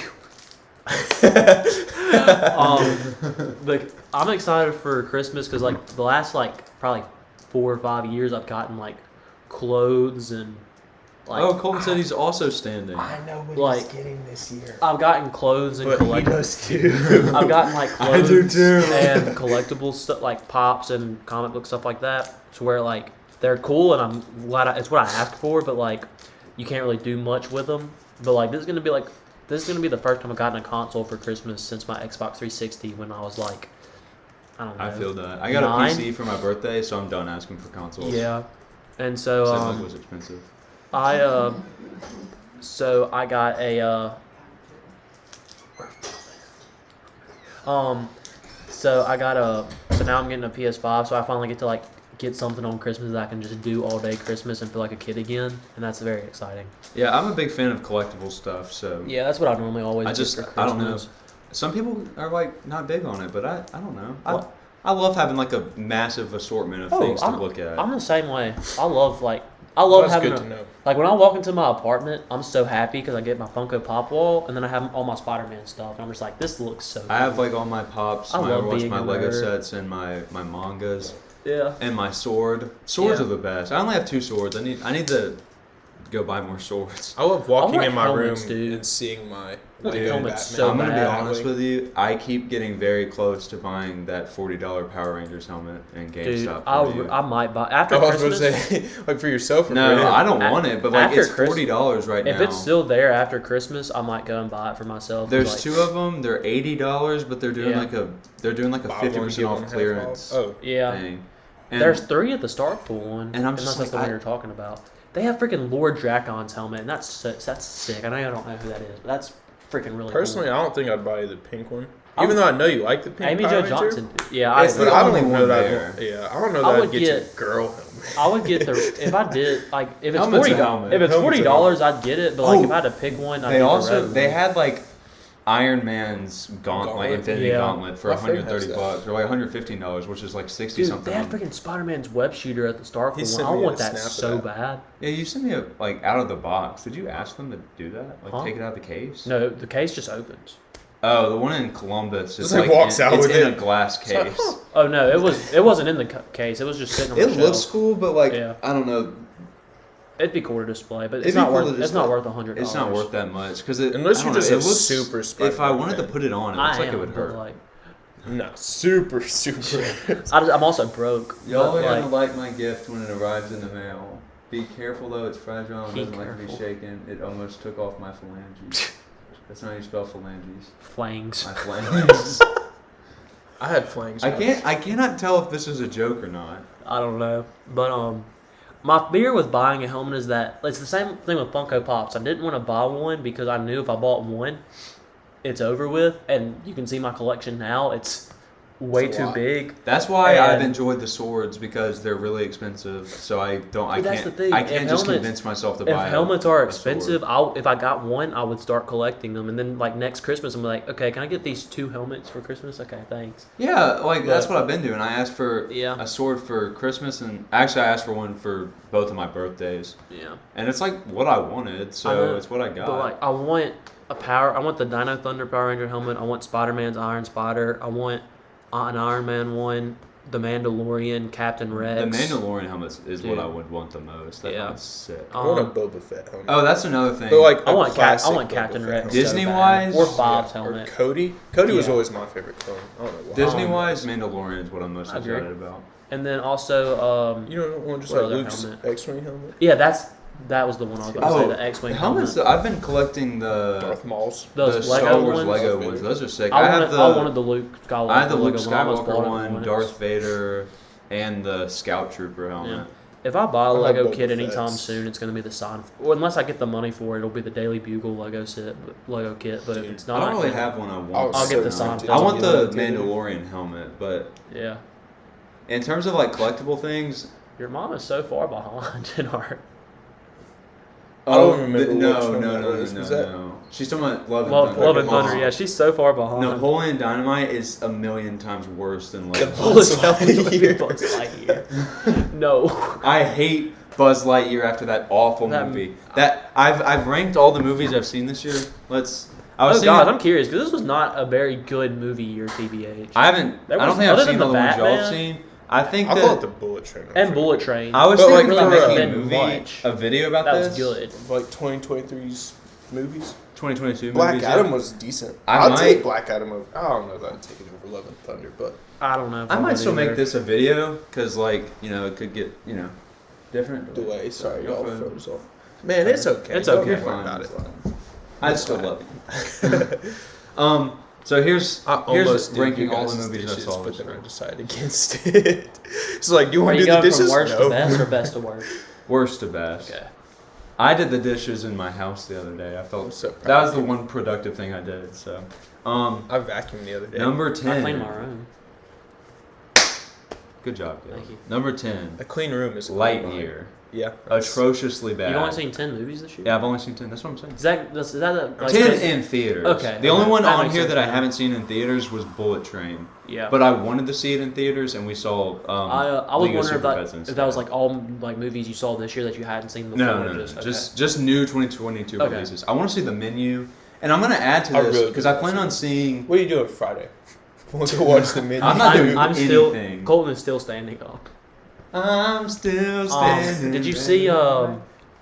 But I'm excited for Christmas because like the last like probably 4 or 5 years I've gotten like clothes and like Oh, Colton said he's also standing. know what Like- he's getting this year. I've gotten clothes and But he collectibles. does too. I've gotten like I clothes do too. and collectible stuff like pops and comic book stuff like that. To where like they're cool and I'm glad it's what I asked for, but like you can't really do much with them. But like this is gonna be the first time I've gotten a console for Christmas since my Xbox 360 when I was like I don't know. I feel that. I got 9? a PC for my birthday, so I'm done asking for consoles. Yeah, and so It was expensive. so I got a so now I'm getting a PS5, so I finally get to like get something on Christmas that I can just do all day Christmas and feel like a kid again, and that's very exciting. Yeah, I'm a big fan of collectible stuff, so Yeah, that's what I normally always I get just for Christmas. I don't know. Some people are like not big on it, but I don't know. What? I love having like a massive assortment of Oh, things to I'm- look at. I'm the same way. I love That's having good a, to know. like when I walk into my apartment, I'm so happy because I get my Funko Pop wall and then I have all my Spider-Man stuff, and I'm just like, this looks so. I have like all my pops, I my love Overwatch, being my a Lego nerd. sets, and my mangas, Yeah. and my sword. Swords Yeah. are the best. I only have 2 swords. I need to go buy more swords. I love walking want in my helmets, room dude. and seeing my want Lego helmets Batman. so I'm gonna be bad. honest with you. I keep getting very close to buying that $40 Power Rangers helmet in Dude, GameStop. for you. I might buy after I was going Christmas. to say, like for yourself or No, for him? I don't want it, but like After it's $40 right now. If it's still there after Christmas, I might go and buy it for myself. There's like, 2 of them. They're $80, but they're doing Yeah. like a Buy one, 50% get one off half clearance off. Oh, Yeah. thing. And There's 3 at the Star Pool one, And I'm just that's like, the one I- you're talking about. They have freaking Lord Dracon's helmet, and that's sick. I know I don't know who that is, but that's freaking really personally, cool. I don't think I'd buy the pink one. I'm- Even though I know you like the pink Amy Power Jo Ranger, Johnson. Yeah, It's I, the But I only don't know one that. there. Yeah, I don't know I that would I'd get you a get- girl helmet. I would get the if I did like if it's Helmet's a $40 helmet. if it's Helmet's a $40 I'd get it, but like Oh, if I had to pick one, I'd they get also the red they one. had like Iron Man's Gauntlet? Infinity Yeah. Gauntlet for My friend has $130 or like $115, which is like 60 Dude, something. they had freaking Spider-Man's web shooter at the Star Pool He one. sent I me a want that snap of so that. bad. Yeah, you sent me a like out of the box. Did you ask them to do that? Like Huh? take it out of the case? No, the case just opens. Oh, the one in Columbus is Just, like, like walks out it's with in it. a glass case. Oh no, it wasn't in the case. It was just sitting on It the looks shelf. cool, but like Yeah. I don't know. It'd be cool to display, but It'd it's be not cool worth. to It's display. not worth $100. It's not worth that much because Unless I you're don't just know, a it looks super If I Spider-Man wanted to fan. put it on, it I looks like am, it would but hurt. like, No, super. I'm also broke. Y'all but, are gonna like my gift when it arrives in the mail. Be careful though, it's fragile and Be doesn't like to be careful. shaken. It almost took off my phalanges. That's not how you spell phalanges. Flangs. My phalanges. I had flangs. I cannot tell if this is a joke or not. I don't know, but my fear with buying a helmet is that it's the same thing with Funko Pops. I didn't want to buy one because I knew if I bought one, it's over with, and you can see my collection now. It's way It's a too lot. big. That's why I've And- enjoyed the swords because they're really expensive. So I But that's the thing, I if can't just helmets- convince myself to If buy. helmets are a sword. expensive, if I got one, I would start collecting them, and then like next Christmas, I'm like, okay, can I get these 2 helmets for Christmas? Okay, thanks. Yeah, like that's But- what I've been doing. I asked for Yeah. a sword for Christmas, and actually I asked for one for both of my birthdays. Yeah. And it's like what I wanted, I so know, it's what I got. But like, I want I want the Dino Thunder Power Ranger helmet. I want Spider-Man's Iron Spider. I want an Iron Man one. The Mandalorian, Captain Rex. the Mandalorian helmet is what Dude. I would want the most. That Yeah. one's sick. I want a Um, Boba Fett helmet. Oh, that's another thing. But like I a want classic I want Boba Captain Fett Rex. helmet. Disney so bad. wise? or Bob's Or helmet. Cody. Cody was Yeah. always my favorite clone. I don't know why. Disney wise, Mandalorian is what I'm most I agree. excited about. And then also, You don't want just What like other Luke's helmet? X-wing helmet? yeah, that was the one I was going to say. The X-wing the helmets. helmet. I've been collecting the Darth Maul's. Those the Lego Star Wars ones. Lego ones. Those are sick. I have wanted, the I wanted the Luke Skywalker. I have the Luke Lego one. I almost Skywalker bought it one, when Darth Vader, and the Scout Trooper helmet. Yeah. If I buy a I have Lego Boba kit anytime Fett's. soon, it's going to be the sign. Well, unless I get the money for it, it'll be the Daily Bugle Lego Lego kit. But if Dude, it's I not, don't really have one I want. I'll get the right now. Seinfeld. I want the Yeah. Mandalorian helmet, but Yeah, in terms of like collectible things, your mom is so far behind in art. I don't remember no, which no, one no, that no, was. no, Was that- no. She's talking about Love and Love, Thunder. Love and Come Thunder. on. Yeah, she's so far behind. Napoleon Dynamite is a million times worse than like. Buzz Buzz Lightyear. Buzz Lightyear. No. I hate Buzz Lightyear after that awful That- movie. That I've ranked all the movies I've seen this year. I was Oh seeing. God, I'm curious because this was not a very good movie year, TBH. I haven't. There I don't was- think I've other seen than all the the ones y'all have Batman- seen. I think I that thought the Bullet Train. was and pretty Bullet good. Train. I was But, thinking like, about for, making a been movie, much. a video about That this. was good. Like 2023's movies. 2022 Black movies. Adam yeah. was decent. I I'd might- take Black Adam over. I don't know that I'd take it over Love and Thunder, but I don't know. If I I'm might gonna still do make there. this a video because, like, it could get different. delay. Sorry, Go y'all for it. froze off. Man, it's okay. It's Don't okay. worry Fine. about it. I'd still love you. So here's I almost did ranking you all the guys' movies dishes, I saw. but this then I year. decided against it. It's like, do you Are want you to do the going dishes? from worst No. to best or best to worst? Worst to best. Okay. I did the dishes in my house the other day. I I'm felt so proud that was of the you. one productive thing I did. So, I vacuumed the other day. number I cleaned 10. my room. Good job, Caleb. Thank you. Number 10. A clean room is a clean mind. Lightyear. Yeah. that's- Atrociously bad. You've only seen 10 movies this year? Yeah, I've only seen 10. That's what I'm saying. Is that a, like, 10 in theaters. Okay, The only okay. one That on makes here sense, that I yeah. haven't seen in theaters was Bullet Train. Yeah. But I wanted to see it in theaters, and we saw. I was League of wondering if Super Pets that was like all like movies you saw this year that you hadn't seen before. No. okay. Just new 2022 Okay. releases. I want to see the menu, and I'm gonna add to I this really because do I wanna plan see on it. seeing. What are you doing Friday? We'll go watch the menu. I'm not doing I'm still anything. Colton is still standing up. I'm still standing. Did you see the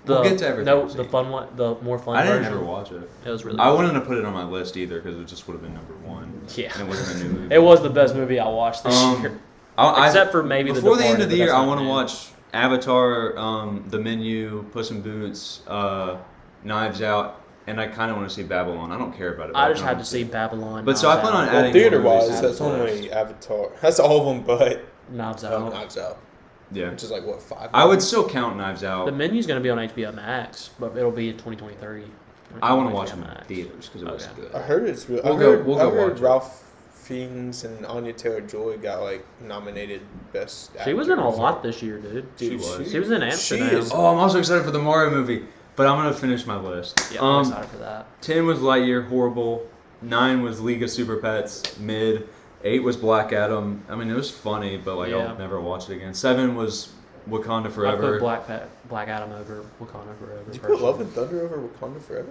We'll get to everything no we've the seen. fun one the more fun I didn't version? ever watch it. It was really I good. wouldn't have put it on my list either because it just would have been number one. Yeah. And it wasn't a new movie. It was the best movie I watched this year. Except Except for maybe before the end Departed, of the but year, that's I not want to new. watch Avatar, The Menu, Puss in Boots, Knives Out, and I kind of want to see Babylon. I don't care about it. I but just kinda had to see Babylon. But so I plan on Well, adding theater more movies wise, to that's the only list. Avatar. That's all of them, but Knives Out. Knives Out, Yeah, which is like what 5? I would still count Knives Out. The Menu's going to be on HBO Max, but it'll be in 2023. I want to on watch HBO them in Max. theaters because it was Okay. good. I heard it's real. We'll I go- heard, we'll go I heard watch it. Ralph Fiennes and Anya Taylor-Joy got like nominated best. She was in a actors. lot this year, dude. She was. She was in Amsterdam. She is. Oh, I'm also excited for the Mario movie, but I'm gonna finish my list. Yeah, I'm excited for that. 10 was Lightyear, horrible. 9 was League of Super Pets, mid. 8 was Black Adam. I mean, it was funny, but like Yeah. I'll never watch it again. 7 was Wakanda I Forever. put Black Adam over Wakanda Forever. Did you put Love and Thunder over Wakanda Forever?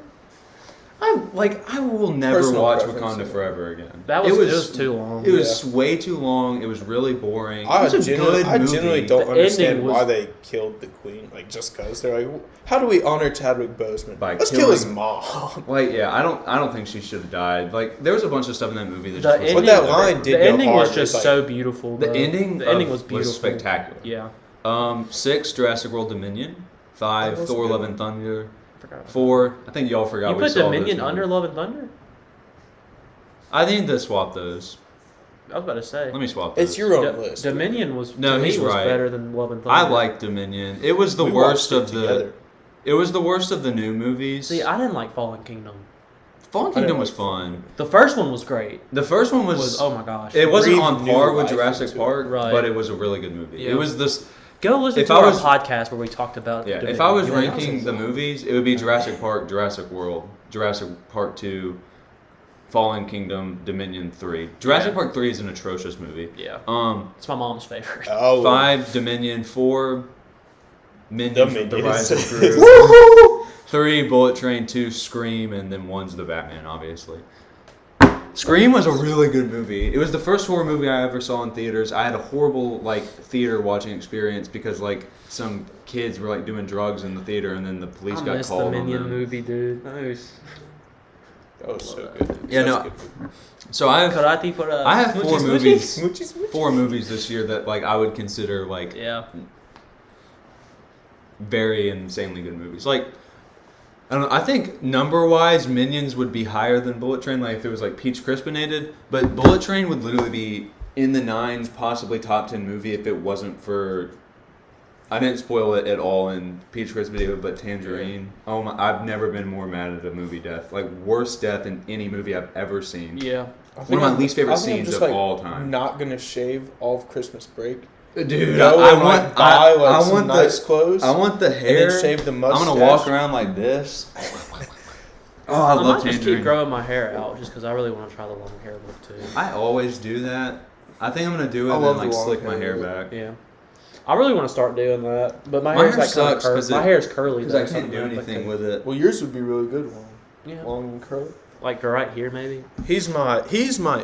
I will never Personal watch preference, Wakanda yeah. Forever again. That was, it was too long. It was way too long. It was really boring. It I was a genuinely, good I movie. genuinely don't The ending understand was- why they killed the queen. Like, just because they're like, how do we honor Chadwick Boseman? By Let's kill his killing- mom. Like, yeah, I don't think she should have died. Like, there was a bunch of stuff in that movie that The just was ending- But that like, line did the go ending hard. was It's just like, so beautiful. The though. ending. The ending of- was beautiful. spectacular. Yeah. 6 Jurassic World Dominion. 5 That was a Thor good Love one. and Thunder. I forgot about 4 I think y'all forgot. You we put saw Dominion those under movies. Love and Thunder? I need to swap those. I was about to say. Let me swap those. It's your own Do- list. Dominion was No, to me he's was right. better than Love and Thunder. I like Dominion. It was the We worst watched it of the. together. It was the worst of the new movies. See, I didn't like Fallen Kingdom. Fallen I didn't Kingdom was like fun. The first one was great. The first one Was oh my gosh. It wasn't breathed on new par with life Jurassic into it. Park, Right. but it was a really good movie. Yeah. It was this. Go listen if to I our was- podcast where we talked about. Yeah, Dominion. if I was You know, ranking the movies, it would be Jurassic Park, Jurassic World, Jurassic Park 2, Fallen Kingdom, Dominion 3. Jurassic Park 3 is an atrocious movie. Yeah, 'em it's my mom's favorite. Oh, 5 Dominion, 4 Minions with the Minions. Rise of Gru, 3 Bullet Train, 2 Scream, and then 1's The Batman, obviously. Scream was a really good movie. It was the first horror movie I ever saw in theaters. I had a horrible theater watching experience because some kids were doing drugs in the theater, and then the police I got missed the called on Minion them. movie, dude. That was that was so good. Yeah, Such no. a good movie. So I have karate for I have 4 movies, Smoochie, smoochie. 4 movies this year that I would consider Yeah, very insanely good movies. I don't know. I think number-wise, Minions would be higher than Bullet Train, if it was Peach Crispinated. But Bullet Train would literally be in the 9s, possibly top 10 movie if it wasn't for. I didn't spoil it at all in Peach Crispinated, but Tangerine. Oh my! I've never been more mad at a movie death. Worst death in any movie I've ever seen. yeah. One of my least favorite I think I'm scenes just, of all time. Not gonna shave all of Christmas break. Dude, Go I and, want. buy I some want nice the. clothes. I want the and hair. then shave the I'm mustache. gonna walk around like this. Oh, I I love might just Tangerine. keep growing my hair out just because I really want to try the long hair look too. I always do that. I think I'm gonna do it I and love then the long slick my hair hair look. back. Yeah, I really want to start doing that, but my My hair's hair like kind of sucks 'cause my it- hair's curly Because though, I so can't I'm do gonna anything with it. Well, yours would be really good, Yeah, long and curly. like right here maybe. He's my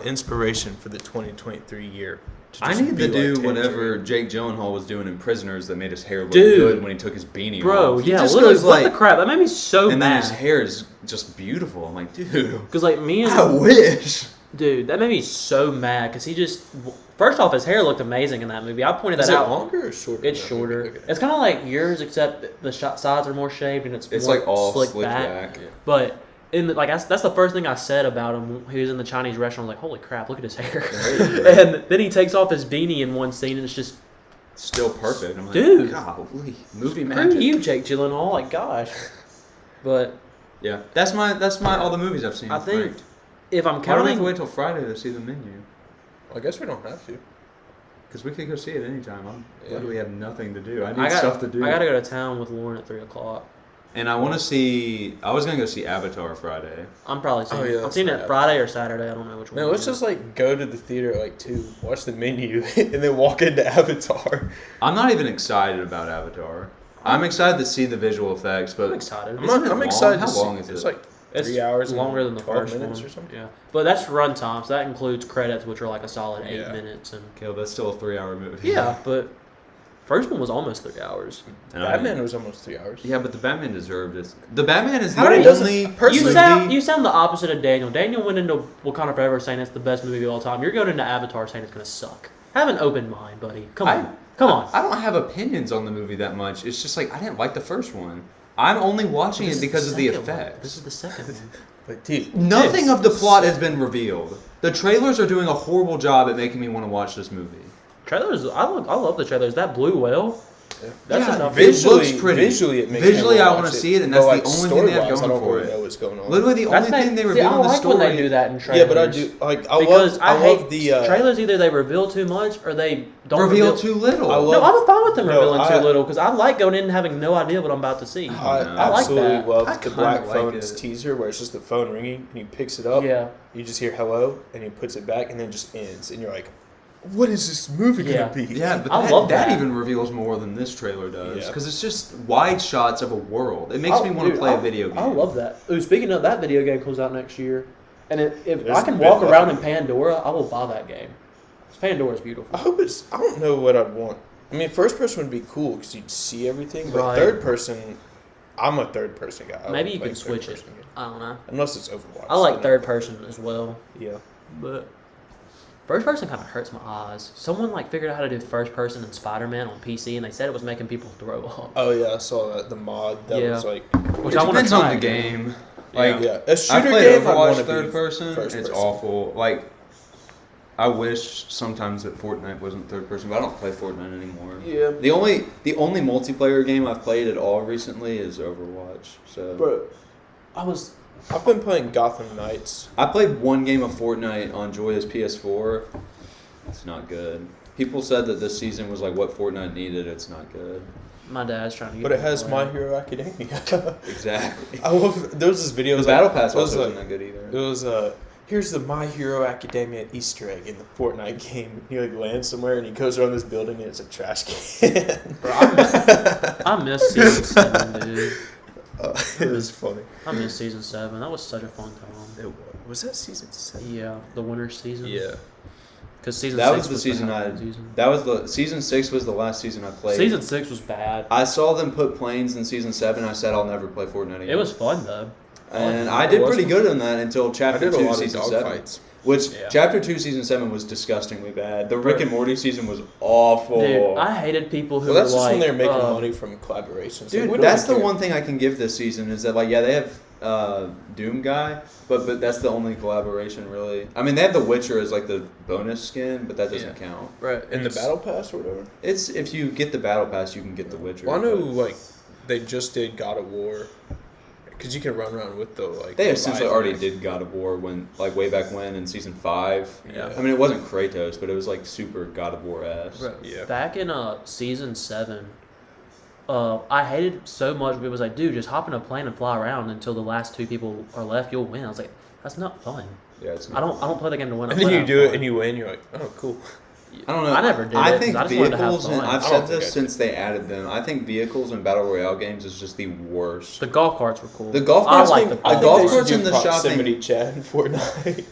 inspiration for the 2023 year. I just need be to do like whatever Tangerine. Jake Gyllenhaal was doing in Prisoners that made his hair look Dude. good when he took his beanie Bro, off. He yeah, just literally, goes what the crap? That made me so and then mad. his hair is just beautiful. I'm like, dude, Because like me and I wish. dude, that made me so mad because he just first off his hair looked amazing in that movie. I pointed that Is it out. longer or shorter? It's than that shorter. movie? Okay. It's kind of like yours, except the sides are more shaved and it's more all slicked slicked back. back. But in the, that's the first thing I said about him. He was in the Chinese restaurant. I was like, holy crap, look at his hair. And then he takes off his beanie in one scene and it's just Still perfect. I'm like, Dude. golly, movie screw magic. you, Jake Gyllenhaal. Like gosh. But Yeah, that's my all the movies I've seen. I think ranked. if I'm Why do we have counting, to wait till Friday to see the menu? I guess we don't have to. Because we could go see it anytime. Yeah. Literally have nothing to do. I need I stuff to do. gotta go to town with Lauren at 3:00. And I want to see. I was gonna go see Avatar Friday. I'm probably seeing. Oh, yeah, I'm that's seeing right. it Friday or Saturday. I don't know which one. Man, let's just go to the theater at 2, watch the menu, and then walk into Avatar. I'm not even excited about Avatar. I'm excited to see the visual effects, but I'm excited. Isn't it I'm long? excited. How to long see. is It's it? like 3 hours. and longer than the 12 first minutes one. or something. Yeah, but that's run time, so that includes credits, which are like a solid 8 Yeah. minutes. And Caleb, that's still a 3-hour movie. yeah, but first one was almost 3 hours. And I Batman mean- was almost 3 hours. Yeah, but the Batman deserved it. The Batman is How the did he- only You sound the opposite of Daniel. Daniel went into Wakanda Forever saying it's the best movie of all time. You're going into Avatar saying it's gonna suck. Have an open mind, buddy. Come on. I don't have opinions on the movie that much. It's just I didn't like the first one. I'm only watching This it is because of the second one. effects. This is the second one. But dude, Nothing of the plot has been revealed. The trailers are doing a horrible job at making me want to watch this movie. Trailers, I love the trailers. That blue whale. That's Yeah, enough. visually, It looks pretty. Visually, it makes Visually, me I wanna wanna watch see it, and But, that's the only thing they have story-wise, going I don't for really it. know what's going on. Literally, the only thing they reveal I in the like story. when they do that in trailers. Yeah, but I do Because I hate love the trailers. Either they reveal too much or they don't reveal too little. I love- No, I'm fine with them No, revealing I- too little because I like going in and having no idea what I'm about to see. I no. I like absolutely that. love I the kinda Black like Phone's it. teaser where it's just the phone ringing and he picks it up. Yeah, You just hear hello and he puts it back and then it just ends and you're like, what is this movie Yeah. gonna be? Yeah, but I love that that. even reveals more than this trailer does. Yeah. Because it's just wide shots of a world. It makes me want to play a video game. I love that. Ooh, speaking of that, video game comes out next year, and if There's I can been walk around in nothing. Pandora, I will buy that game. Pandora's beautiful. I hope it's. I don't know what I'd want. I mean, first person would be cool because you'd see everything, but Right. third person, I'm a third person guy. I Maybe like you can third switch it. person games. I don't know. Unless it's Overwatch. I like then third person as well, Yeah. but first person kind of hurts my eyes. Someone like figured out how to do first person in Spider-Man on PC, and they said it was making people throw up. Oh yeah, I saw that the mod that Yeah. was like. Which It I want to depends try on the again. game. Like, yeah, a I shooter played game. I Overwatch want to third be person. first It's person. awful. Like, I wish sometimes that Fortnite wasn't third person, but I don't play Fortnite anymore. Yeah. The only multiplayer game I've played at all recently is Overwatch. So Bro, I've been playing Gotham Knights. I played one game of Fortnite on Joya's PS4. It's not good. People said that this season was like what Fortnite needed. It's not good. My dad's trying to get But it me has to My play. Hero Academia. Exactly. I love. There was this video. The it was Battle like- Pass it was also like- isn't that good either. It was here's the My Hero Academia Easter egg in the Fortnite game. He like lands somewhere and he goes around this building and it's a trash can. I miss season 7, dude. It was funny. I miss season 7. That was such a fun time. Was that season 7? Yeah, the winter season. Yeah. Because season That 6 was the season Halloween I. season. That was the season 6 was the last season I played. Season 6 was bad. I saw them put planes in season 7. I said I'll never play Fortnite again. It was fun though. and I did pretty good on that until I chapter did a 2 lot of season dog 7. fights. Which Yeah. chapter 2 season 7 was disgustingly bad. The Rick and Morty season was awful. Dude, I hated people who Well, that's were just like, when they're making money from collaborations. Dude, Like, we don't that's the care. one thing I can give this season is that like yeah they have Doom Guy, but that's the only collaboration really. I mean they have The Witcher as like the bonus skin, but that doesn't count. Right. in the battle pass or whatever. It's if you get the battle pass you can get The Witcher. Well, I know but like they just did God of War because you can run around with the like. they the essentially visor. already did God of War when like way back when in season 5. Yeah. I mean it wasn't Kratos, but it was like super God of War-esque. Bro, Yeah. back in season 7, I hated so much. It was like, dude, just hop in a plane and fly around until the last 2 people are left. You'll win. I was like, that's not fun. Yeah, it's I don't play the game to win. I And play then you to do have it fun. and you win. You're like, oh, cool. I don't know. I never did I it, think 'cause I just wanted to have vehicles, and fun. I've I said don't think this I since they added them. I think vehicles in battle royale games is just the worst. The golf carts were cool. The golf I carts like thing- the the golf golf they should carts do and the proximity shopping- chat in Fortnite.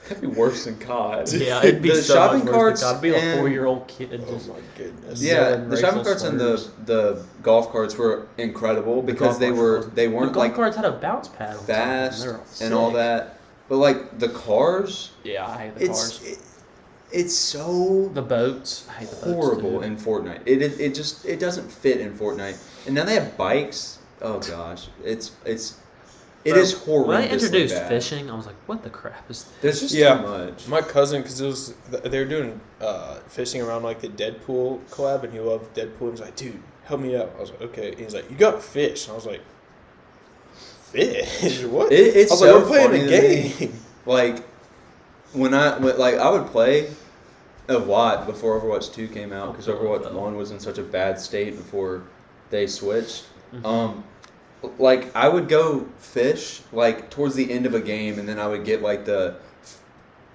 That'd be worse than COD. Yeah, it'd be the so shopping much worse. carts. I'd be a and- 4-year-old kid. Oh Just, my goodness. Yeah, Yelling the shopping racial carts and slurs. the golf carts were incredible because golf carts were awesome. they the weren't golf like carts had a bounce pad on top. fast They were and all sick. that. But like the cars, Yeah, I hate the cars. it's so The boats. I hate the boats. horrible too. in Fortnite. It just doesn't fit in Fortnite. And now they have bikes. Oh gosh, it is horrible. When they introduced fishing, I was like, what the crap is this? There's just Yeah. too much. My cousin, because they were doing fishing around like the Deadpool collab, and he loved Deadpool. He was like, "Dude, help me out." I was like, "Okay." And he's like, "You got fish?" And I was like, "Fish? What?" It's I was so like, "We're playing funny a to game." Like when I would play a lot before Overwatch 2 came out because Overwatch 1 was in such a bad state before they switched. Like I would go fish like towards the end of a game and then I would get like the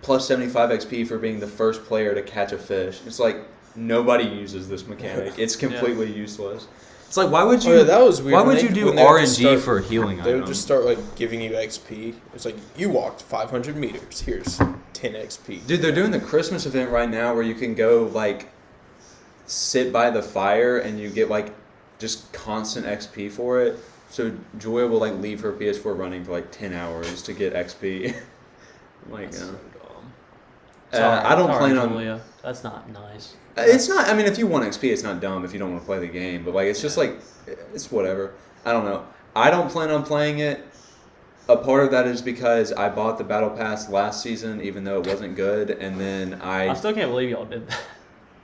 plus 75 XP for being the first player to catch a fish. It's like nobody uses this mechanic. It's completely useless. It's like why would you Oh, yeah, that was weird. why When would they- you do when they would RNG start- for a healing They would item? just start like giving you XP. It's like you walked 500 meters. Here's 10 XP. Dude, they're doing the Christmas event right now where you can go like sit by the fire and you get like just constant XP for it. So Joya will like leave her PS4 running for like 10 hours to get XP. Like, That's so dumb. I don't Sorry, plan on. Julia. That's not nice. It's not. I mean, if you want XP, it's not dumb. If you don't want to play the game, but like, it's just like, it's whatever. I don't know. I don't plan on playing it. A part of that is because I bought the Battle Pass last season, even though it wasn't good, and then I still can't believe y'all did that.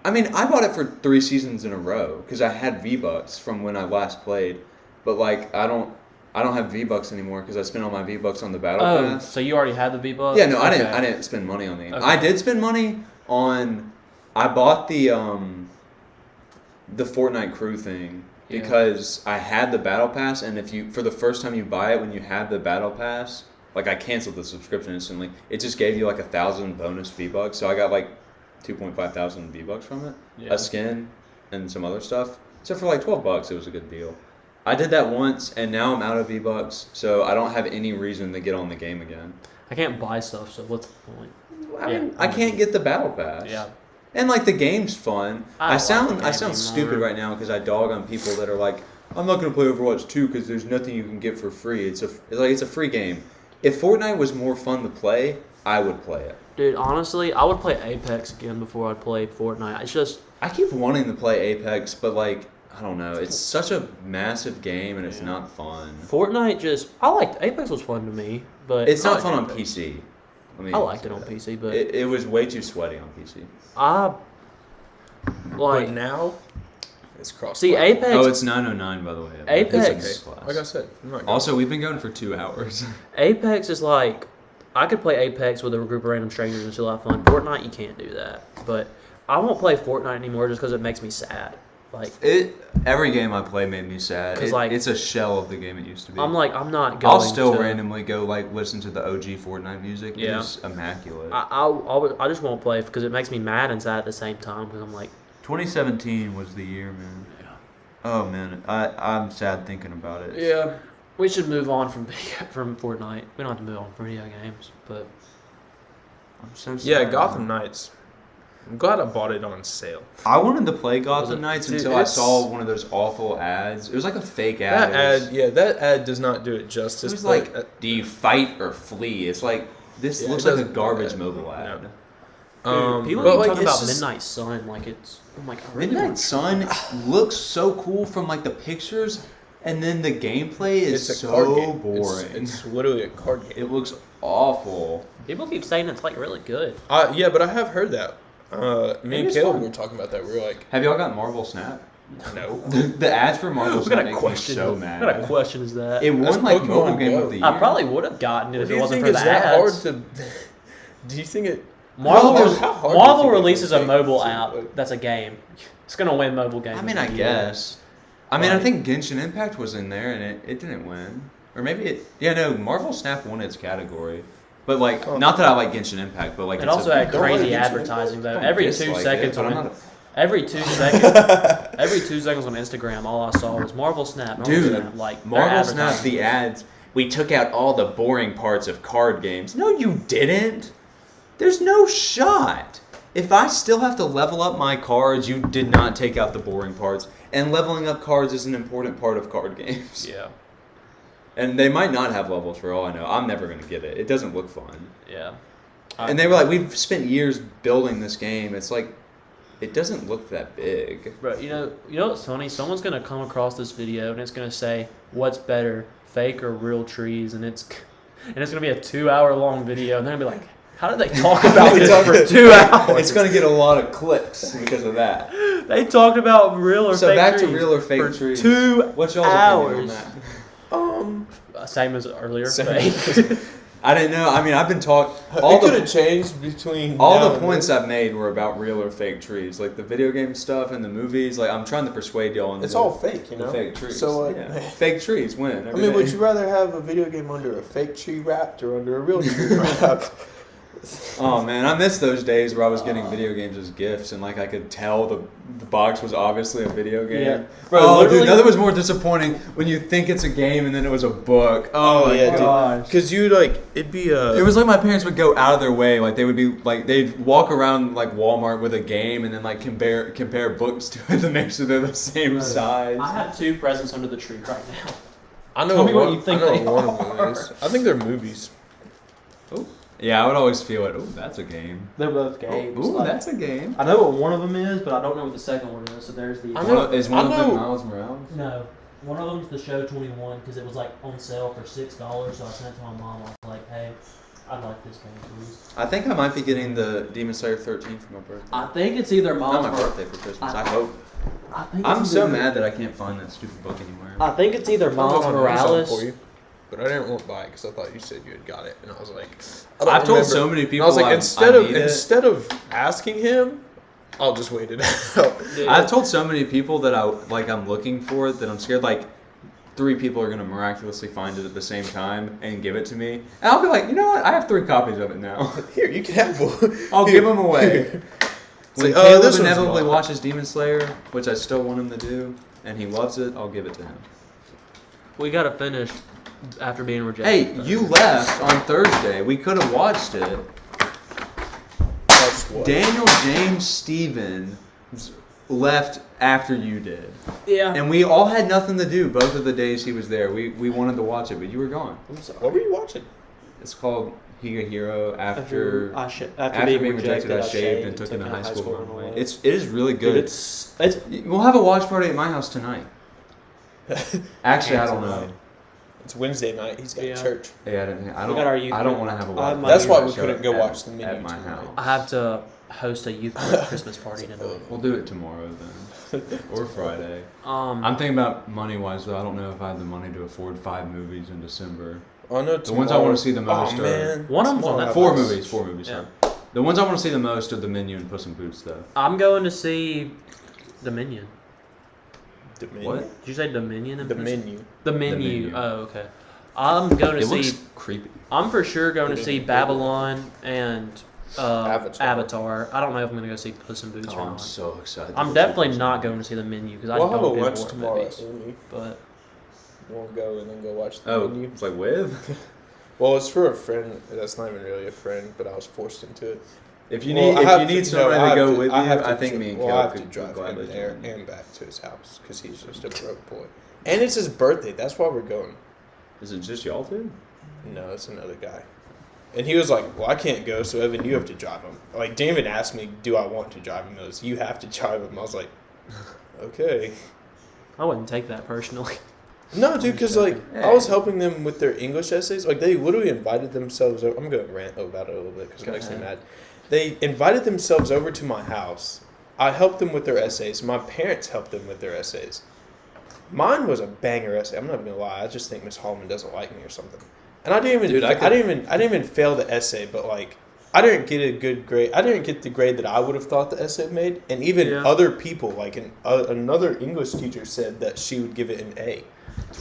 I mean, I bought it for 3 seasons in a row because I had V-Bucks from when I last played. But like, I don't have V-Bucks anymore because I spent all my V-Bucks on the Battle Oh, Pass. so you already had the V-Bucks? Yeah, no, I Okay. didn't spend money on the game. Okay. I did spend money on. I bought the Fortnite crew thing Yeah. because I had the Battle Pass, and if you for the first time you buy it when you have the Battle Pass, like I canceled the subscription instantly. It just gave you like 1,000 bonus V-Bucks, so I got like 2.5 thousand V-Bucks from it, Yeah. a skin, and some other stuff. So for like $12, it was a good deal. I did that once, and now I'm out of V-Bucks, so I don't have any reason to get on the game again. I can't buy stuff, so what's the point? I Yeah, mean, I can't get the battle pass. Yeah. And like the game's fun. I I don't sound like the I game sound stupid anymore. right now because I dog on people that are like, I'm not gonna play Overwatch 2 because there's nothing you can get for free. It's a free game. If Fortnite was more fun to play, I would play it. Dude, honestly, I would play Apex again before I'd play Fortnite. It's just I keep wanting to play Apex, but like I don't know. It's such a massive game and it's Yeah. not fun. Fortnite. I liked Apex was fun to me, but It's not I fun on liked Apex. PC. I liked it on PC, but It was way too sweaty on PC. I like But now, it's cross. see Apex. Oh, it's 909 by the way. Apex. It's okay. Like I said, I'm not Also, we've been going for 2 hours. Apex is like I could play Apex with a group of random strangers and still have fun. Fortnite, you can't do that. But I won't play Fortnite anymore just because it makes me sad. Like Every game I play made me sad. 'Cause, like, It's a shell of the game it used to be. I'm not going. I'll still to, randomly go like listen to the OG Fortnite music. Yeah. It's immaculate. I just won't play because it makes me mad and sad at the same time because I'm like 2017 was the year, man. Yeah. Oh man, I'm sad thinking about it. yeah. We should move on from Fortnite. We don't have to move on from video games, but I'm so sad. Yeah, Gotham Knights. I'm glad I bought it on sale. I wanted to play Was Gotham it- Knights Dude, until I it's- saw one of those awful ads. It was like a fake ad. That ad does not do it justice. It was but, like, do you fight or flee? It's like this Yeah, looks it like a doesn't- garbage mobile ad. people but keep like, talking it's about just- Midnight Sun like it's. I'm like I really Midnight want- Sun looks so cool from like the pictures, and then the gameplay is It's a card so game. boring. It's literally a card game. It looks awful. People keep saying it's like really good. Yeah, but I have heard that. Me and is Caleb fun. were talking about that. We were like, Have y'all got Marvel Snap? no. The ads for Marvel What Snap kind of make me question? so What mad. kind of question is that? It That's won like Pokemon mobile game Go. of the year. I probably would have gotten it if Do it you wasn't think for it's the that hard ads. to? Do you think it? Marvel, How hard do you Marvel think it releases a would mobile take? app that's a game. It's gonna win mobile game. I mean, of I the year. guess. I mean, I Right. think Genshin Impact was in there, and it didn't win. Or maybe it. Yeah, no. Marvel Snap won its category, but like, Oh. not that I like Genshin Impact, but like, It it's also a, had Don't like crazy Genshin advertising though. I don't Every 2 dislike it, seconds but I'm on not every 2 seconds, every 2 seconds on Instagram, all I saw was Marvel Snap. Marvel Dude, Snap, like their Marvel Snap, advertising. the ads. We took out all the boring parts of card games. No, you didn't. There's no shot. If I still have to level up my cards, you did not take out the boring parts. And leveling up cards is an important part of card games. Yeah, And they might not have levels for all I know. I'm never going to get it. It doesn't look fun. yeah. And they were like, we've spent years building this game. It's like, it doesn't look that big. Bro, you know what's funny? Someone's gonna come across this video and it's gonna say, "What's better, fake or real trees?" And it's gonna be a 2-hour long video, and they're gonna be like, "How did they talk about this for 2 hours?" It's going to get a lot of clicks because of that. They talked about real or So fake back trees to real or fake for trees. 2 What's y'all's hours. opinion on that? Same as earlier. Same. Fake. I didn't know. I mean, I've been taught It all could the have changed between all now the and points then. I've made were about real or fake trees, like the video game stuff and the movies. Like I'm trying to persuade y'all. Into It's all fake, you the know. fake trees. So, yeah. fake trees win. I mean, would you rather have a video game under a fake tree wrapped or under a real tree wrapped? Oh man, I miss those days where I was getting video games as gifts, and like I could tell the box was obviously a video game. Yeah. Bro, Oh, dude, literally- nothing was more disappointing when you think it's a game and then it was a book. Oh, my yeah, dude. gosh. Because you like it'd be It was like my parents would go out of their way, like they would be like they'd walk around like Walmart with a game and then like compare books to it to make sure they're the same size. I have 2 presents under the tree right now. I know Tell me what one- you think I know they what one of them are. is. I think they're movies. Yeah, I would always feel it. Oh, that's a game. They're both Oh, games. ooh, like- that's a game. I know what one of them is, but I don't know what the second one is. So there's the. I know- Is one I of them know- Miles Morales? No, one of them's the show 21 because it was like on sale for $6. So I sent it to my mom. I was like, "Hey, I'd like this game, please." I think I might be getting the Demon Slayer 13 for my birthday. I think it's either Not Miles. my Morales. birthday, for Christmas. I hope. I think I'm it's so either- mad that I can't find that stupid book anywhere. I think it's either I'm Miles going on Amazon Morales. for you, but I didn't want to buy it because I thought you said you had got it, and I was like, I've told so many And people I was like, I need it. instead of asking him, I'll just wait it out. Dude, I've told so many people that I'm looking for it that I'm scared like 3 people are gonna miraculously find it at the same time and give it to me, and I'll be like, you know what? I have 3 copies of it now. Here, you can have one. I'll give them away. When like, oh, Caleb this one's inevitably mine. watches Demon Slayer, which I still want him to do, and he loves it, I'll give it to him. We gotta finish after being rejected. Hey, you left on Thursday. We could have watched it. Watched what? Daniel James Stevens left after you did. Yeah. And we all had nothing to do both of the days he was there. We wanted to watch it, but you were gone. I'm sorry. What were you watching? It's called Higahiro after After being rejected, I shaved and took it to high school. runaway. It is really Dude, good. it's We'll have a watch party at my house tonight. Actually, I don't know. It's Wednesday night. He's got Yeah. church. Yeah, I We got our youth don't group. want to have a I watch. have my That's why we show couldn't go at- watch the menu at my tonight. house. I have to host a youth group Christmas party tonight. We'll do it tomorrow then, or Friday. Um, I'm thinking about money wise though. I don't know if I have the money to afford 5 movies in December. Oh no, The ones I want to see the tomorrow- most Oh are man, One of them's on Tomorrow Netflix. four I was- movies. 4 movies. Yeah. Sorry. The ones I want to see the most are The Menu and Puss in Boots though. I'm going to see Dominion. Dominion. What? Did you say Dominion? and The Puss- menu. The The menu. Menu. Oh, okay. I'm going to It see. looks creepy. I'm for sure going to It see is. Babylon and Avatar. Avatar. I don't know if I'm going to go see Puss in Boots Oh, or I'm not. so excited. I'm definitely not going to see the menu because I We'll have a don't do lunch horror tomorrow movies. at Amy. But We'll go and then go watch the Oh, menu. it's like with. Well, it's for a friend that's not even really a friend, but I was forced into it. If you Well, need, I if have you to- need no, somebody I to have go to- with you, have to I think dri- me and well, I Caleb have to could drive gladly him there join. and back to his house because he's just a broke boy. And it's his birthday. That's why we're going. Is it just y'all two? No, it's another guy. And he was like, well, I can't go, so Evan, you have to drive him. Like, David asked me, do I want to drive him? He goes, you have to drive him. I was like, okay. I wouldn't take that personally. No, dude, because, like, Yeah. I was helping them with their English essays. Like, they literally invited themselves over. I'm going to rant about it a little bit because it Go makes me ahead. mad. They invited themselves over to my house. I helped them with their essays. My parents helped them with their essays. Mine was a banger essay. I'm not even gonna lie. I just think Miss Holloman doesn't like me or something. And I didn't even, Dude, I didn't even fail the essay. But like, I didn't get a good grade. I didn't get the grade that I would have thought the essay made. And even Yeah. other people, like another English teacher, said that she would give it an A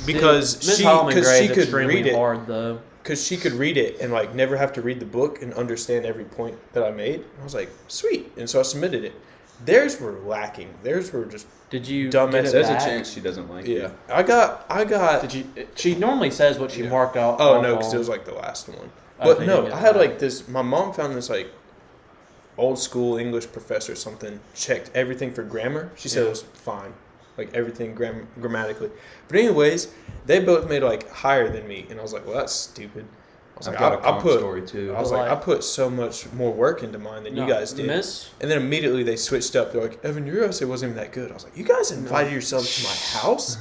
because Miss she Holloman because grades she could extremely read it. hard though. Because she could read it and like never have to read the book and understand every point that I made. I was like, sweet, and so I submitted it. Theirs were lacking. Theirs were just Did you Dumb get as it There's back? a chance she doesn't like yeah. you. I got. Did you? She normally says what she Yeah. marked out. Oh off no, because on. it was like the last one. I But think no, you get I had that. like this. My mom found this like old school English professor or something. Checked everything for grammar. She said it was fine, like everything grammatically. But anyways, they both made like higher than me, and I was like, well, that's stupid. I was I've like, got a I comp put. story too. I was But, like, like- I put so much more work into mine than No, you guys did. Miss. And then immediately they switched up. They're like, Evan, your essay wasn't even that good. I was like, you guys invited yourselves to my house?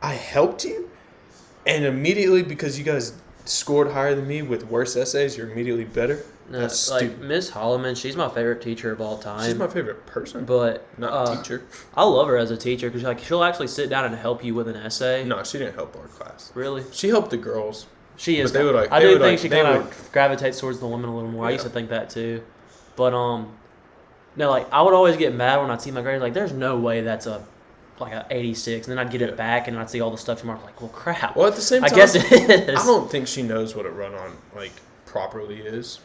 I helped you? And immediately, because you guys scored higher than me with worse essays, you're immediately better? No, That's like stupid. Miss Holloman, she's my favorite teacher of all time. She's my favorite person, but not teacher. I love her as a teacher because like she'll actually sit down and help you with an essay. No, she didn't help our class. Really, She helped the girls. she is. But they would, like- I they do would, think like- she they kind would- of gravitates towards the women a little more. I used Yeah. to think that too, but no, like I would always get mad when I'd see my grades. Like, there's no way that's a 86, and then I'd get Yeah. it back and I'd see all the stuff tomorrow. Like, well, crap. Well, at the same I time, guess it is. I don't think she knows what a run-on, like, properly is.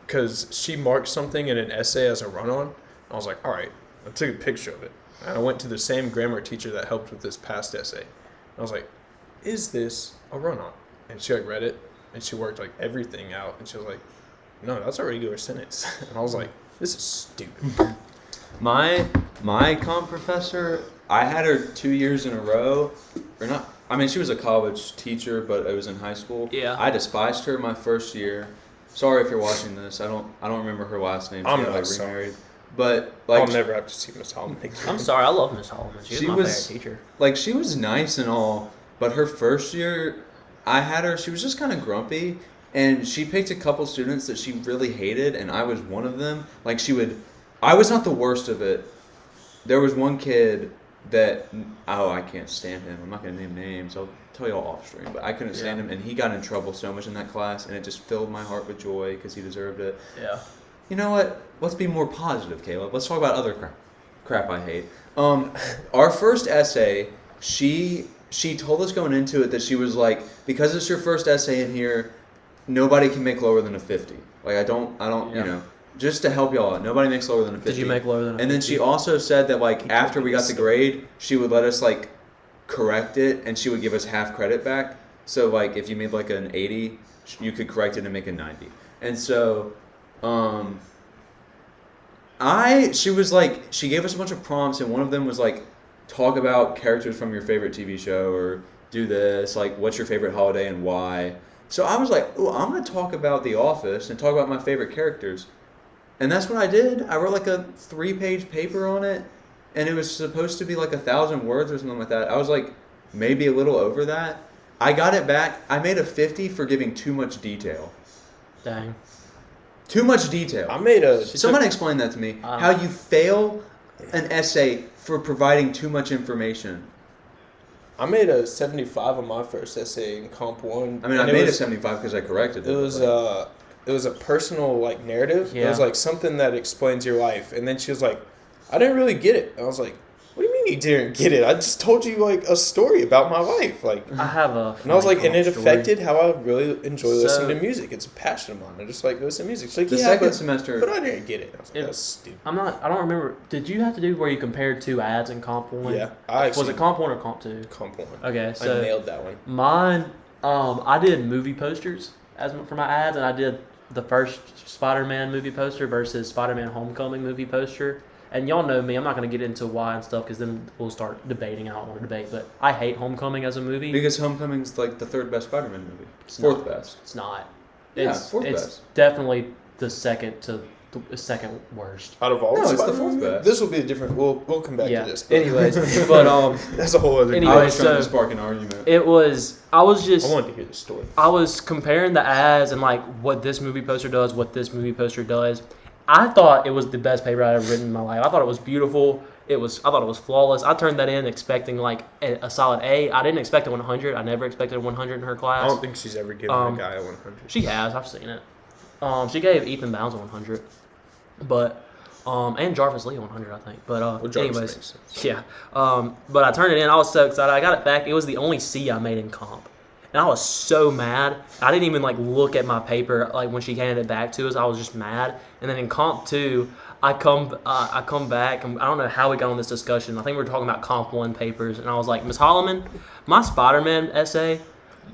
Because she marked something in an essay as a run-on. I was like, all right. I took a picture of it. And I went to the same grammar teacher that helped with this past essay. I was like, is this a run-on? And she, like, read it. And she worked, like, everything out. And she was like, no, that's a regular sentence. And I was like, this is stupid. My comp professor, I had her 2 years in a row, or not. I mean, she was a college teacher, but it was in high school. Yeah. I despised her my first year. Sorry if you're watching this. I don't remember her last name. She I'm got, not sorry. remarried. But like, I'll never have to see Miss Holman again. I'm sorry. I love Miss Holloman. She's She my was- favorite teacher. like she was nice and all, but her first year, I had her. She was just kind of grumpy, and she picked a couple students that she really hated, and I was one of them. Like I was not the worst of it. There was one kid that I can't stand him. I'm not gonna name names. I'll tell you all off stream, but I couldn't stand him, and he got in trouble so much in that class, and it just filled my heart with joy because he deserved it. Yeah. You know what? Let's be more positive, Caleb. Let's talk about other crap I hate. Our first essay, she told us going into it that she was like, because it's your first essay in here, nobody can make lower than a 50. Like I don't, Yeah. you know. just to help y'all out, nobody makes lower than a 50. Did you make lower than a And then 50? she also said that like after we got the grade, she would let us like correct it, and she would give us half credit back. So like if you made like an 80, you could correct it and make a 90. And so, she was like, she gave us a bunch of prompts, and one of them was like, talk about characters from your favorite TV show, or do this, like, what's your favorite holiday and why. So I was like, oh, I'm going to talk about The Office and talk about my favorite characters. And that's what I did. I wrote like a 3-page paper on it, and it was supposed to be like 1,000 words or something like that. I was like maybe a little over that. I got it back. I made a 50 for giving too much detail. Dang. Too much detail. I made a. Somebody explain that to me. How you fail an essay for providing too much information. I made a 75 on my first essay in Comp 1. I mean, I made a 75 because I corrected it. It was a personal like narrative. Yeah. It was like something that explains your life. And then she was like, I didn't really get it. I was like, what do you mean you didn't get it? I just told you like a story about my life. Like, I have a. and I was like, and it story. affected how I really enjoy So- listening to music. It's a passion of mine. I just like listening to music. She's like, The yeah, second but semester, I didn't get it. I was like, It- that's stupid. I don't remember. Did you have to do where you compared 2 ads in Comp 1? Yeah, I actually Was it Comp 1 or Comp 2? Comp 1. Okay, so I nailed that one. mine, I did movie posters for my ads, and I did the first Spider-Man movie poster versus Spider-Man Homecoming movie poster. And y'all know me, I'm not going to get into why and stuff because then we'll start debating. I don't want to debate, but I hate Homecoming as a movie. because Homecoming's like the 3rd best Spider-Man movie. It's 4th not. best. It's not. Yeah, It's, 4th it's best. definitely the second worst. Out of all No, the it's the Spider-Man 4th movies, best. This will be a different. We'll come back Yeah. to this. But Anyways, but that's a whole other. Anyway, I was trying to so- spark an argument. I was just. I wanted to hear the story. I was comparing the ads and like what this movie poster does, what this movie poster does. I thought it was the best paper I'd ever written in my life. I thought it was beautiful. I thought it was flawless. I turned that in expecting like a solid A. I didn't expect a 100. I never expected a 100 in her I class. don't think she's ever given a guy a 100. She has. I've seen it. She gave Ethan Bounds a 100, but and Jarvis Lee a 100, I think. But Well, Jarvis anyways, makes sense. yeah. But I turned it in. I was so excited. I got it back. It was the only C I made in comp. And I was so mad. I didn't even like look at my paper like when she handed it back to us. I was just mad. And then in comp 2, I come back and I don't know how we got on this discussion. I think we were talking about comp 1 papers, and I was like, Ms. Holloman, my Spider-Man essay,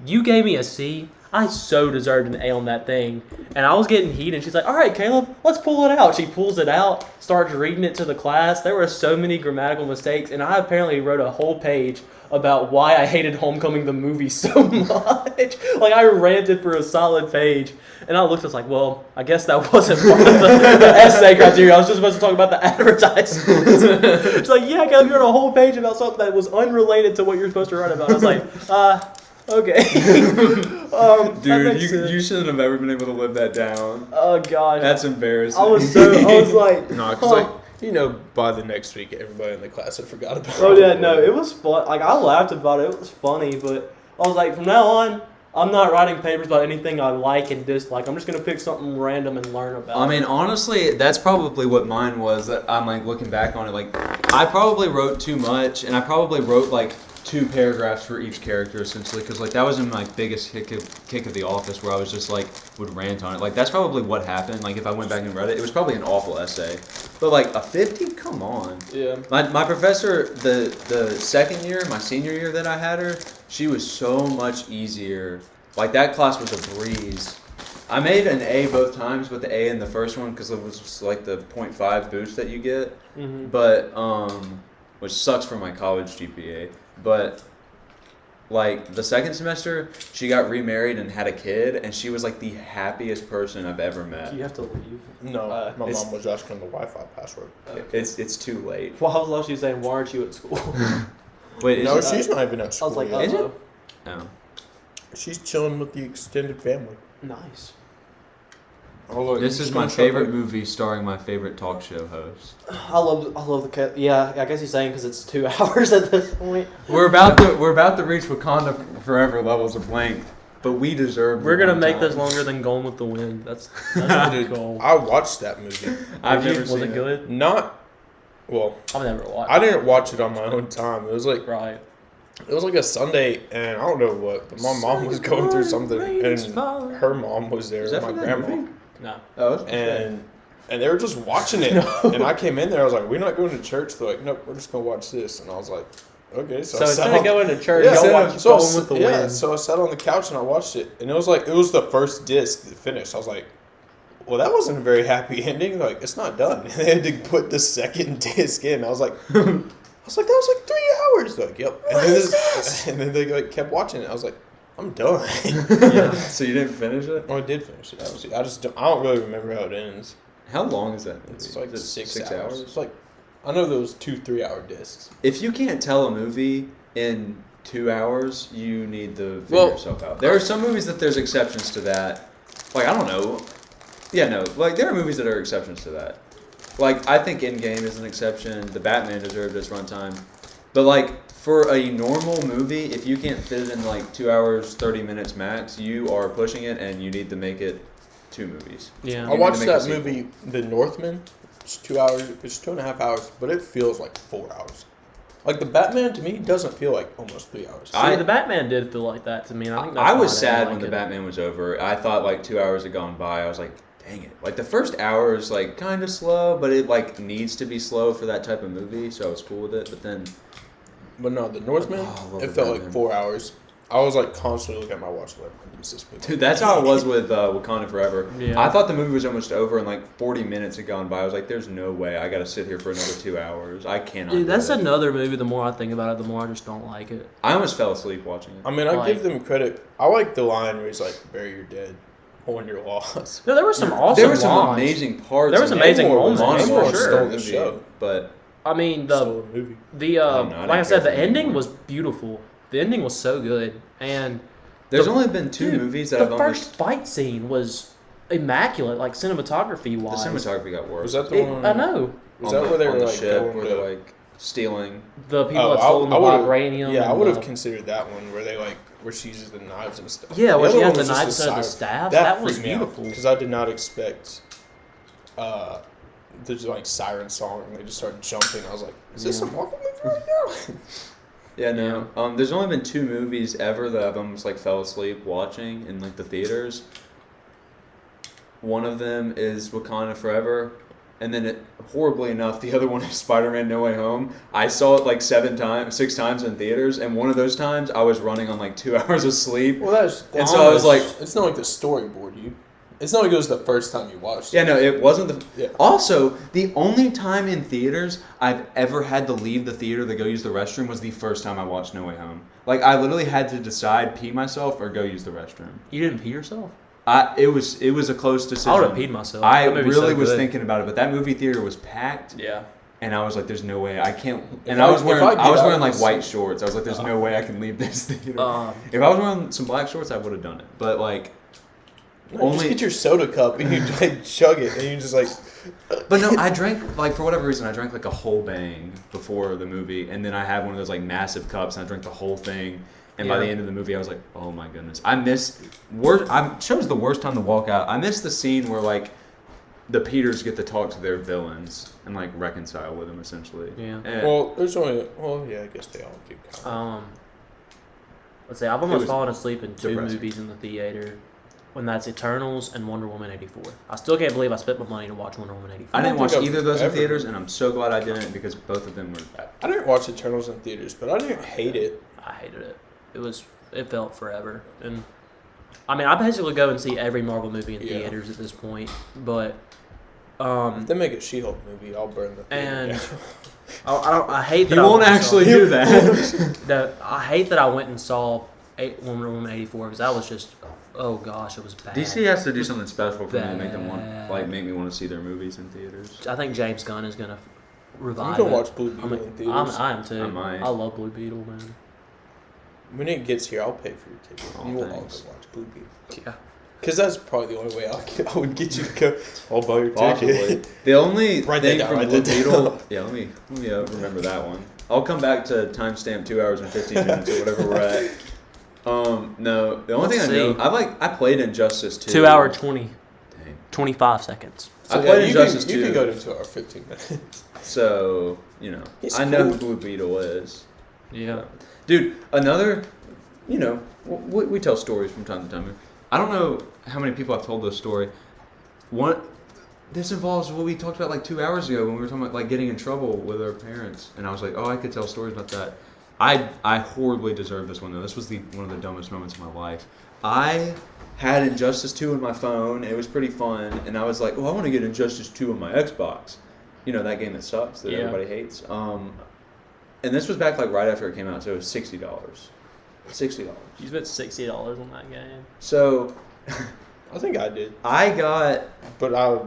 you gave me a C. I so deserved an A on that thing. And I was getting heated, and she's like, all right, Caleb, let's pull it out. She pulls it out, starts reading it to the class. There were so many grammatical mistakes, and I apparently wrote a whole page about why I hated Homecoming the movie so much. Like, I ranted for a solid page. And I looked, I was like, well, I guess that wasn't part of the essay criteria. I was just supposed to talk about the advertisement. She's like, yeah, Caleb, you wrote a whole page about something that was unrelated to what you're supposed to write about. I was like, okay. That Dude, makes sense. you shouldn't have ever been able to live that down. Oh, gosh. That's embarrassing. I was like, No, because like by the next week, everybody in the class had forgot about it. oh yeah, no, it was fun. Like, I laughed about it. It was funny, but I was like, from now on, I'm not writing papers about anything I like and dislike. I'm just gonna pick something random and learn about. I mean, honestly, that's probably what mine was. That I'm like looking back on it, like I probably wrote too much, and I probably wrote like 2 paragraphs for each character essentially, because like that was in my biggest kick of The Office, where I was just like would rant on it. Like that's probably what happened. Like if I went back and read it, it was probably an awful essay. But like a 50, come on. Yeah. My professor, the second year, my senior year that I had her, she was so much easier. Like that class was a breeze. I made an A both times, but the A in the first one because it was like the 0.5 boost that you get. Mm-hmm. But which sucks for my college GPA. But like the second semester, she got remarried and had a kid, and she was like the happiest person I've ever met. You have to leave. No, my it's- mom was asking the Wi-Fi password. It's too late. Why was she saying, why aren't you at school? Wait, No, is it? she's not even at I school was like, yet. Is it? uh-oh. No. She's chilling with the extended family. Nice. Oh, look, This is my favorite movie starring my favorite talk show host. I love the cat. Yeah, I guess he's saying because it's 2 hours at this point. We're about to reach Wakanda Forever levels of length, but we deserve. We're gonna more make time. this longer than Gone with the Wind. That's the Dude, goal. I watched that movie. I've Did you? never Was seen it good? Not, well, I've never watched. I didn't watch it on my own time. It was like Right. a Sunday, and I don't know what, but my mom was going through something, and her mom was there, Is that my from that grandma, movie? No. Oh, and and they were just watching it. And I came in there, I was like, we're not going to church. They're like, nope, we're just going to watch this. And I was like, okay. So I sat instead of on- going to church, Yeah, y'all watch so, Gone with the yeah, Wind. so I sat on the couch and I watched it. And it was the first disc that finished. I was like, well, that wasn't a very happy ending. Like, it's not done. And they had to put the second disc in. I was like, that was like 3 hours. They're like, yep. And then they like kept watching it. I was like, I'm done. So you didn't finish it? Oh, I did finish it. I don't really remember how it ends. How long is that movie? It's like Is it 6 hours. It's like, I know those 2 3 hour discs. If you can't tell a movie in 2 hours, you need to figure Well, yourself out. There are some movies that there's exceptions to that. Like, I don't know. Yeah, no. Like, there are movies that are exceptions to that. Like, I think Endgame is an exception. The Batman deserved its runtime. But, like, for a normal movie, if you can't fit it in, like, 2 hours, 30 minutes max, you are pushing it, and you need to make it 2 movies. Yeah. I need to watched make a that sequel. movie, The Northman. It's 2 hours. It's 2.5 hours, but it feels like 4 hours. Like the Batman to me doesn't feel like almost 3 hours. See, the Batman did feel like that to me, and I think that's I why was didn't sad like when the it. Batman was over. I thought, like, 2 hours had gone by. I was like, dang it. Like, the first hour is, like, kind of slow, but it, like, needs to be slow for that type of movie, so I was cool with it. But then... But no, The Northman, Oh, I love it The felt Batman. like 4 hours. I was like constantly looking at my watch like, when is this movie? Dude, that's how it was with Wakanda Forever. Yeah. I thought the movie was almost over and like 40 minutes had gone by. I was like, there's no way I got to sit here for another 2 hours. I cannot. Dude, do that's it. another movie. The more I think about it, the more I just don't like it. I almost fell asleep watching it. I mean, I Like- give them credit. I like the line where he's like, bury your dead, mourn your loss. No, there were some awesome. There were some lines. amazing parts. There was in amazing Namor was- moments, Namor for sure. stole the show. But I mean, Stole the movie. the I don't know, I like I didn't said, care the for ending Namor. was beautiful. The ending was so good, and there's The- only been 2 dude, movies that the I've first almost. fight scene was immaculate, like cinematography The wise. cinematography got worse. Was that the one? I know Was on that where they on were the like ship going where to? they're like stealing? the people Oh, that stole the I would've- vibranium. Yeah, I and would have the- considered that one where they like where she uses the knives and stuff. Yeah, where other she has one the was just knives instead of the siren. staff. That was freaked me out beautiful. because I did not expect. There's like siren song and they just start jumping. I was like, is this a Marvel movie right now? Yeah, no. There's only been 2 movies ever that I've almost like fell asleep watching in like the theaters. One of them is Wakanda Forever, and then horribly enough, the other one is Spider-Man: No Way Home. I saw it like 6 times in theaters, and one of those times I was running on like 2 hours of sleep. Well, that's And so I was like- it's not like the storyboard. It's not like it was the first time you watched. Yeah, no, it wasn't the. Yeah. Also, the only time in theaters I've ever had to leave the theater to go use the restroom was the first time I watched No Way Home. Like, I literally had to decide pee myself or go use the restroom. You didn't pee yourself? It was a close decision. I would have peed myself. I That movie's really so was good. thinking about it, but that movie theater was packed, Yeah. and I was like, "There's no way I can't." If And I- I was if wearing I get I was out wearing of like this- white shorts. I was like, "There's no way I can leave this theater." Um, If I was wearing some black shorts, I would have done it. But like, No, only- just get your soda cup and you like chug it and you just like. but no, I drank like for whatever reason I drank like a whole bang before the movie, and then I had one of those like massive cups and I drank the whole thing. And by Yeah. the end of the movie, I was like, "Oh my goodness!" I chose the worst time to walk out. I missed the scene where like the Peters get to talk to their villains and like reconcile with them essentially. Yeah. And Well, there's only. Well, yeah, I guess they all do. Kind Let's see. I've almost was fallen asleep in 2 depressing. movies in the theater. When that's Eternals and Wonder Woman 84. I still can't believe I spent my money to watch Wonder Woman 84. I didn't don't watch think I've either of those in ever- theaters, and I'm so glad I didn't because both of them were. I didn't watch Eternals in theaters, but I didn't hate it. I hated it. It felt forever. And I mean, I basically go and see every Marvel movie in Yeah. theaters at this point. But If they make a She-Hulk movie, I'll burn the theater And- down. I hate that You I won't went and actually saw, do that. that. I hate that I went and saw Wonder Woman 84 because that was just, oh gosh, it was bad. DC has to do something special for me to make them Bad. make me want to see their movies in theaters. I think James Gunn is gonna I'm revive gonna it. watch Blue Beetle in theaters. I am too. I might. I love Blue Beetle, man. When it gets here, I'll pay for your ticket. Oh, and we'll all go thanks. watch Blue Beetle. Yeah. Because that's probably the only way I would get you to go. I'll buy your Possibly. ticket. The only Write that thing down, from write Blue that Beetle. down. Yeah, let me remember that one. I'll come back to timestamp 2 hours and 15 minutes or whatever we're at. No, the only Let's thing I know, see. I played Injustice 2. 2 hour 20, Dang. 25 seconds. I played you Injustice can, 2. You can go to 2 hours 15 minutes. So, He's I know cool. who Blue Beetle is. Yeah. Dude, another, we tell stories from time to time. I don't know how many people I've told this story. this involves what we talked about like 2 hours ago when we were talking about like getting in trouble with our parents. And I was like, oh, I could tell stories about that. I horribly deserved this one though. This was one of the dumbest moments of my life. I had Injustice 2 on my phone. It was pretty fun, and I was like, oh, I want to get Injustice 2 on my Xbox. You know, that game that sucks that Yeah. everybody hates. And this was back like right after it came out, so it was $60. $60. You spent $60 on that game. So I think I did, I got. but I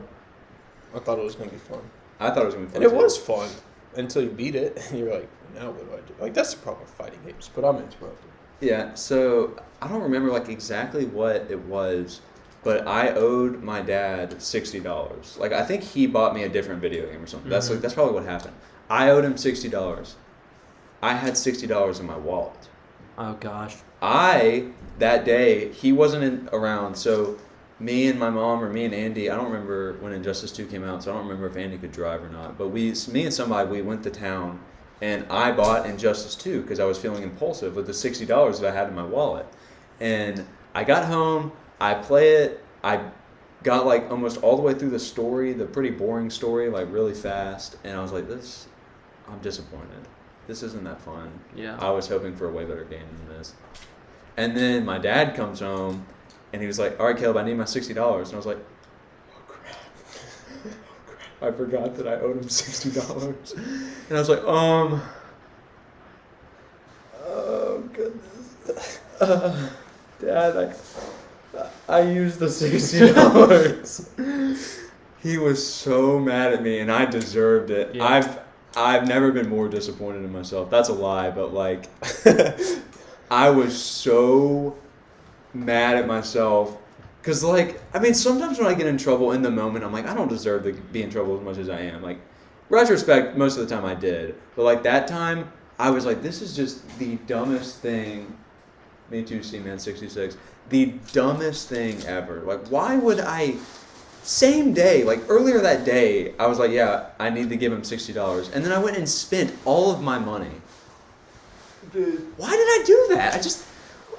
thought it was gonna be fun, I thought it was gonna be fun. and it too. was fun until you beat it, and you're like, now what do I do? Like that's the problem with fighting games. But I'm interrupted. Yeah, so I don't remember like exactly what it was, but I owed my dad $60. Like I think he bought me a different video game or something. That's Mhm. like that's probably what happened. I owed him $60. I had $60 in my wallet. Oh gosh. That day he wasn't around, so me and my mom or me and Andy, I don't remember when Injustice 2 came out, so I don't remember if Andy could drive or not. But me and somebody, we went to town, and I bought Injustice 2 because I was feeling impulsive with the $60 that I had in my wallet. And I got home, I play it, I got like almost all the way through the story, the pretty boring story, like really fast, and I was like, I'm disappointed. This isn't that fun. Yeah. I was hoping for a way better game than this. And then my dad comes home, and he was like, all right, Caleb, I need my $60. And I was like, oh, crap. I forgot that I owed him $60. And I was like, oh, goodness. Dad, I used the $60. He was so mad at me, and I deserved it. Yeah. I've never been more disappointed in myself. That's a lie, but like, I was so mad at myself. Because, like, I mean, sometimes when I get in trouble in the moment, I'm like, I don't deserve to be in trouble as much as I am. Like, retrospect, most of the time I did. But, like, that time, I was like, this is just the dumbest thing. Me too, C-Man66. The dumbest thing ever. Like, why would I... Same day, like, earlier that day, I was like, yeah, I need to give him $60. And then I went and spent all of my money. Dude. Why did I do that?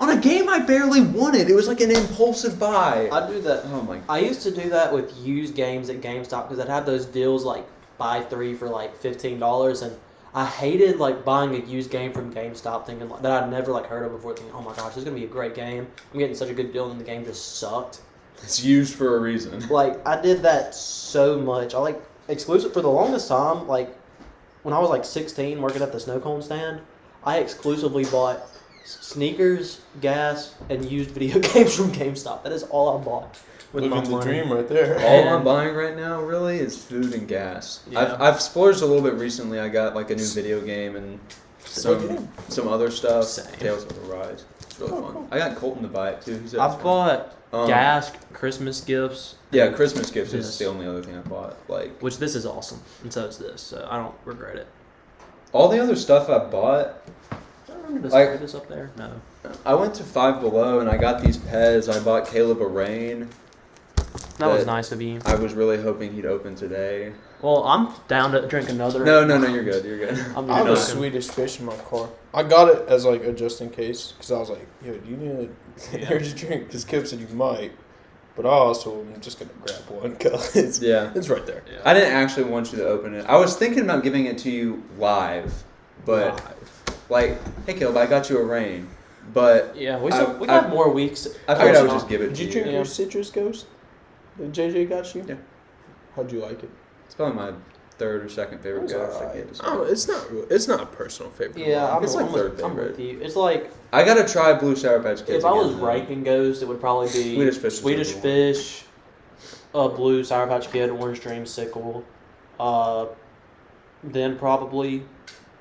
On a game I barely wanted. It was like an impulsive buy. I do that. Oh my. I used to do that with used games at GameStop because I'd have those deals like buy 3 for like $15, and I hated like buying a used game from GameStop thinking like, that I'd never like heard of before, thinking, oh my gosh, this is gonna be a great game. I'm getting such a good deal, and the game just sucked. It's used for a reason. Like I did that so much. I like exclusive for the longest time. Like when I was like 16, working at the snow cone stand, I exclusively bought sneakers, gas, and used video games from GameStop. That is all I bought with my Living the money. dream right there. All And- I'm buying right now really is food and gas. Yeah. I've splurged a little bit recently. I got like a new video game and game? some other stuff. Same. Tales of Arise. It's really fun. I got Colton to buy it too. He said it was I've fun. bought gas, Christmas gifts. Yeah, Christmas gifts is Yes. the only other thing I bought. Like Which this is awesome, and so is this. So I don't regret it. all the other stuff I bought. Do I remember to Like- spray this up there? No. I went to Five Below and I got these Pez. I bought Caleb a Rain. That was But- nice of you. I was really hoping he'd open today. Well, I'm down to drink another. No, you're good. You're good. I'm I have a just joking. Swedish fish in my car. I got it as like a just in case because I was like, yo, do you need an energy drink? Because Kip said you might, but I also am just gonna grab one because Yeah. it's right there. Yeah. I didn't actually want you to open it. I was thinking about giving it to you live, but like, hey Caleb, I got you a Rain, but Yeah, we I- got more weeks. I figured I would Oh, just give it Did to you you. drink Yeah. your citrus ghost that JJ got you? Yeah. How'd you like it? It's probably my third or second favorite It's ghost. I alright. can't decide. Oh, it's not a personal favorite. of Yeah, mine. I'm, It's like I'm, third with, I'm favorite. with you. It's like I gotta try Blue Sour Patch Kids. if I was again, though. ranking Ghost, it would probably be Swedish Fish is Swedish number one. Fish, Blue Sour Patch Kid, Orange Dreamsicle, then probably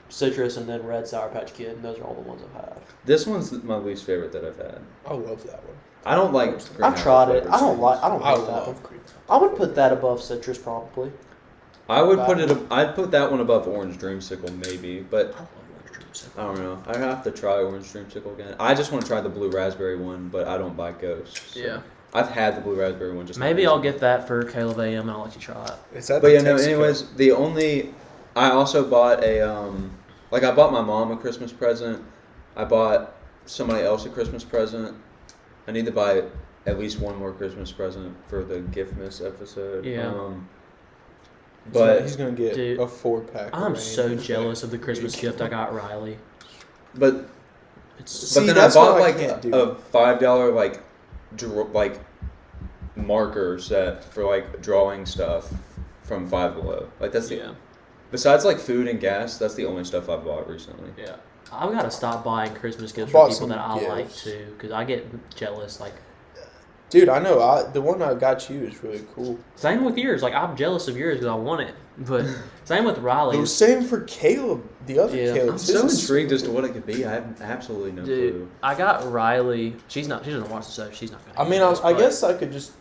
Citrus, and then Red Sour Patch Kid. And those are all the ones I've had. This one's my least favorite that I've had. I love that one. I don't like. green I've tried apple it. I don't flavors. like. I don't I like that one. love green. I would put that above Citrus probably. I would put it. I'd put that one above Orange Dreamsicle maybe, but I love Orange Dreamsicle. I don't know. I have to try Orange Dreamsicle again. I just want to try the Blue Raspberry one, but I don't buy Ghosts. So. Yeah. I've had the Blue Raspberry one. Just not Maybe I'll recently. get that for Caleb AM, and I'll let you try it. Is that But the yeah, no. Texaco? Anyways, the only. I also bought a like I bought my mom a Christmas present. I bought somebody else a Christmas present. I need to buy at least one more Christmas present for the gift miss episode. Yeah. But he's gonna get Dude, a 4-pack. I'm so jealous of the Christmas gift I got Riley. but It's but then I that's bought what I like can't do. a $5 like marker set for like drawing stuff from Five Below. Like that's the yeah. besides like food and gas, that's the only stuff I've bought recently. Yeah. I've got to stop buying Christmas gifts Bought for people some that I like gifts. too, because I get jealous. Like, Dude, I know. The one I got you is really cool. same with yours. Like, I'm jealous of yours because I want it. But same with Riley. The same for Caleb. The other Yeah. Caleb. I'm so intrigued as to what it could be. I have absolutely no Dude, clue. I got Riley. She doesn't watch the show. She's not gonna. I mean, hear this, I but guess I could just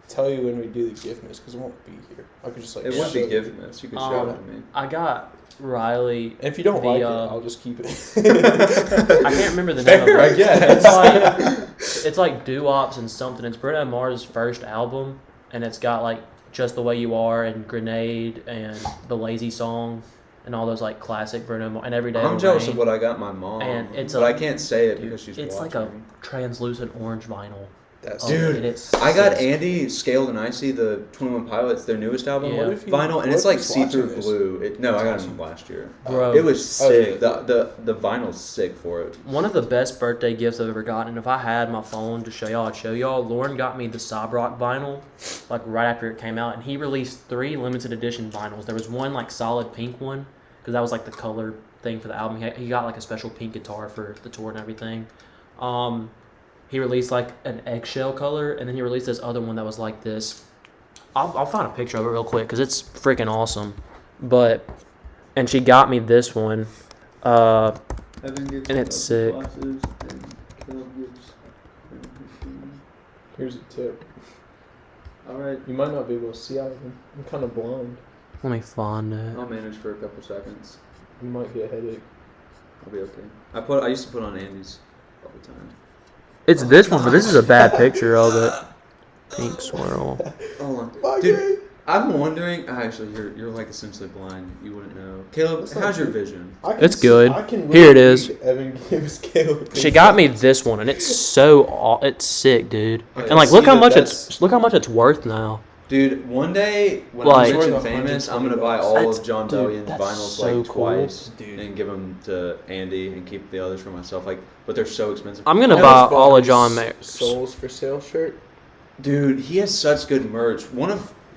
tell you when we do the gift miss because it won't be here. I could just like. It wouldn't show be you. gift miss. You could show it Um, to me. I got Riley. And if you don't The, like it, uh, I'll just keep it. I can't remember the name of Fair, I it. guess. It's like doo-wops and something. It's Bruno Mars' first album, and it's got like Just the Way You Are and Grenade and the Lazy Song and all those like classic Bruno Mars and Every Day. I'm Will jealous Rain. of what I got my mom, And it's but a- I can't say it Dude, because she's it's watching. like a translucent orange vinyl. That's Oh, Dude, and it's I got sick. Andy Scaled and Icy, the 21 Pilots, their newest album, Yeah. What if he- vinyl, what and it's if like he's see-through watching this? blue. No, I got him last year. Bro. It was Oh, sick. yeah. The vinyl's sick for it. One of the best birthday gifts I've ever gotten, and if I had my phone to show y'all, I'd show y'all. Lauren got me the Sob Rock vinyl, like right after it came out, and he released 3 limited edition vinyls. There was one like solid pink one, because that was like the color thing for the album. He got like a special pink guitar for the tour and everything. He released like an eggshell color, and then he released this other one that was like this. I'll find a picture of it real quick because it's freaking awesome. And she got me this one. And it's sick. Here's a tip. All right, You might not be able to see out of them. I'm kind of blind. Let me find it. I'll manage for a couple seconds. You might get a headache. I'll be okay. I used to put on Andy's all the time. It's this one, but this is a bad picture of it. Pink swirl. Hold on, Bye, dude. Gabe. I'm wondering. Actually, you're like essentially blind. You wouldn't know. Caleb, That's not how's your true. vision? I can It's see- good. I can Here it really is. read Evan Gibbs Caleb. She got me this one, and it's it's sick, dude. Okay, And like, see look how that much that's- look how much it's worth now. Dude, one day when Like- I'm rich and Worth famous, I'm gonna $120. buy all That's- of John dude, Bellion's that's vinyls so like cool. twice, Dude. and give them to Andy and keep the others for myself. Like, but they're so expensive. I'm gonna I buy just bought all of his John Mayer's. Souls for Sale shirt. Dude, he has such good merch.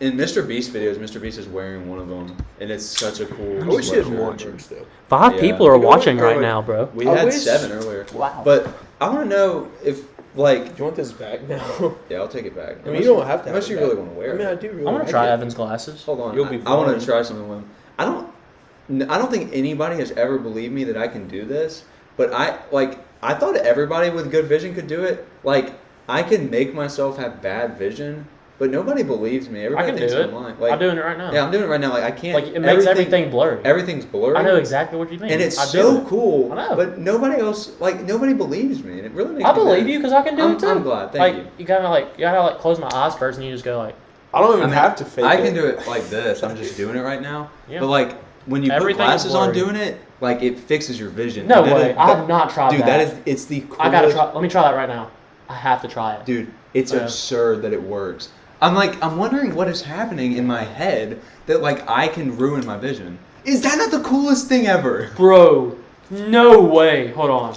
In Mr. Beast videos, Mr. Beast is wearing one of them, and it's such a cool. I wish he had sweatshirt. more merch though. 5 Yeah. people are You know what? watching right Like- now, bro. We I had wish- 7 earlier, Wow. but I want to know if like, Do you want this back now? yeah, I'll take it back. I mean, you don't have to. Unless have you it really back. want to wear I mean, it. I do really. I want like to try it. Evan's glasses. Hold on, You'll be I want blind. to try something with him. I don't think anybody has ever believed me that I can do this, but I thought everybody with good vision could do it. Like, I can make myself have bad vision, but nobody believes me. I Everybody can thinks do it. I'm lying. Like, I'm doing it right now. yeah, I'm doing it right now. Like, I can't. Like it makes everything blurry. Everything's blurry. I know exactly what you mean. And it's I so do it. cool. I know. But nobody else, nobody believes me, and it really makes I me believe mad. you because I can do it too. I'm glad. Thank you. you gotta close my eyes first, and you just go like, I don't even I mean, have to fake I it. can do it like this. I'm just doing it right now. Yeah. But like when you Everything put is glasses on blurry. doing it, like it fixes your vision. no And that way. is- I have not tried Dude, that. it's the coolest. I gotta try. Let me try that right now. I have to try it. Dude, it's Yeah. absurd that it works. I'm wondering what is happening in my head that like I can ruin my vision. Is that not the coolest thing ever? Bro, no way. Hold on.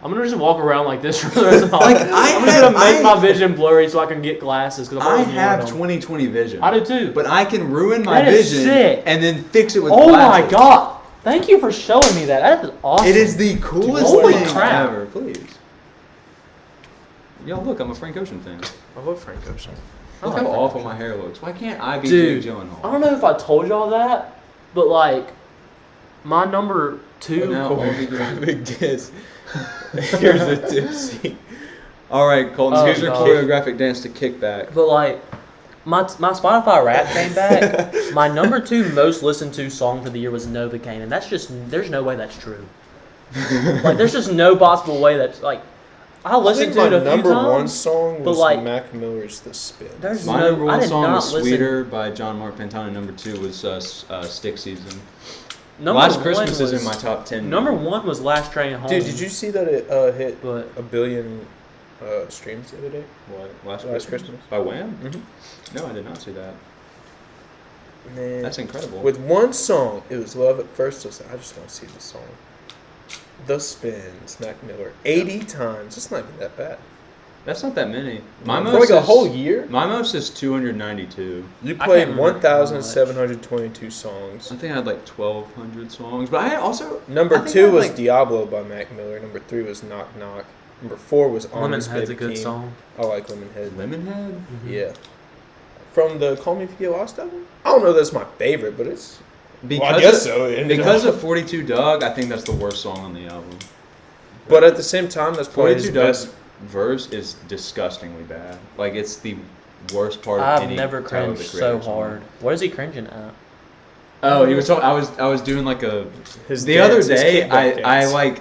I'm gonna just walk around like this for the rest of my Like, life. I I'm just have- gonna make I- my vision blurry so I can get glasses. Cause I'm I always wearing have them. 20/20 vision. I do too. But I can ruin my That is vision sick. and then fix it with Oh glasses. my god! Thank you for showing me that. That is awesome. It is the coolest Holy thing crap. ever. Please. Yo, look, I'm a Frank Ocean fan. I love Frank Ocean. I Look like how Frank awful Ocean. my hair looks. Why can't I be Dude, Jake I Gyllenhaal? don't know if I told y'all that, but like, my number 2. No. Cool. what are we doing? Big diss. Here's a tipsy. All right, Colton, Oh, here's your gosh. choreographic dance to Kickback. But like, my Spotify Rap came back. My number 2 most listened to song for the year was Novocaine, and that's just there's no way that's true. Like, there's just no possible way that's like. I I listened think to my it a few number times. one song but, was like, Mac Miller's "The Spin." There's My no. number I one did song not was listen. Sweeter by John Mark Pantana. Number 2 was Stick Season. Last Christmas is in my top 10. Number 1 was Last Train Home. Dude, did you see that it hit But 1 billion streams the other day? What? Last Christmas. By Wham? Mm-hmm. No, I did not see that. Man, That's incredible. with one song, it was Love at First Sight. I just want to see the song. The Spins, Mac Miller, 80 times. It's not even that bad. That's not that many. My For most like a is, whole year. My most is 292. You I played can't remember 1,722 songs. I think I had like 1,200 songs, but I also Number I think 2 I was like- Diablo by Mac Miller. Number 3 was Knock Knock. Number 4 was On This Lemonhead's a Baby good King. song. I like Lemonhead. Lemonhead. Yeah. From the Call Me If You Get Lost album? I don't know that's my favorite, but it's... Because I guess of, so. because of 42 Doug, I think that's the worst song on the album. But at the same time, that's probably his 42 Doug's best... verse is disgustingly bad. Like it's the worst part of I've any never Tyler, the cringed so Creator song. hard. What is he cringing at? Oh, he was. I was doing like a. His The dance, other his day, kickback dance.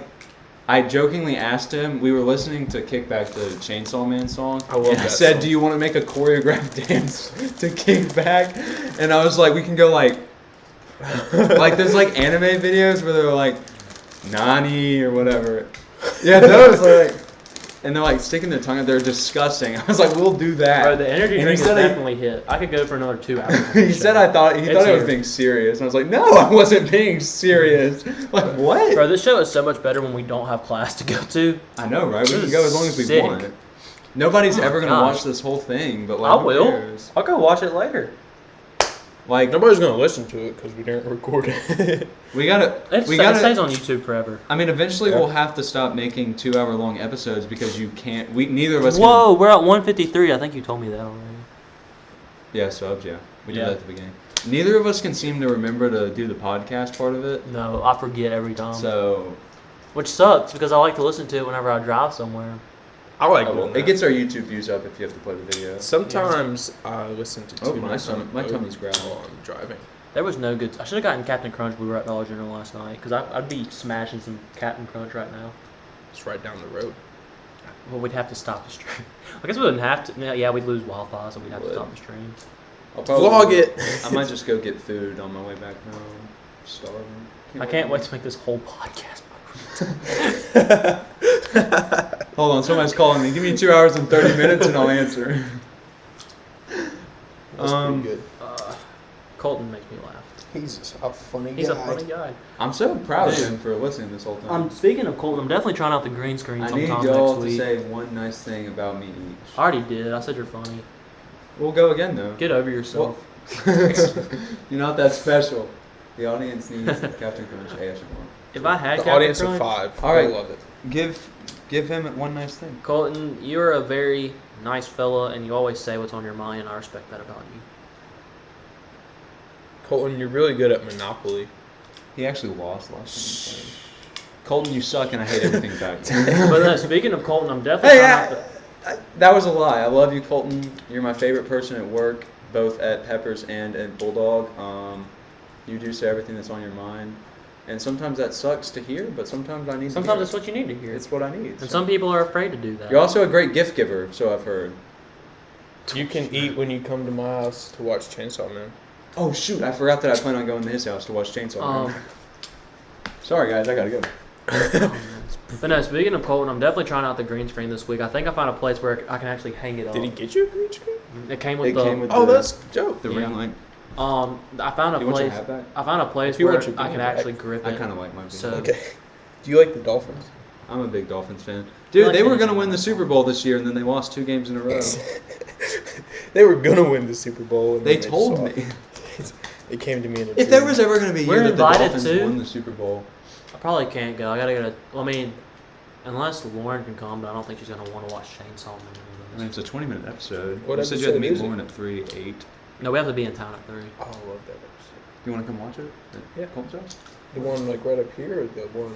I jokingly asked him. We were listening to Kickback, the Chainsaw Man song. I love and I that said, song. "Do you want to make a choreographed dance to Kickback?" And I was like, "We can go like there's like anime videos where they're like Nani or whatever." Yeah, those like, and they're like sticking their tongue out. They're disgusting. I was like, "We'll do that." Bro, the energy And he drink is said he- definitely hit. I could go for another 2 hours. He said he thought It's I was here. being serious, and I was like, "No, I wasn't being serious." Like what? Bro, this show is so much better when we don't have class to go to. I know, right? We This can is go as long as we sick. want. Nobody's Oh ever my gonna gosh. watch this whole thing, but like, I who will. cares? I'll go watch it later. Like, Nobody's going to listen to it because we didn't record it. we gotta, It we stays gotta. on YouTube forever. I mean, eventually Yeah. we'll have to stop making 2-hour long episodes because you can't. We neither of us. Whoa, we're at 153. I think you told me that already. Can, yeah, subs. Yeah, we did Yeah. that at the beginning. Neither of us can seem to remember to do the podcast part of it. No, I forget every time. So Which sucks because I like to listen to it whenever I drive somewhere. I like well, doing it that. gets our YouTube views up if you have to play the video. Sometimes I listen to Oh, too my much tummy- on my the tummy's road growling. while I'm driving. There was no good. I should have gotten Captain Crunch. We were at Dollar General last night because I'd be smashing some Captain Crunch right now. It's right down the road. Well, we'd have to stop the stream. I guess we wouldn't have to. Yeah, we'd lose Wi-Fi, so we'd have to Would. stop the stream. I'll Vlog it. I might just go get food on my way back home. Starving. I can't wait to make this whole podcast. Hold on, somebody's calling me. Give me 2 hours and 30 minutes and I'll answer. That's pretty good. Colton makes me laugh. He's a funny He's guy. a funny guy. I'm so proud of Dude. him for listening this whole time. Speaking of Colton, I'm definitely trying out the green screen I need sometime y'all next to week. say one nice thing about me each. I already did. I said you're funny. We'll go again though. Get over yourself. You're not that special. The audience needs Captain Crunch ASMR. If I had The Captain audience Crunch, of 5. All right. I love it. Give him one nice thing. Colton, you're a very nice fella, and you always say what's on your mind, and I respect that about you. Colton, you're really good at Monopoly. He actually lost last time. He played. Colton, you suck, and I hate everything about you. But speaking of Colton, I'm definitely Hey, trying out that was a lie. I love you, Colton. You're my favorite person at work, both at Peppers and at Bulldog. You do say everything that's on your mind, and sometimes that sucks to hear, but sometimes I need. Sometimes to it's hear what you need to hear. It's what I need. And so. some people are afraid to do that. You're also a great gift giver, so I've heard. You can eat when you come to my house to watch Chainsaw Man. Oh shoot! I forgot that I plan on going to his house to watch Chainsaw Man. Sorry guys, I gotta go. But no, speaking of Colton, I'm definitely trying out the green screen this week. I think I found a place where I can actually hang it up. Did he get you a green screen? It came with It the. came with Oh, the, that's dope. the Yeah. ring light. I found a You want your place. hat back? I found a place If you where want your I beanie can back. actually grip I it. kind of like my. So- Okay. Okay. Do you like the Dolphins? I'm a big Dolphins fan. Dude, like they were anything gonna win the about Super Bowl this year, and then they lost 2 games in a row. They were gonna win the Super Bowl. And They then told just me. lost. It came to me in a If dream. there was ever gonna be a We're year that the invited Dolphins too. won the Super Bowl, I probably can't go. I gotta go to. Well, I mean, unless Lauren can come, but I don't think she's gonna want to watch Chainsaw Man. I mean, it's a 20-minute episode. What You said you had to episode meet is it? Lauren at 3:08. No, we have to be in town at 3. Oh, I love that episode. You want to come watch it? Yeah. Colton's house? The one like right up here, or the one?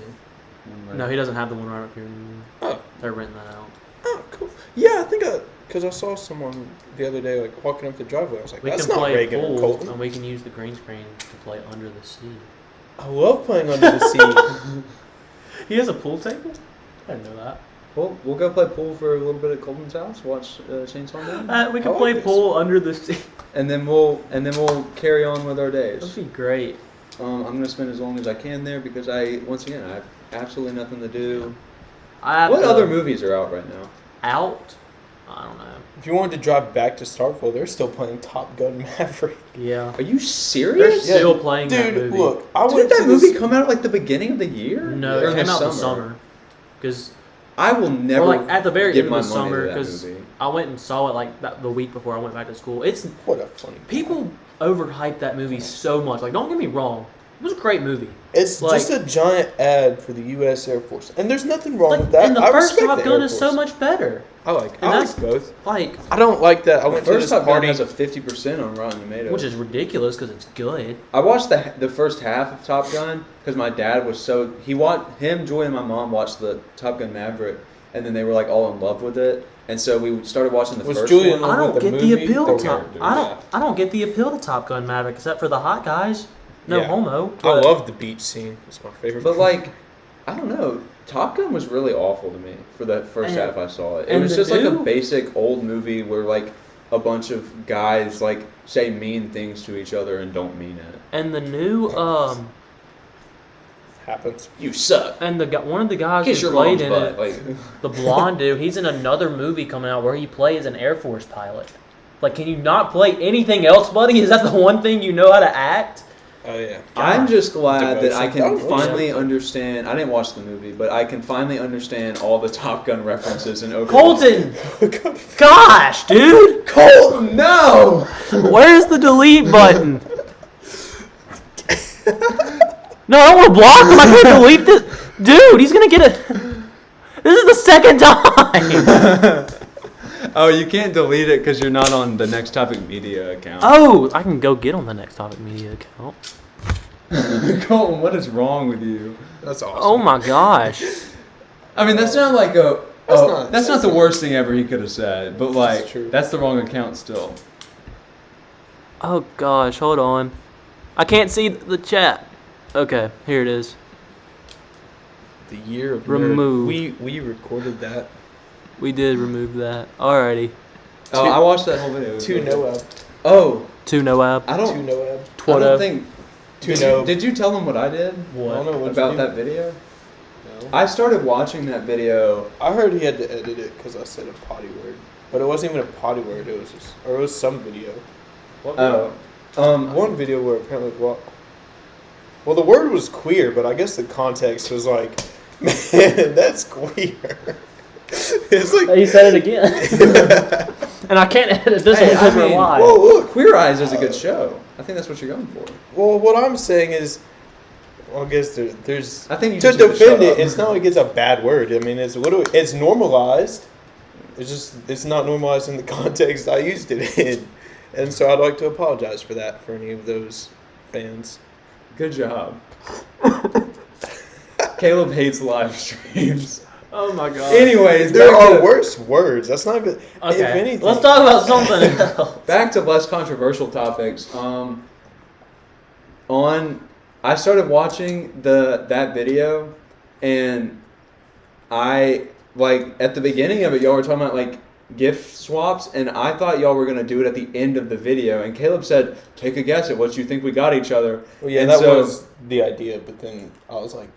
No, he doesn't have the one right up here anymore. Oh, They're renting that out. oh, cool. Yeah, I think because I saw someone the other day like walking up the driveway. I was like, We that's can not play Reagan or pool, Colton. and we can use the green screen to play Under the Sea. I love playing under the sea. He has a pool table? I didn't know that. Well, we'll go play pool for a little bit at Colton's house. Watch Chainsaw Man, We I can like play this. pool under the sea. and then we'll carry on with our days. That'd be great. I'm gonna spend as long as I can there because I have absolutely nothing to do. What other movies are out right now? Out? I don't know. If you wanted to drive back to Starkville, they're still playing Top Gun Maverick. Yeah. Are you They're serious? still playing that Dude, movie. look, I Did went that to movie this. come out at like the beginning of the year? No, Or it came out in the summer. Because I will never. Or like at the very give end my of the money to summer, that because movie. I went and saw it like the week before I went back to school. It's What a funny. people overhype that movie so much. Like, don't get me wrong, it was a great movie. It's like- just a giant ad for the U.S. Air Force, and there's nothing wrong Like, with that. and the I first respect Top the Gun Air is so Force. much better. I like that's- both. Like, I don't like that. I The went to this first Top Gun party. has a 50% on Rotten Tomatoes. which is ridiculous because it's good. I watched the first half of Top Gun because my dad was so Joy, and my mom watched the Top Gun Maverick, and then they were like all in love with it, and so we started watching the Was first Julian one. I don't with the get the movie, appeal the to Top. character, I don't get the appeal to Top Gun Maverick except for the hot guys. No Yeah. homo. I but- love the beach scene. It's my favorite. But like, I don't know. Top Gun was really awful to me for the first And- half I saw it. It and was the just like a new- basic old movie where like a bunch of guys like say mean things to each other and don't mean it. And the new happens. You suck. and the one of the guys Kiss who your played mom's in butt. it, Like, the blonde dude, he's in another movie coming out where he plays an Air Force pilot. Like, can you not play anything else, buddy? Is that the one thing you know how to act? Oh yeah. I'm just glad that I can Devotion. finally understand. I didn't watch the movie, but I can finally understand all the Top Gun references and over. Colton! Gosh, dude! Colton, no! Where's the delete button? No, I don't want to block him. I can't delete this. Dude, he's going to get a... This is the second time. Oh, you can't delete it because you're not on the Next Topic Media account. Oh, I can go get on the Next Topic Media account. Colton, what is wrong with you? That's awesome. Oh my gosh. I mean, that's not like a. That's That's not the worst thing ever he could have said, but like, true. that's the wrong account still. Oh gosh, hold on. I can't see the chat. Okay, here it is. The year of Remove. nerd. We recorded that. We did remove that. Alrighty. Oh, I watched that whole video. It was To really Noab. good. Oh, To Noab. I To don't. Noab. I Twoto. don't think. To Did know. you, did you tell him what I did I don't know what about you do. that video? No. I started watching that video. I heard he had to edit it because I said a potty word, but it wasn't even a potty word. It was just, or it was some video. What Oh, one video where apparently well, the word was queer, but I guess the context was like, man, that's queer. It's like, He said it again. And I can't edit this Hey, one because I we're mean, live. whoa, look. Queer Eyes is a good show. I think that's what you're going for. Well, what I'm saying is, well, I guess there's I think you to just need to defend shut it. up. It's not like it's a bad word. I mean, it's normalized. It's not normalized in the context I used it in, and so I'd like to apologize for that for any of those fans. Good job. Caleb hates live streams. Oh my god. Anyways, There back are to- worse words. That's not even. If Okay. anything, Let's talk about something else. Back to less controversial topics. I started watching that video, and I like at the beginning of it, y'all were talking about like gift swaps, and I thought y'all were gonna do it at the end of the video. And Caleb said, "Take a guess at what you think we got each other." Well, yeah, And that so- was the idea. But then I was like,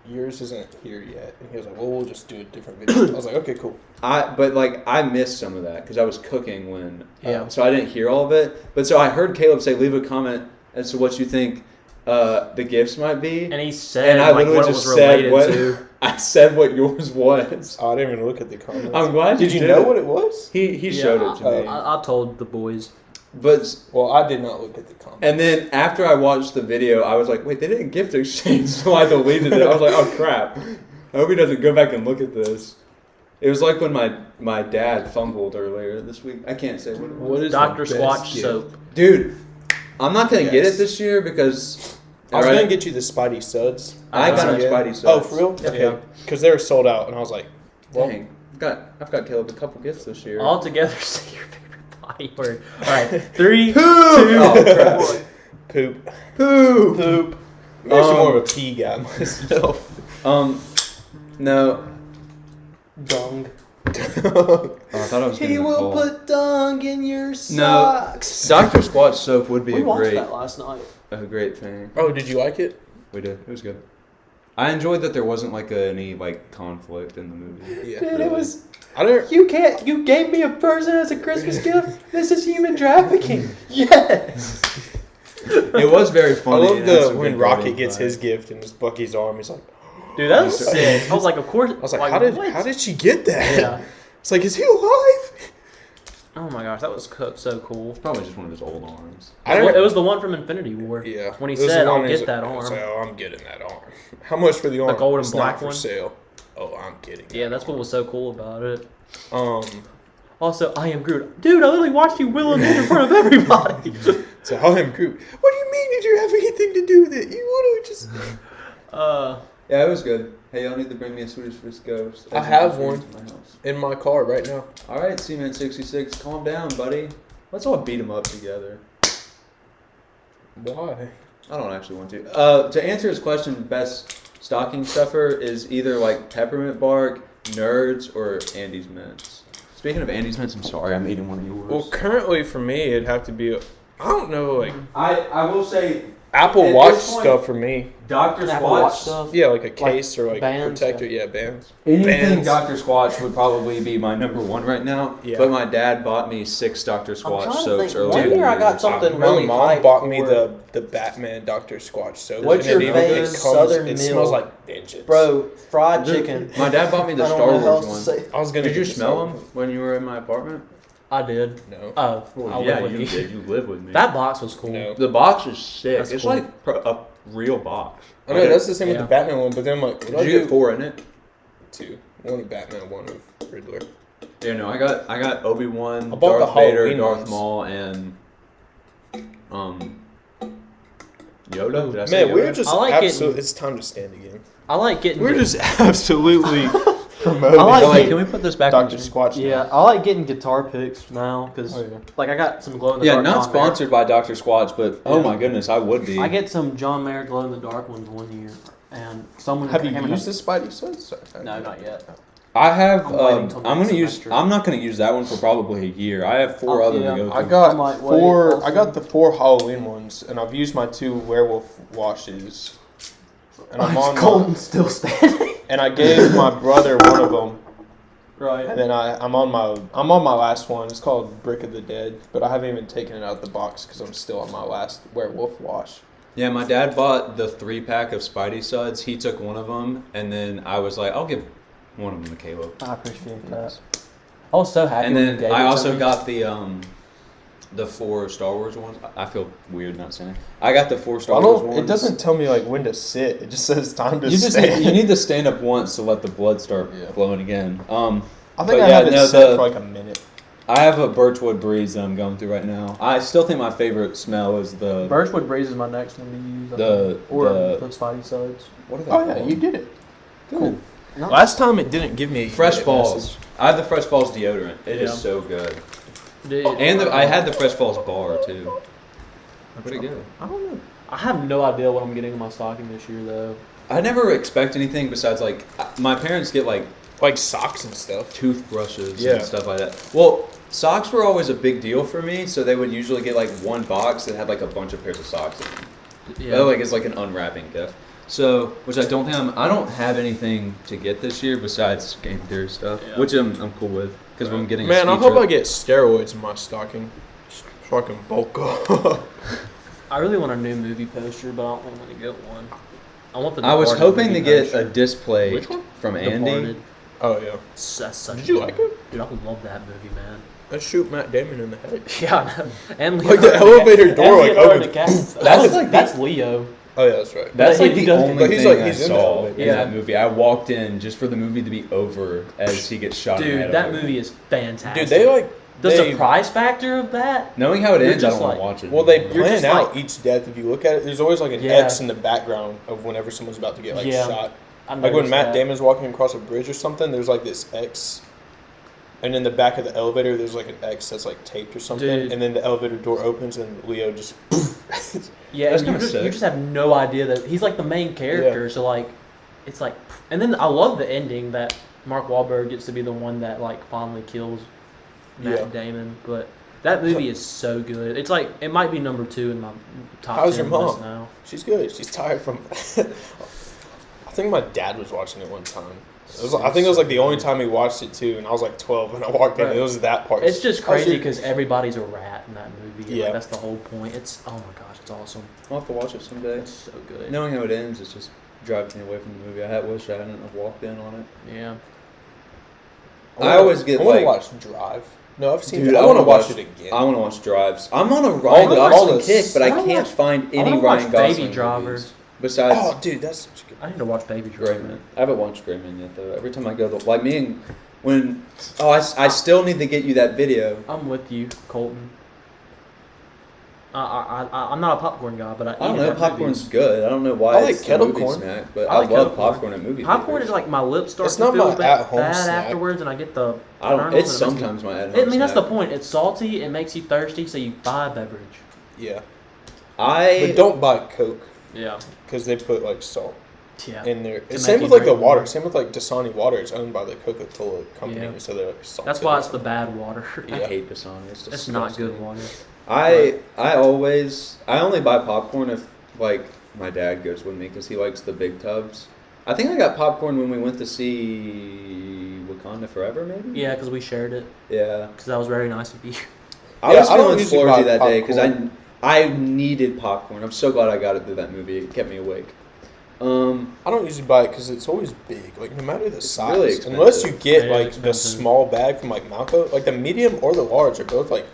"Yours isn't here yet," and he was like, "Well, we'll just do a different video." I was like, "Okay, cool." But like I missed some of that because I was cooking when, Yeah. so I didn't hear all of it. But so I heard Caleb say, "Leave a comment as to what you think the gifts might be," And he said and I like literally what it just was said related what to. I said what yours was. I didn't even look at the comments. I'm glad Did you you did know it. what it was? He Yeah, showed it to me. I told the boys. But Well, I did not look at the comments. and then after I watched the video, I was like, wait, they didn't gift exchange, so I deleted it. I was like, oh crap. I hope he doesn't go back and look at this. It was like when my dad fumbled earlier this week. I can't say what it was. What is Dr. the best Squatch gift? soap. Dude, I'm not gonna get Yes. it this year because I was alright, gonna get you the Spidey Suds. I got him Yeah. Spidey Suds. Oh, for real? Yeah. Okay. Because they were sold out, and I was like, well, Dang, I've got Caleb a couple gifts this year. All together, say your favorite body word. All right, 3, 2, Oh, crap. 1. poop. Poop. Poop. I'm actually more of a pee guy myself. No. Dung. Oh, I thought I was getting a call. dung in your No. Dr. Squatch soap would be We a watched great that last night. a great thing. Oh, did you like it? We did. It was good. I enjoyed that there wasn't like any like conflict in the movie. Yeah. Dude, Really. it was. I don't. You can't. You gave me a person as a Christmas gift. This is human trafficking. Yes. It was very I funny. love It had some when good Rocket quality gets vibes. his gift and it's Bucky's arm. He's like, Dude, that was sick. I was like, of course. I was like, how did she get that? Yeah. It's like, is he alive? Oh my gosh, that was so cool. Probably just one of his old arms. It was the one from Infinity War. Yeah. When he It was said, the one "I'll he's get that like, I was arm." like, oh, I'm getting that arm. How much for the arm? gold and It's black not for one? sale. Oh, I'm getting. Yeah, that that's what arm. was so cool about it. Also, I am Groot. Dude, I literally watched you will him in front of everybody. so I am Groot. What do you mean? Did you have anything to do with it? You would have just. Yeah, it was good. Hey, y'all need to bring me a Swedish Fish Ghost. I have one. To my house. In my car right now. All right, Seaman 66, calm down, buddy. Let's all beat him up together. Why? I don't actually want to. To answer his question, best stocking stuffer is either like peppermint bark, Nerds, or Andy's Mints. Speaking of Andy's Mints, I'm sorry, I'm eating one of yours. Well, currently for me, it'd have to be. I don't know, like I will say Apple At Watch this point- stuff for me. Dr. Apple Watch Squatch. stuff. Yeah, like a case or like bands, protector. Yeah, bands. Anything Bands. Dr. Squatch would probably be my number one right now. Yeah. But my dad bought me 6 Dr. Squatch soaps earlier. One in the year I got year. something My really mom hype bought me for- the Batman Dr. Squatch soap. What's and your it favorite Southern It meal? smells like vengeance. Bro, fried chicken. My dad bought me the I don't Star know how Wars else to one. say. I was gonna. Did you get the smell Star them Wars. when you were in my apartment? I did. No. Oh, I live with you. did. You live with me. That box was cool. No. The box is sick. That's it's cool. like a real box. I know that's the same with Yeah. the Batman one, but then I'm like, what do I Did you do? get 4 in it? 2. One of Batman, one of Riddler. Yeah, no, I got Obi-Wan, I bought the Darth Vader, Halloween Darth ones. Maul, and Yoda. Did I say Man, we're Yoda? just I like absolutely. It's time to stand again. I like getting. We're just absolutely promoting. I like Can we put this back Dr. on? Squatch. Yeah, now. I like getting guitar picks now because, Oh, yeah. like, I got some glow in the Yeah, dark. not John Mayer. sponsored by Dr. Squatch, but oh Yeah. my goodness, I would be. I get some John Mayer glow in the dark ones one year, and someone Have you came and- used the Spidey sense? No, not yet. I have. I'm waiting till I'm next gonna use. semester. I'm not gonna use that one for probably a year. I have 4 Oh, other yeah. to go I through. got I'm like, wait, 4. also- I got the 4 Halloween ones, and I've used my 2 werewolf washes. And I'm on. Colton's still standing. And I gave my brother one of them, Right. and then I'm on my last one. It's called Brick of the Dead, but I haven't even taken it out of the box because I'm still on my last werewolf wash. Yeah, my dad bought the 3-pack of Spidey suds. He took one of them, and then I was like, I'll give one of them to Caleb. I appreciate that. I was so happy. And when then you gave I it to also me. got the 4 Star Wars ones. I feel weird not saying it. I got the 4 Star I Wars don't. ones. It doesn't tell me like when to sit. It just says time to You just stand. need, you need to stand up once to let the blood start Yeah. flowing again. I think but I yeah, have it no, set the- for like a minute. I have a Birchwood Breeze that I'm going through right now. I still think my favorite smell is the Birchwood Breeze is my next one to use. I The- think. Or the- the Spidey suds. what are they Oh yeah, called? you did it. Cool. No. Last time it didn't give me a Fresh minute Falls. message. I have the Fresh Falls deodorant. It is Yeah. so good. Dude, And I had the Fresh Falls bar too. Pretty good. I don't know. I have no idea what I'm getting in my stocking this year though. I never expect anything besides like my parents get like Like socks and stuff. toothbrushes Yeah. and stuff like that. Well, socks were always a big deal for me, so they would usually get like one box that had like a bunch of pairs of socks in it. Yeah. That like is like an unwrapping gift. So, which I don't think I don't have anything to get this year besides game theory stuff, Yeah. which I'm cool with because I'm getting. Man, a I ski hope trip. I get steroids in my stocking, so I can bulk up. I really want a new movie poster, but I don't think I'm gonna get one. I want the. I was Departed hoping to movie get poster. a display Which one? from Andy. Departed. Oh yeah. That's such Did a you good like one. it? Dude, I love that movie, man. Let's shoot Matt Damon in the head. Yeah, I know. And Like the Leonardo elevator DiCaprio. door, like, And Leonardo opens. DiCaprio. That's like that's Leo. Oh yeah, that's right. That's But like he the does- only but he's thing like- he's I in the saw elevator. in Yeah. that movie. I walked in just for the movie to be over as he gets shot in the Dude, head. that I'm like, movie is fantastic. Dude, they like the they, surprise factor of that. knowing how it You're ends, I just don't want like- to watch it. Well, they You're plan just out like- each death. If you look at it, there's always like an Yeah. X in the background of whenever someone's about to get like Yeah. shot. I Like when noticed Matt that. Damon's walking across a bridge or something, there's like this X. And in the back of the elevator, there's like an X that's like taped or something. Dude. And then the elevator door opens and Leo just. Yeah, That's and you kinda just, sick. you just have no idea that he's like the main character. So like, it's like, and then I love the ending that Mark Wahlberg gets to be the one that like finally kills Matt Yeah. Damon. But That movie is so good. It's like it might be number 2 in my top How's 10 your mom? list now. She's good. She's tired from. I think my dad was watching it one time. I think it was like the only time he watched it too, and I was like 12 when I walked in. Right. It was that part. It's just How's crazy your- because everybody's a rat in that movie. Yeah. Like, that's the whole point. It's oh my gosh, it's awesome. I'll have to watch it someday. It's so good. Knowing how it ends, it just drives me away from the movie. I wish I hadn't have walked in on it. Yeah. I always get, I want like- to watch Drive. No, I've seen. Dude, it. I want to watch it again. I want to watch Drives. I'm on a Ryan the- Gosling all the- kick, but I I wanna can't watch- find I any wanna watch Ryan Baby Gosling Driver. movies besides Oh, dude, that's such a good. I need to watch Baby Driver. Greyman. I haven't watched Greyman yet though. Every time I go, like me and when I still need to get you that video. I'm with you, Colton. I'm not a popcorn guy, but I don't know. Popcorn's good. I don't know why I like it's the kettle movie corn. snack, but I I, like love kettle corn. popcorn at movie Popcorn theaters. is like my lips start It's to not feel my bad at-home snack. afterwards, and I get the. I don't. kernels, It's and it makes sometimes my at me- home. I mean, that's the point. It's salty. It makes you thirsty, so you buy a beverage. Yeah, I but don't buy Coke Yeah. because they put like salt Yeah. in there. To Same make with you like the drink water. more. Same with like Dasani water. It's owned by the Coca-Cola company, Yeah. so they're like salt. That's why it's the bad water. I Yeah. hate Dasani. It's It's not disgusting. good water. I only buy popcorn if like my dad goes with me because he likes the big tubs. I think I got popcorn when we went to see Wakanda Forever, maybe. Yeah, because we shared it. Yeah. Because that was very nice of you. I Yeah, was I don't feeling usually buy splurgy that day because popcorn. I needed popcorn. I'm so glad I got it through that movie. It kept me awake. I don't usually buy it because it's always big. Like no matter the size, really expensive. unless you get Very like the expensive. small bag from like Malco, like the medium or the large are both like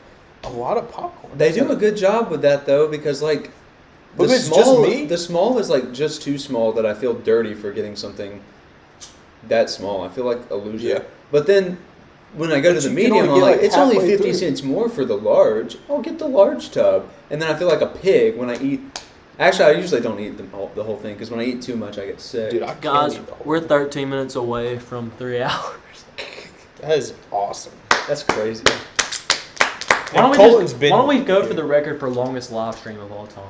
a lot of popcorn. They do a good job with that though because like But the if it's just small me? the small is like just too small that I feel dirty for getting something that small. I feel like a loser. Yeah. But then when I go to But the you can medium, only I'm get, like, like, it's only halfway 50 through. cents more for the large. I'll get the large tub. And then I feel like a pig when I eat. Actually, I usually don't eat the whole thing because when I eat too much, I get sick. Dude, I can't Guys, eat the whole we're thing. 13 minutes away from 3 hours. That is awesome. That's crazy. Why don't, Colton's why don't we been- go for the record for longest live stream of all time?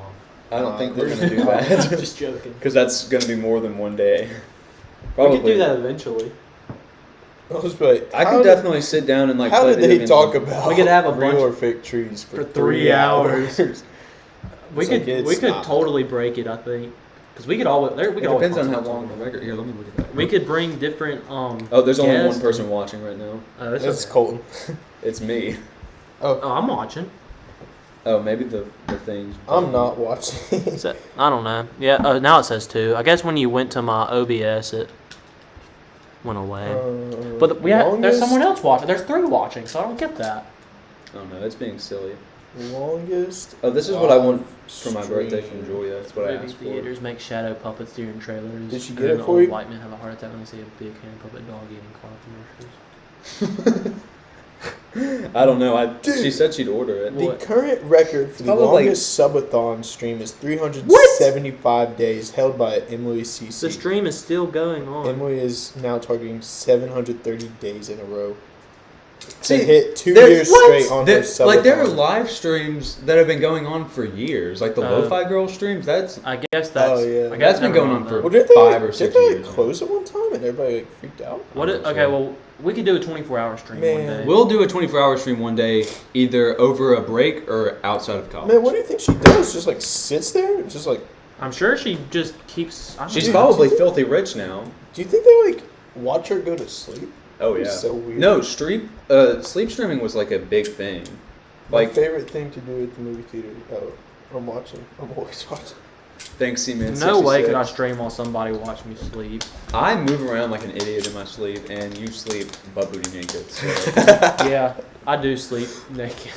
I don't think we're there's- going to do that Just joking. because that's going to be more than one day. We could do that eventually. I was like, I how could did- definitely sit down and like How play did video they games talk on- about? We could have a real bunch- or fake trees for, for 3 hours. We It's could like, it's we could not. totally break it. I think because we could always we It could always depends on find how something. long the record. Here, let me look at that. We could bring different Oh, there's only guests. one person watching right now. Oh, it's It's okay. Colton. It's me. Oh, I'm watching. Oh, maybe the things. I'm not watching. Is that, I don't know. Yeah. Now it says 2. I guess when you went to my OBS, it went away. But there's someone else watching. There's 3 watching, so I don't get that. Oh no, it's being silly. Longest. Oh, this is what I want for my stream. birthday from Julia. That's what I Movie asked for. theaters make shadow puppets during trailers. Did she and get then it for old you? white men have a heart attack when they see a big hand puppet dog eating car commercials. I don't know. Dude. She said she'd order it. The What? current record for the Probably like- longest subathon stream is 375 days, held by Emily CC. The stream is still going on. Emily is now targeting 730 days in a row to See, hit 2 There- years what? straight on her There- subathon. Like there are live streams that have been going on for years, like the Oh. Lo-Fi Girl streams. That's I guess that's. Oh, yeah. I guess That's been never going mind on for- then. Well, didn't they, 5 or didn't 6 they like, years. close at one time and everybody like freaked out? What? I'm not Okay, sure. well, we could do a 24-hour stream one Man. day. We'll do a 24-hour stream one day, either over a break or outside of college. Man, what do you think she does? Just like sits there? Just like, I'm sure she just keeps. I don't She's know. probably filthy rich now. do you think they like watch her go to sleep? Oh It's yeah. so weird. No, sleep streaming was like a big thing. My Like favorite thing to do at the movie theater. Oh, I'm watching. I'm always watching. thanks, C-Man. No way could I 66. stream while somebody watch me sleep. I move around like an idiot in my sleep, and you sleep butt booty naked. So. Yeah, I do sleep naked.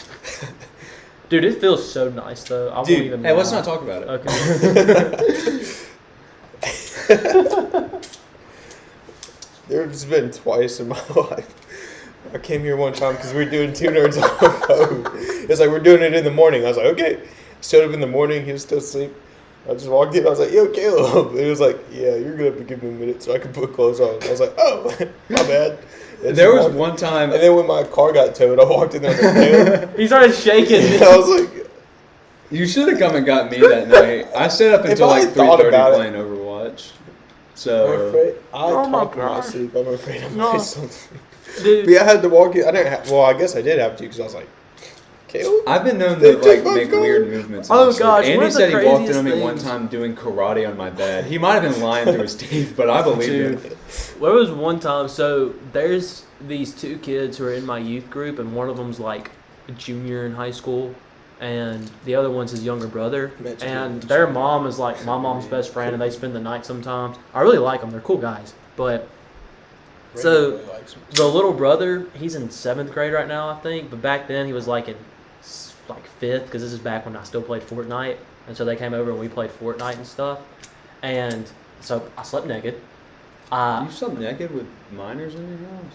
Dude, it feels so nice though. I Dude, won't even. Hey, let's lie. not talk about it. Okay. There's been twice in my life. I came here one time because we were doing 2 Nerds on Code. It's like we're doing it in the morning. I was like, okay. Showed up in the morning. He was still asleep. I just walked in. I was like, yo, Caleb. He was like, yeah, you're going to have to give me a minute so I can put clothes on. I was like, oh, my bad. And There she was walked- one time. And then when my car got towed, I walked in there and I was like, Caleb. He started shaking. And I was like, You should have come and got me that night. I stayed up If until I like thought 3:30 about it- playing Overwatch. I'm So afraid. I Oh my talk in my gosh. sleep. I'm afraid I No. might something. Dude, But yeah, I had to walk in. I didn't have, well, I guess I did have to because I was like, Caleb? I've been known They to took like my make gun. weird movements. in Oh, my sleep. gosh, one Andy of the said he walked in craziest on me one things- time doing karate on my bed. He might have been lying through his teeth, but I believed Dude, him. there was one time. So there's these two kids who are in my youth group, and one of them's like a junior in high school, and the other one's his younger brother. Imagine And being their mom is like my mom's best friend, and they spend the night sometimes. I really like them; they're cool guys. But so Really likes him. the little brother, he's in 7th grade right now, I think. But back then he was like in like 5th, because this is back when I still played Fortnite, and so they came over and we played Fortnite and stuff. And so I slept naked. You slept naked with minors in your house?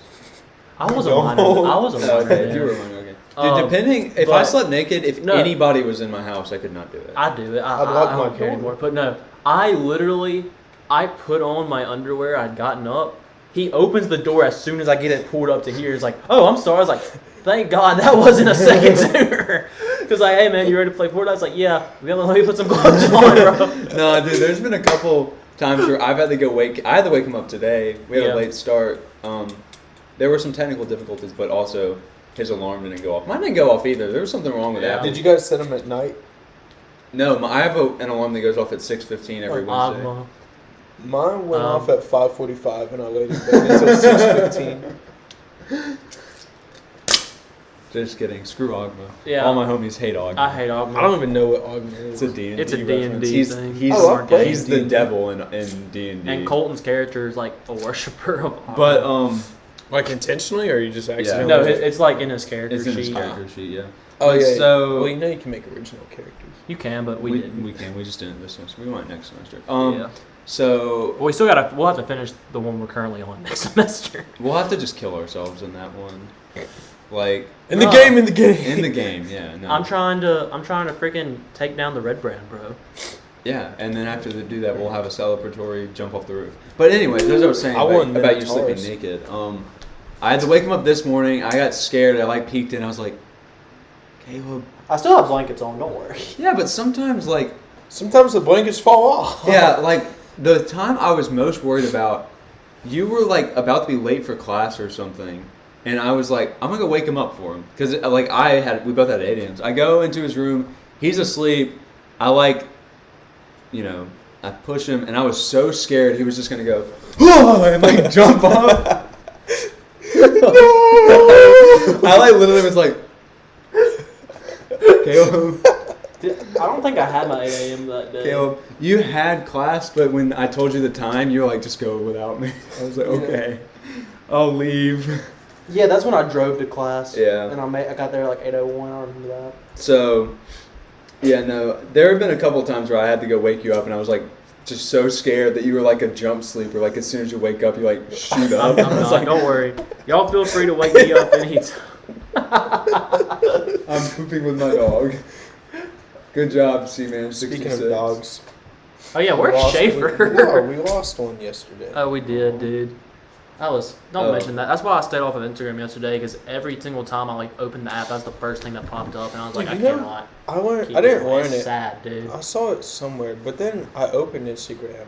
I was a No. minor. I was a Oh, minor. okay, then. you were a minor. Okay. Um, Dude, depending if I but- slept naked, if No. anybody was in my house, I could not do it. I do it. I'd lock I my don't care door. anymore. But no, I put on my underwear. I'd gotten up. He opens the door as soon as I get it pulled up to here. He's like, "Oh, I'm sorry." I was like, "Thank God that wasn't a second sooner." Because like, "Hey man, you ready to play Fortnite?" I was like, "Yeah." Let me put some clothes on, bro. No, dude, there's been a couple times where I've had to go I had to wake him up today. We had Yeah. a late start. There were some technical difficulties, but also his alarm didn't go off. Mine didn't go off either. There was something wrong with Yeah. that. Did you guys set him at night? No, I have an alarm that goes off at 6:15 every Wednesday. Mine went Um, off at 5:45 and I laid in bed until 6:15. Just kidding. Screw Ogma. Yeah. All my homies hate Ogma. I hate Ogma. I don't even know what Ogma is. It's a D&D It's a reference. D&D He's, thing. He's, Oh, I've played he's the D&D. devil in D&D. And Colton's character is like a worshiper of Ogma. But Like intentionally, or you just accidentally? no, it's like in his character it's in his sheet. character sheet, yeah. Oh But yeah. So well, you know you can make original characters. You can, but we didn't. we can. We just didn't this semester. We might next semester. Yeah. So Well, we'll have to finish the one we're currently on next semester. we'll have to just kill ourselves in that one. Like In the No. game, in the game. in the game, yeah. No. I'm trying to freaking take down the red brand, bro. Yeah, and then after they do that, we'll have a celebratory jump off the roof. But anyways, as I was saying I about, won about you sleeping Minotaurus. naked, I had to wake him up this morning. I got scared. I like peeked in. I was like, Caleb. I still have blankets on. Don't worry. Yeah, but sometimes like Sometimes the blankets fall off. yeah, like the time I was most worried about, you were like about to be late for class or something, and I was like, I'm gonna go wake him up for him because like we both had 8 a.m.s. I go into his room, he's asleep. I like, I push him, and I was so scared he was just gonna go, and like jump up. I like literally was like, Caleb. I don't think I had my 8 a.m. that day. Caleb, you had class, but when I told you the time, you were like, just go without me. I was like, okay, I'll leave. Yeah, that's when I drove to class. Yeah. And I got there like 8:01. I remember that. So, yeah, no, there have been a couple of times where I had to go wake you up, and I was like, just so scared that you were like a jump sleeper. Like, as soon as you wake up, you like shoot up. I'm I was not, like, don't worry. Y'all feel free to wake me up anytime. I'm pooping with my dog. Good job, C-Man. Speaking 66. of dogs, Oh yeah, where's Schaefer? No, we lost one yesterday. Oh, we did, dude. Don't Oh. mention that. That's why I stayed off of Instagram yesterday, because every single time I like opened the app, that's the first thing that popped up, and I was like, Dude, I you know, cannot. I didn't learn It's it. sad, dude. I saw it somewhere, but then I opened Instagram,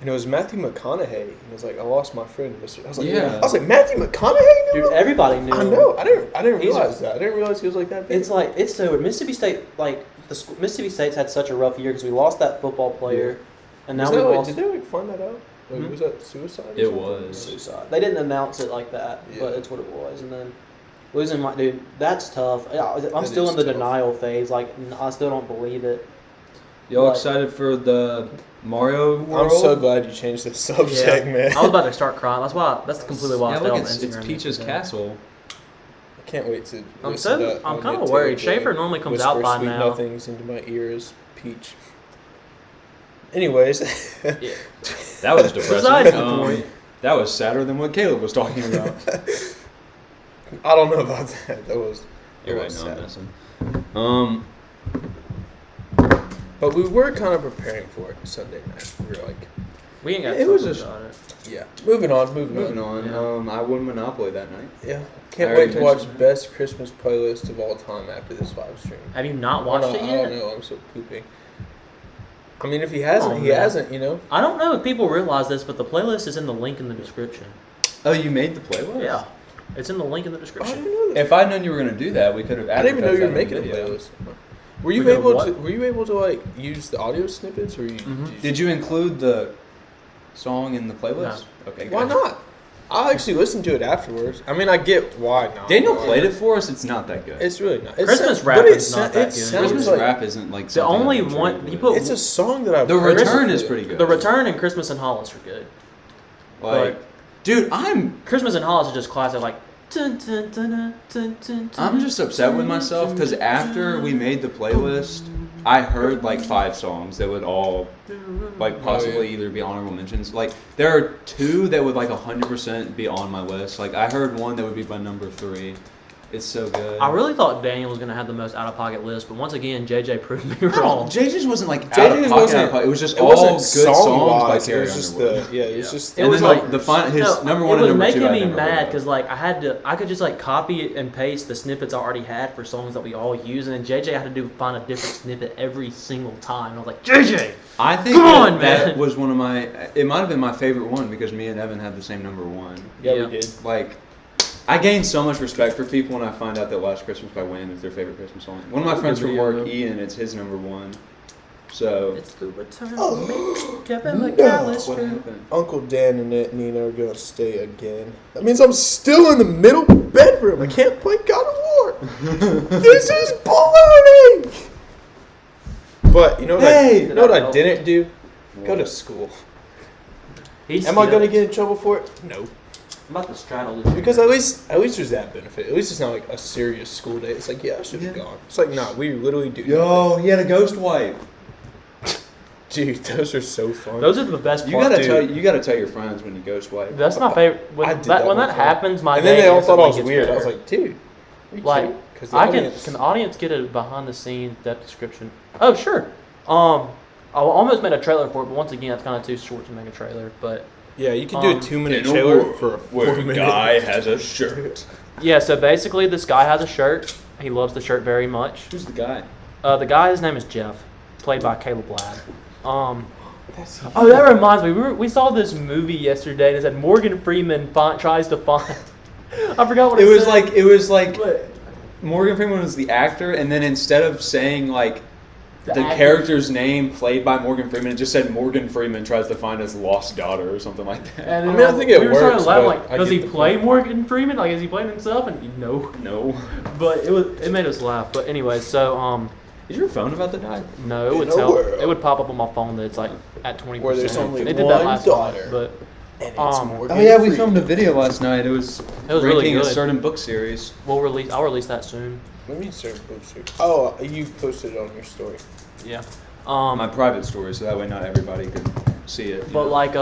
and it was Matthew McConaughey. And it was like, I lost my friend yesterday. I was like, Yeah. I was like, Matthew McConaughey, Dude, everybody knew. I know. I didn't He's- realize that. I didn't realize he was like that big. It's like it's so Mississippi State Mississippi State's had such a rough year because we lost that football player, and now Was we that, lost did they like find that out? Like, Hmm? was that suicide? or It something? was. suicide. They didn't announce it like that, but Yeah. it's what it was. And then losing my dude, that's tough. I'm That still is in the tough. denial phase. Like I still don't believe it. Y'all Like- excited for the Mario World? I'm so glad you changed the subject, man. I was about to start crying. That's completely why I Yeah, stayed look, off it's Instagram. Peach's yesterday. Castle. I can't wait to. I'm listen to that I'm on kind it of too, worried. like, Schaefer normally comes out whisper by sweet now. nothings into my ears, Peach. Anyways, Yeah. That was depressing. Besides the point. That was sadder than what Caleb was talking about. I don't know about that. That was. You're that right, was no, I'm sad. messing. But we were kind of preparing for it Sunday night. We were like, We ain't got. It was talk just- about it. yeah, moving on. Moving on. Yeah. I won Monopoly that night. Yeah, I can't already wait to watch mentioned best Christmas playlist of all time after this live stream. Have you not I watched don't, it I yet? don't know. I'm so pooping. I mean, if he hasn't, Oh, he man. hasn't. You know. I don't know if people realize this, but the playlist is in the link in the description. Oh, you made the playlist? Yeah. It's in the link in the I description. didn't know that. If I'd known you were gonna do that, we could have. I didn't even know you were advertised making a that in the playlist. Were you We could've able to? what? Were you able to like use the audio snippets, or you? Did you include the song in the playlist? Okay. Why gotcha. not? I'll actually listen to it afterwards. I mean, I get why not. Daniel played it for us. It's not that good. It's really not. It's Christmas rap is not that good. Christmas like, rap isn't like The something only I'm one intrigued you with. put It's a song that I've The heard. Return is pretty good. The Return and Christmas in Hollis are good. Like, dude, Christmas in Hollis is just classic, like. Dun, dun, dun, dun, dun, dun, I'm just upset with myself because after we made the playlist, I heard like 5 songs that would all like possibly either be honorable mentions. Like there are 2 that would like 100% be on my list. Like I heard one that would be my number 3. It's so good. I really thought Daniel was gonna have the most out of pocket list, but once again, JJ proved me No, wrong. JJ's wasn't like JJ's out of pocket, wasn't- out of pocket. It was just It all wasn't good songs by It Carrie was just Underwood. it was just. It And was then like his number 1 It was and number 2. making I me never mad heard of. because like I could just like copy and paste the snippets I already had for songs that we all use, and then JJ had to find a different snippet every single time. And I was like, JJ, I think Come that, on, that man. was one of my. It might have been my favorite one because me and Evan had the same number 1. Yeah, Yeah. we did. Like, I gain so much respect for people when I find out that Last Christmas by Wham is their favorite Christmas song. One of my friends from video, work, though. Ian, it's his number 1. So, it's the return Oh. of Kevin what McAllister. happened? Uncle Dan and Aunt Nina are gonna stay again. That means I'm still in the middle bedroom. I can't play God of War. This is baloney. But you know what? Hey! You know what I didn't do? Go to school. He's Am I gonna skipped. get in trouble for it? No. I'm about to straddle this. Because at least there's that benefit. At least it's not like a serious school day. It's like, yeah, I should have Yeah. gone. It's like, nah, we literally do. Yo, he had a ghost wipe. Dude, those are so fun. Those are the best You parts. gotta tell your friends when you ghost wipe. That's my favorite. When I that, did that when one that time. happens, my and then day they all thought I was instantly gets weird. I was better. like, dude, are you Like, kidding? 'Cause the can audience- the audience get a behind the scenes depth description? Oh sure. I almost made a trailer for it, but once again, it's kind of too short to make a trailer. But Yeah, you can do a 2-minute In a trailer world for a where a 4-minute. guy has a shirt. yeah, so basically, this guy has a shirt. He loves the shirt very much. Who's the guy? The guy, his name is Jeff, played by Caleb Ladd. That's Oh, that reminds me. We saw this movie yesterday that said Morgan Freeman tries to find. I forgot what It was said. like But Morgan Freeman was the actor, and then instead of saying like the actor- character's name played by Morgan Freeman, it just said Morgan Freeman tries to find his lost daughter or something like that. And I mean, I think it we were starting works, to laugh, but like, I does get he the play point. Morgan Freeman? Like, is he playing himself? And no, No. but it made us laugh. But anyway, so Is your phone about to die? no, it In would a tell. world it would pop up on my phone that it's like at 20%. Where there's only They did one that last daughter. night, but And it's Um, Morgan Oh yeah, we Freeman. filmed a video last night. It was really ranking a good. certain book series. I'll release that soon. Let me start posting. Oh, you posted it on your story. Yeah. My private story, so that way not everybody could see it. you But know. like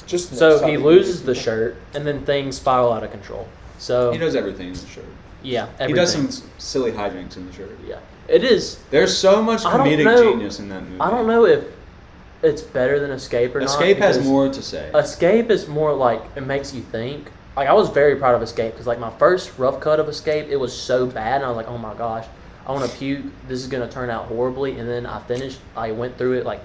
Just so next he time. loses the shirt, and then things spiral out of control. So he does everything in the shirt. yeah, everything. He does some silly hijinks in the shirt. Yeah, it is. There's so much I don't comedic know- genius in that movie. I don't know if it's better than Escape or not. Escape has because more to say. Escape is more like it makes you think. Like I was very proud of Escape because like my first rough cut of Escape, it was so bad, and I was like, oh my gosh, I want to puke. This is gonna turn out horribly. And then I went through it like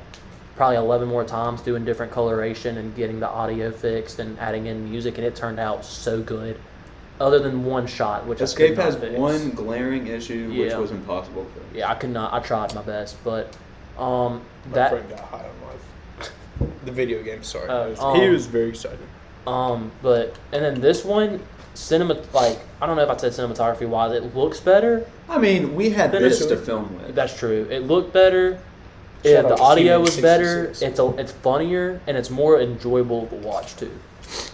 probably 11 more times, doing different coloration and getting the audio fixed and adding in music, and it turned out so good. Other than one shot, which Escape I could has not fix. one glaring issue, which Yeah. was impossible to fix. Yeah, I could not. I tried my best, but My that friend got high on life. The video game, sorry. Oh, He was very excited. but and then this one, like I don't know if I said cinematography wise, it looks better. I mean, we had Then this it's- to film with. That's true. It looked better. Shout Yeah, out the to audio Steven was better. 66. It's funnier and it's more enjoyable to watch too.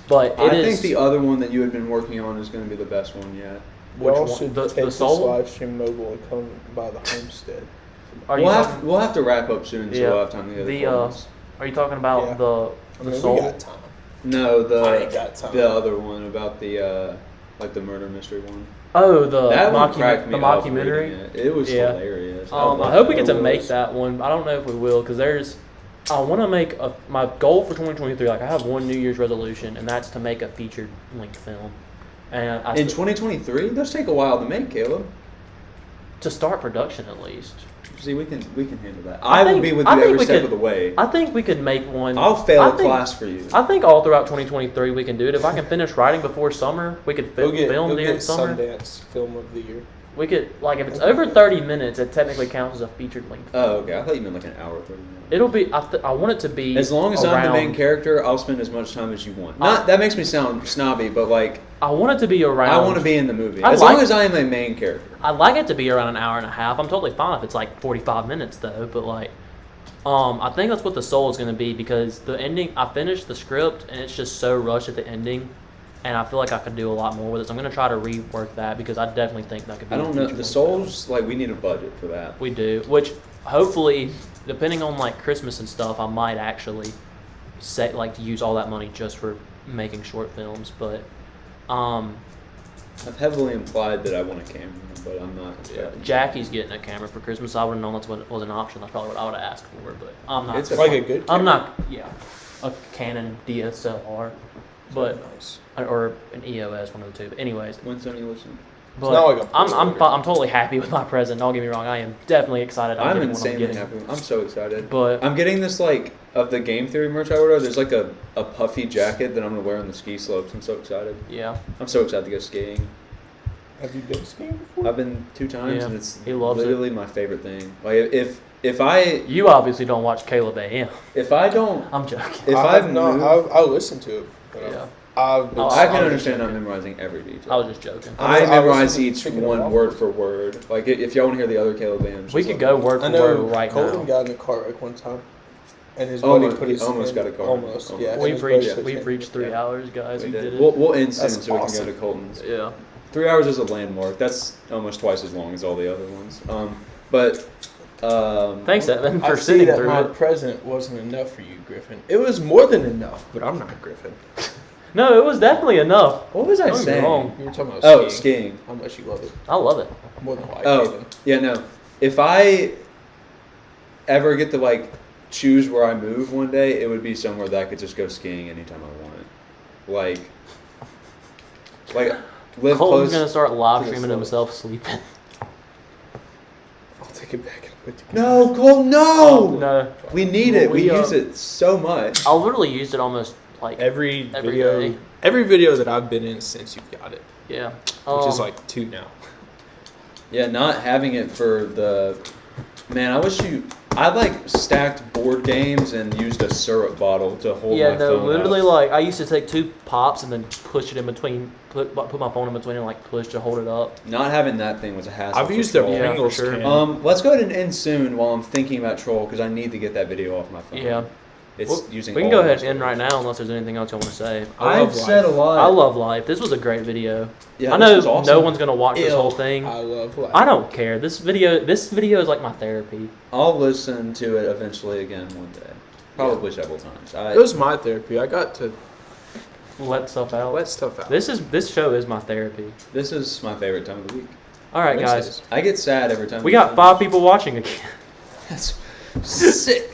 But I it is. think the other one that you had been working on is going to be the best one yet. which Y'all one? should The take this solo? live stream mobile and come by the homestead. Are you talking, We'll have to wrap up soon, so Yeah. we'll have time to get The, the comments. are you talking about Yeah. the I mean, soul? we got time. No, I ain't got time. the other one about the like the murder mystery one. Oh, the That one cracked me the up mockumentary. reading it. It was Yeah. hilarious. I loved hope we it. get to It make was. that one. I don't know if we will because I want to make my goal for 2023. Like I have one New Year's resolution, and that's to make a feature length film. And In 2023, those take a while to make, Caleb. to start production at least. See, we can handle that. I will think- be with I you think every we step could- of the way. I think we could make one. I'll fail I a think- class for you. I think all throughout 2023 we can do it. If I can finish writing before summer, we could Go get, film go during get summer. Sundance Film of the Year. We could like if it's over 30 minutes, it technically counts as a featured length. Oh, okay. I thought you meant like an hour 30 minutes. It'll be. I want it to be As long as I'm the main around- character, I'll spend as much time as you want. Not that makes me sound snobby, but like I want it to be around. I want to be in the movie. I As like- long as I am a main character. I'd like it to be around an hour and a half. I'm totally fine if it's like 45 minutes though. But like, I think that's what the soul is going to be because the ending. I finished the script and it's just so rushed at the ending, and I feel like I could do a lot more with it. So I'm going to try to rework that because I definitely think that could be. I a don't know. feature The length Souls, like we need a budget for that. We do, which hopefully, depending on like Christmas and stuff, I might actually say like use all that money just for making short films. But I've heavily implied that I want a camera, but I'm not. expecting Jackie's getting a camera for Christmas. I would have known that's what was an option. That's probably what I would have asked for. But I'm not. It's a- Like a good I'm camera? not. Yeah, a Canon DSLR, but Nice. or an EOS, one of the two. But anyways, When Sony listen. but not like a I'm Polaroid. totally happy with my present. Don't get me wrong. I am definitely excited. I'm getting insanely what I'm happy. getting. I'm so excited. But I'm getting this like of the Game Theory merch I ordered. There's like a puffy jacket that I'm gonna wear on the ski slopes. I'm so excited. yeah, I'm so excited to go skiing. Have you been skiing before? I've been 2 times Yeah, and it's he loves it. literally my favorite thing. Like if I you obviously don't watch Caleb AM. don't I'm joking. if I I've have not. moved, I'll listen to it. But Yeah. I've been. Oh, I can was understand joking. I'm memorizing every detail. I was just joking. I I was memorize thinking- each thinking one about- word for word. Like if y'all want to hear the other Caleb Bams, We could go word I for know word right Colton now. got in a car wreck one time, and his buddy Almost- put he his almost got a car wreck. Almost, Almost. yeah. and We've his buddy reached put his we've hand- reached 3 yeah. hours, guys. We did it. We'll end soon That's so we can awesome. go to Colton's. Yeah. 3 hours is a landmark. That's almost twice as long as all the other ones. But Thanks, Evan, for I see sitting that through my it. present wasn't enough for you, Griffin. It was more than enough, but I'm not Griffin. No, it was definitely enough. What was I Don't get me saying? wrong. You were talking about Oh, skiing. skiing. How much you love it. I love it. More than why. Oh, yeah, no. If I ever get to like choose where I move one day, it would be somewhere that I could just go skiing anytime I want. Like live Colton's close. gonna start live to the streaming slopes. himself sleeping. I'll take it back and put it No, Cole, no! No, We need it. We We, use it so much. I literally used it almost like Every Every video, day. every video that I've been in since you've got it, yeah. which is like 2 now. Yeah, not having it for the man. I wish you. I like stacked board games and used a syrup bottle to hold Yeah, my no, phone literally, up. like I used to take 2 pops and then push it in between, put my phone in between and like push to hold it up. Not having that thing was a hassle. I've for used a Troll. Yeah, for Pringles sure. can. Let's go ahead and end soon while I'm thinking about Troll because I need to get that video off my phone. Yeah. It's Well, using. We can all go my ahead and end storage. right now unless there's anything else you want to say. I I've love said a life. lot. I love life. This was a great video. Yeah, I this know was awesome. no one's gonna watch this Ew. whole thing. I love life. I don't care. This video is like my therapy. I'll listen to it eventually again one day, probably several times. It was my therapy. I got to Let stuff out. let stuff out. This show is my therapy. This is my favorite time of the week. All right, guys. Wednesdays. I get sad every time. We got 5 people watching again. That's sick.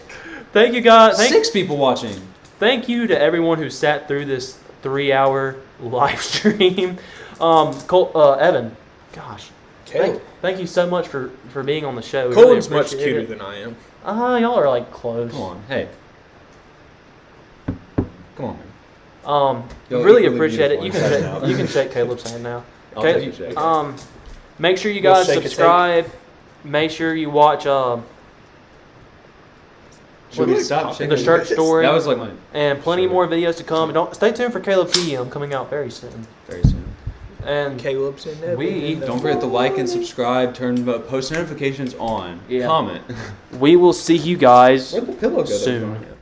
Thank you, guys. 6 people watching. Thank you to everyone who sat through this 3-hour live stream. Evan, gosh, Caleb. thank you so much for being on the show. We Colin's really much appreciate cuter it. than I am. Y'all are like close. Come on, hey. Come on, man. Y'all Really equally appreciate it. beautiful inside and out. You can shake Caleb's hand now. I'll Okay, take a shake. Make sure you We'll guys shake a take. subscribe. Make sure you watch Should we stop shaking? the shirt story That was like my and plenty Sure. more videos to come. Don't stay tuned for Caleb PM coming out very soon. very soon. And Caleb's in there. Don't forget to like and subscribe. Turn post notifications on. Yeah. Comment. we will see you guys Where'd the pillow go? that was soon. on it?